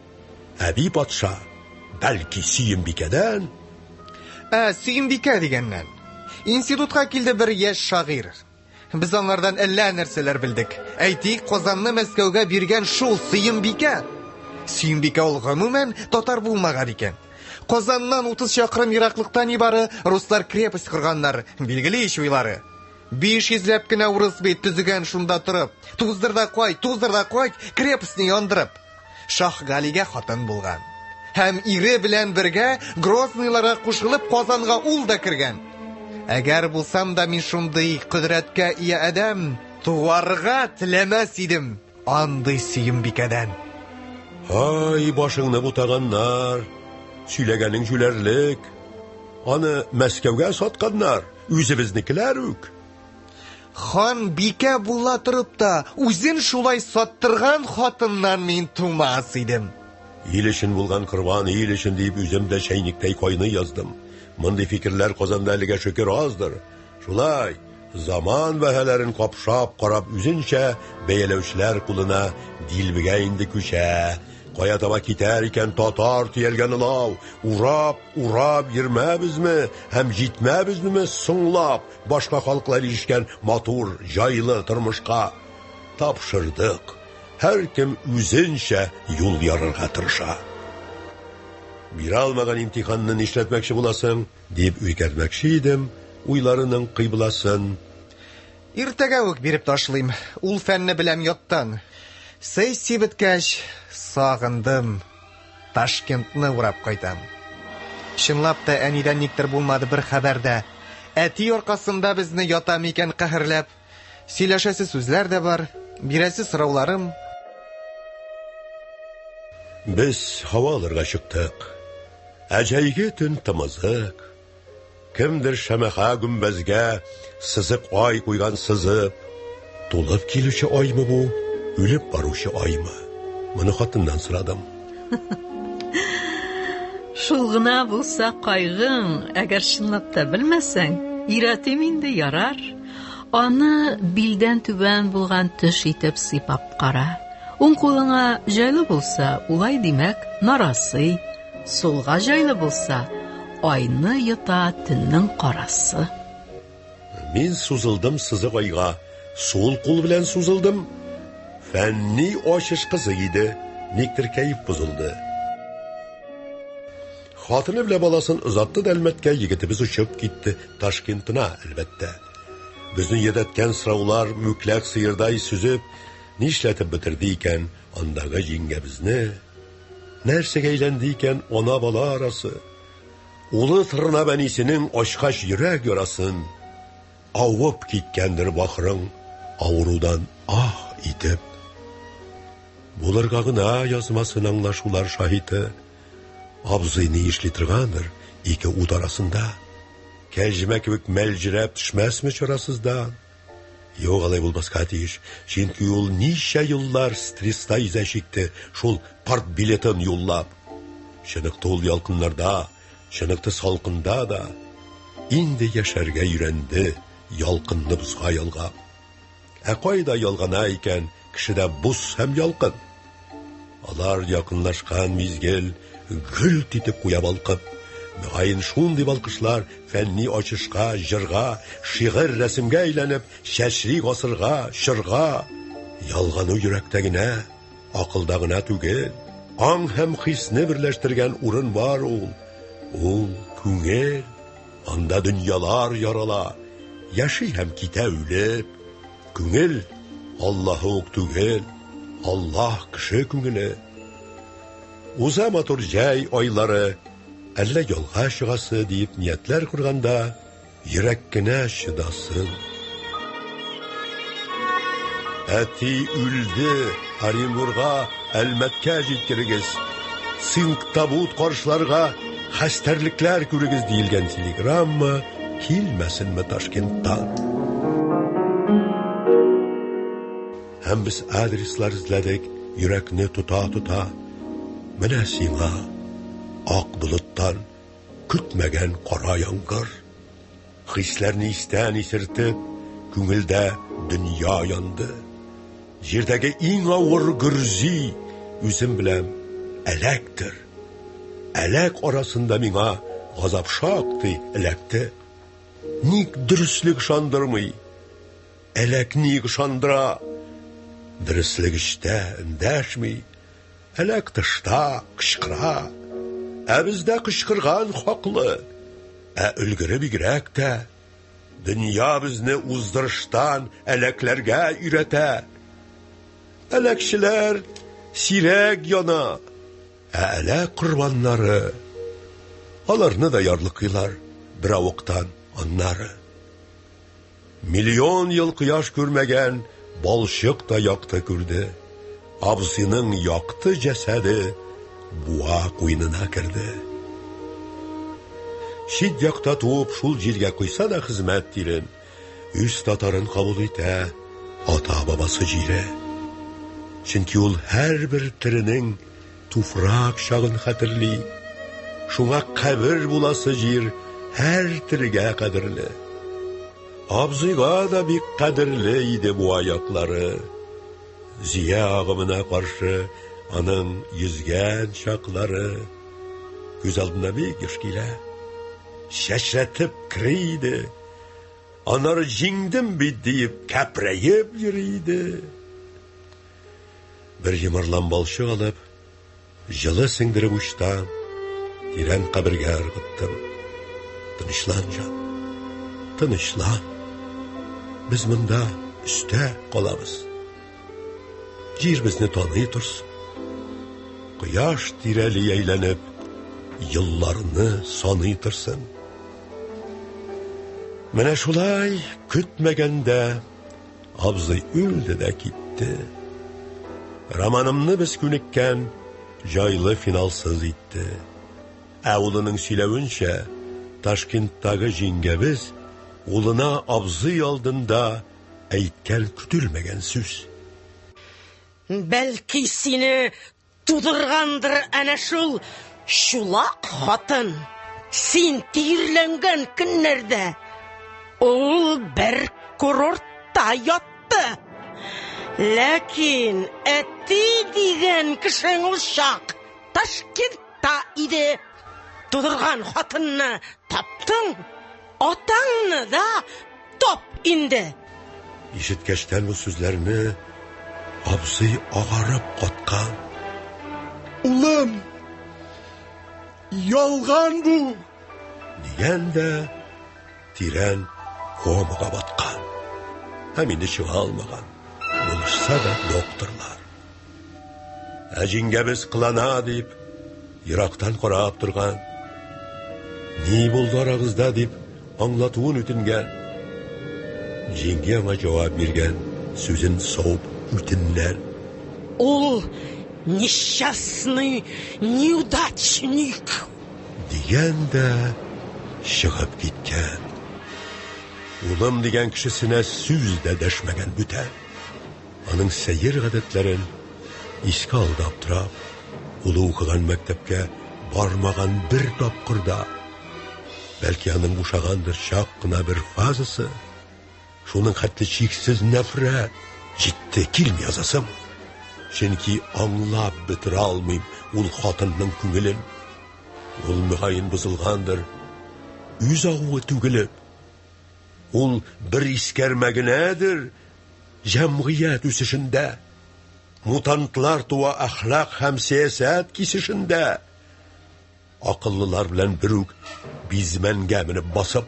әби патша, бәлки Сөембикәдән? Сөембикә дигәннән. Институтка килде бер яшь шагыйрь. Без аңардан әллә нәрсәләр белдек. Әйтик, Казанны Мәскәүгә биргән шул Сөембикә. Сөембикә ул гомумән татар булмаган икән. Казаннан 30 чакрым ераклыктан ибары руслар крепость корганнар, билгеле ич уйлары. 500 кенә урыс бит төзегән шунда торып, туздырда кай, крепостьне яндырып. Шах Галигә хатын булган. Һәм ире белән бергә Грозныйларга кушылып Казанга ул да кергән. Әгәр булсам да мин шундый кыдрәткә ия адәм, туарга теләмәс идем андый Сөембикәдән. Ай, башыңны бутаганнар, сөйләгәнең җүләрлек. Аны Мәскәүгә сатканнар, үзебезнекеләр үк. Хан бикә була торып та, үзен шулай саттырган хатыннан мин тумас идем. Ил өчен булган корбан, ил өчен дип үзем дә чәйнектәй кайный яздым. Мондый фикерләр Казанда әлегә шөкер аздыр. Шулай, заман бәһәләрен капшап карап үзенчә бәяләүчләр кулына дилбегә инде күчә. Кая таба китәр икән татар тиелгән лау, урап йөрмәбезме, һәм җитмәбезме соңлап башка халыклар ишкән матур, җайлы тормышка тапшырдык. Һәркем үзенчә юл ярырга тырыша. Бирә алмаган имтиханны нишләтмәкче буласың, дип үйкәртмәкче идем, уйларының кыйбласын. Иртәгә үк биреп ташлыйм. Ул фәнне беләм яттан. Сессия беткәч, сагындым. Ташкентны урап кайтам. Чынлап та әнидән никтер булмады бер хәбәрдә. Әти аркасында безне ята микән каһәрләп. Сөйләшәсе сүзләр дә бар, бирәсе сорауларым. Без һава алырга чыктык. Әҗәйге төн тымызык. Кемдер шәмәхә гүмбәзгә сызык ай куйган сызып. Тулып килүчеаймы бу, үлеп баручыаймы? Моны хатыннан сорадым. Шул гына булса кайгың, әгәр чынлап та белмәсәң, иратим инде ярар. Аны билдән түбән булган төш итеп сыйпап кара. Уң кулыңа җайлы булса, улай димәк, нарасы. Сулга җайлы булса, айны йота төннең карасы. Мин сузылдым сызык айга, сул кул белән сузылдым. Фәнни ачыш кызы иде, никтер кәйф бозылды. Хатыны белән баласын озатты да әлмәткә, егетебез учып китте Ташкентына, әлбәттә. Безне йөдәткән сораулар мүкләк сыердай сүзеп, нишләтеп бетерде икән андагы җиңгәбезне? Нәрсәгә әйләнде икән ана бала арасы? Улы тырна бәнисенең ачкач йөрәк ярасын, авып киткәндер бахырың, авырудан итеп. Булырга гына язмасын аңлашулар шаһиты. Абзый ни эшли торгандыр ике ут арасында? Кәҗмә кебек мәлҗирәп төшмәсме чарасыздан? Юк, алай булмаска тиеш. Чөнки ул ничә еллар стресста изә чикте, шул парт билетын юллап. Чыныкты ул ялкыннарда, чыныкты салкында да. Инде яшәргә өйрәнде, ялкынны бузга ялгап. Кайда ялгана икән кешедә буз һәм ялкын? Алар якынлашкан мизгел гүл титеп куя балкып. Мөгаен шундый балкышлар фәнни ачышка, җырга, шигырь рәсемгә әйләнеп, шәшри гасырга, шырга. Ялгану йөрәктә генә, акылда гына түгел. Аң һәм хисне берләштергән урын бар ул. Ул күңел, анда дөньялар ярала, яши һәм китә үлеп. Күңел Аллаһы ук түгел, Аллаһ кеше күңеле. Уза матур җәй айлары, әллә ялга чыгасы дип ниятләр курганда, йөрәк кенә чыдасын. Әти үлде, Оренбурга, Әлмәткә җиткерегез. Синк табут каршыларга хәстәрлекләр күрегез диелгән телеграмма килмәсенме Ташкенттан. Һәм без адреслар эзләдек, йөрәкне тута-тута. Менә сиңа ак болыттан көтмәгән кара яңгыр. Хисләрне истән исертеп, күңелдә дөнья янды. Җирдәге иң авыр гөрзи үзем белән әләктер. Әләк арасында миңа газап шактый эләкте. Ник дөрестлек шандырмый? Әләк ник шандыра? Дөрестлек эштә эндәшми. Әләк тышта кычкыра. Ә бездә кычкырган хаклы. Ә өлгере бигрәк тә. Дөнья безне уздырыштан әләкләргә өйрәтә. Әләкчеләр сирәк яна. Ә әләк корбаннары, аларны да ярлыкыйлар бер авыктан аннары. Миллион ел кояш күрмәгән балчык та якты күрде. Абзыйның якты җәсәде буа куйнына керде. Чит якта туып шул җиргә куйса да хезмәт тирен, үз татарын кабул итә ата-бабасы җире. Чөнки ул һәрбер теренең туфрак чагын хәтерли. Шуңа кабер буласы җир һәр тирегә кадерле. Абзыйга да бик кадерле иде бу аяклары. Зия агымына каршы аның йөзгән чаклары. Күз алдына бик яшь килә. Чәчрәтеп кирде. Аннары җиңдем бит диеп кәпрәеп йөриде. Бер йомарлан балчык алып, җылы сеңдереп учтан, тирән кабергә ыргыттым. Тынычлан, җан, тынычлан. Без монда өстә калабыз. Җир безне таный торсын. Кояш тирәли әйләнеп, елларны саный торсын. Менә шулай көтмәгәндә абзый үлде дә китте. Романымны без күнеккән җайлы финалсыз итте. Ә улының сөйләвенчә, Ташкенттагы җиңгәбез улына абзый алдында әйткән көтелмәгән сүз. Бәлки сине тудыргандыр әнә шул чулак хатын. Син тирләнгән көннәрдә ул бер курортта ятты. Ләкин әти дигән кешең ул чак Ташкентта иде. Тудырган хатынны таптың, атаңны да тап инде. Ишеткәчтән бу сүзләрне абзый агарып каткан. Улым, ялган бу! Дигән дә тирән комага баткан. Һәм инде чыга алмаган. Булышса да докторлар. Ә җиңгәбез кылана дип, ерактан карап торган. Ни булды арагызда дип аңлатуын үтенгән. Җиңгә аңа җавап биргән, сүзен сауып үтеннән. Ул несчастный неудачник дигән дә чыгып киткән. Улым дигән кешесенә сүз дә дәшмәгән бүтән. Аның сәер гадәтләрен искә алды аптырап, улы укыган мәктәпкә бармаган бер тапкырда. Бәлки аның бушагандыр чак кына бер фазасы. Шуның хәтле чиксез нәфрәт җитте килми язасым. Чөнки аңлап бетерә алмыйм ул хатынның күңелен. Ул мөгаен бозылгандыр, үз авы түгелеп. Ул бер искәрмәгенәдер җәмгыять үсешендә. Мутантлар туа әхлак һәм сәясәт кисешендә. Akıllılar bilen biruk bizmenge minip basıp,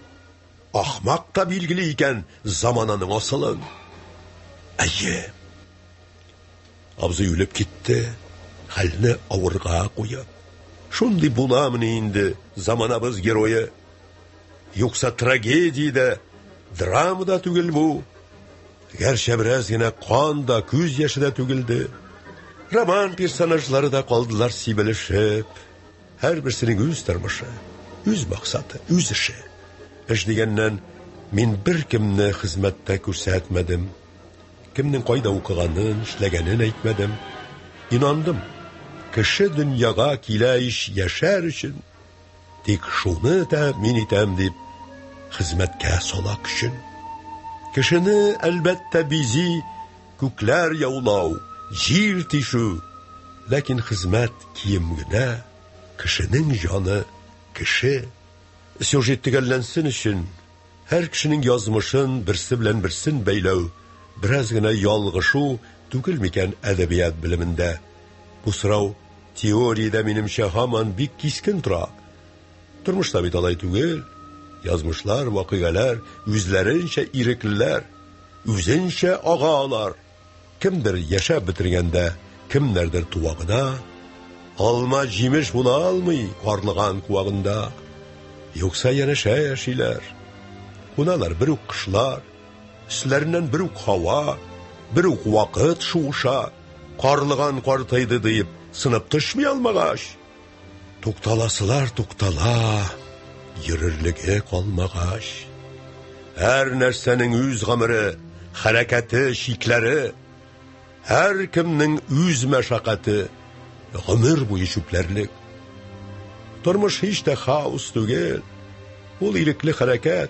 ahmak da bilgili iken zamananın asılın. Ayye. Abzı ölüp gitti, halini avırga koyup. Şundi bulamın indi zamanabız geroyu. Yoksa tragediyde, dramı da tügül bu. Gerçi biraz yine kan da, göz yaşı da tügüldü. Roman personajları da kaldılar sibelişip. Her birisinin öz tarmışı, öz maksatı, öz işi. İş degenden men bir kimni hizmette körsetmedim. Kimnin kayda okuganın, işlegenin aytmadım. İnandım, kişi dünyaga kila iş yaşar için. Tek şunu da men etem deb hizmetke solak için. Kişini elbette bizi kökler yavlav, jir tişu. Lakin hizmet kiyimgine, kişinin canı kişi. Süjet tegellensin için her kişinin yazmışın birisi bilen birsin beylev, biraz gına yalgışu tükülmeken edebiyat biliminde. Bu sırav teoride menimçe haman bir kiskin tura. Durmuşta bir talay tügül, yazmışlar, vakıgalar, üzlerinçe irikliler, üzünçe ağalar. Kimdir yaşa bitirgende, kimlerdir tuvağına, alma cimiş bula almay karlıgan kuvağında. Yoksa yana şey yaşaylar. Bunalar biruk kışlar, üstlerinden biruk hava, biruk vakit şuşa, karlıgan kartaydı deyip sınıp tışmay almagaş. Tuktalasılar tuktala, yürürlüge kalmagaş. Her nersenin üz gamırı, hareketi, şikleri, her kimnin üz meşakati, ömür boyu şüplerlik. Durmuş hiç de haus tügel. Ol irikli hareket.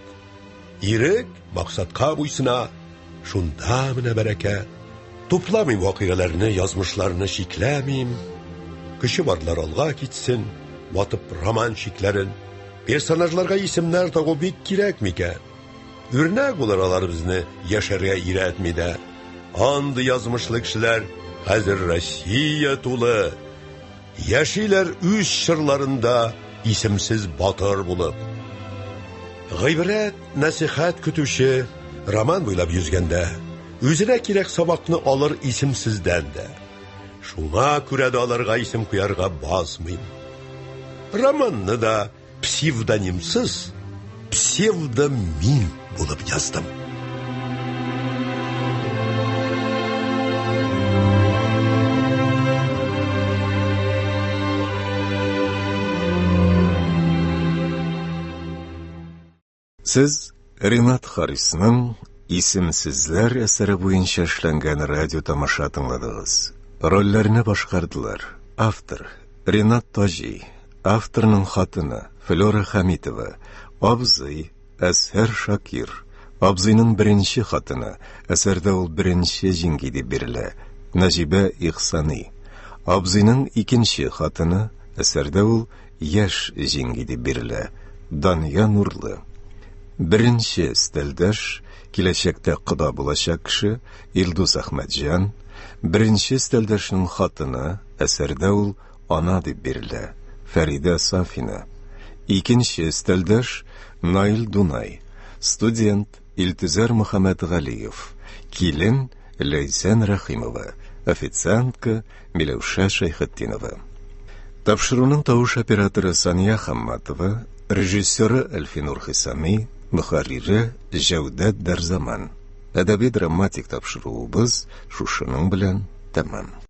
İrik maksatka buysuna. Şunda mine bereket. Toplamayım vakıgalarını, yazmışlarını şiklemeyim. Kişi varlar alga gitsin. Vatıp roman şiklerin. Personajlarga isimler tağı bek kirek miken? Örnek olar bizni yaşarıya iretmide. Andı yazmışlık kişiler hazır Rossiya tulu. Yaşaylar üç şırlarında isimsiz batır bulup. Gıybret, nasihat kütüşü roman boylap yüzgende, özüne kirek sabakını alır isimsizden de. Şuna küre alırga isim kuyarga basmayım. Romanını da psevdonimsiz, psevdonim bulup yazdım. Siz Rinat Haris'nin İsimsizler eseri boyunca işlengen radyo tamaşa tınladınız. Rollerini başkardılar. Автор Rinat Taji, авторның хатыны Flora Хамитова, абзый Әсәр Шакир, абзыйның беренче хатыны, әсәрдә ул беренче җиңги дип бирелә, Нәҗибә Ихсани, абзыйның икенче хатыны, әсәрдә ул яшь җиңги дип бирелә, Дания Нурлы. Беренче стәлдәш, киләчәктә кыда булачак кеше, Илдус Әхмәтҗан, беренче стәлдәшнең хатыны, әсәрдә ул ана дип бирелә, Фәридә Сафина. Икенче стәлдәш, Наил Дунай, студент Илтизар Мөхәммәтгалиев, килен Ләйсән Рәхимова, официантка Миләүшә Шәйхетдинова. Тапшыруның тавыш операторы Сания Хамматова, режиссеры Әлфинур Хисами, мөхәррире Җәүдәт Дәрзаман. Әдәби-драматик тапшыруыбыз шушының белән тәмам.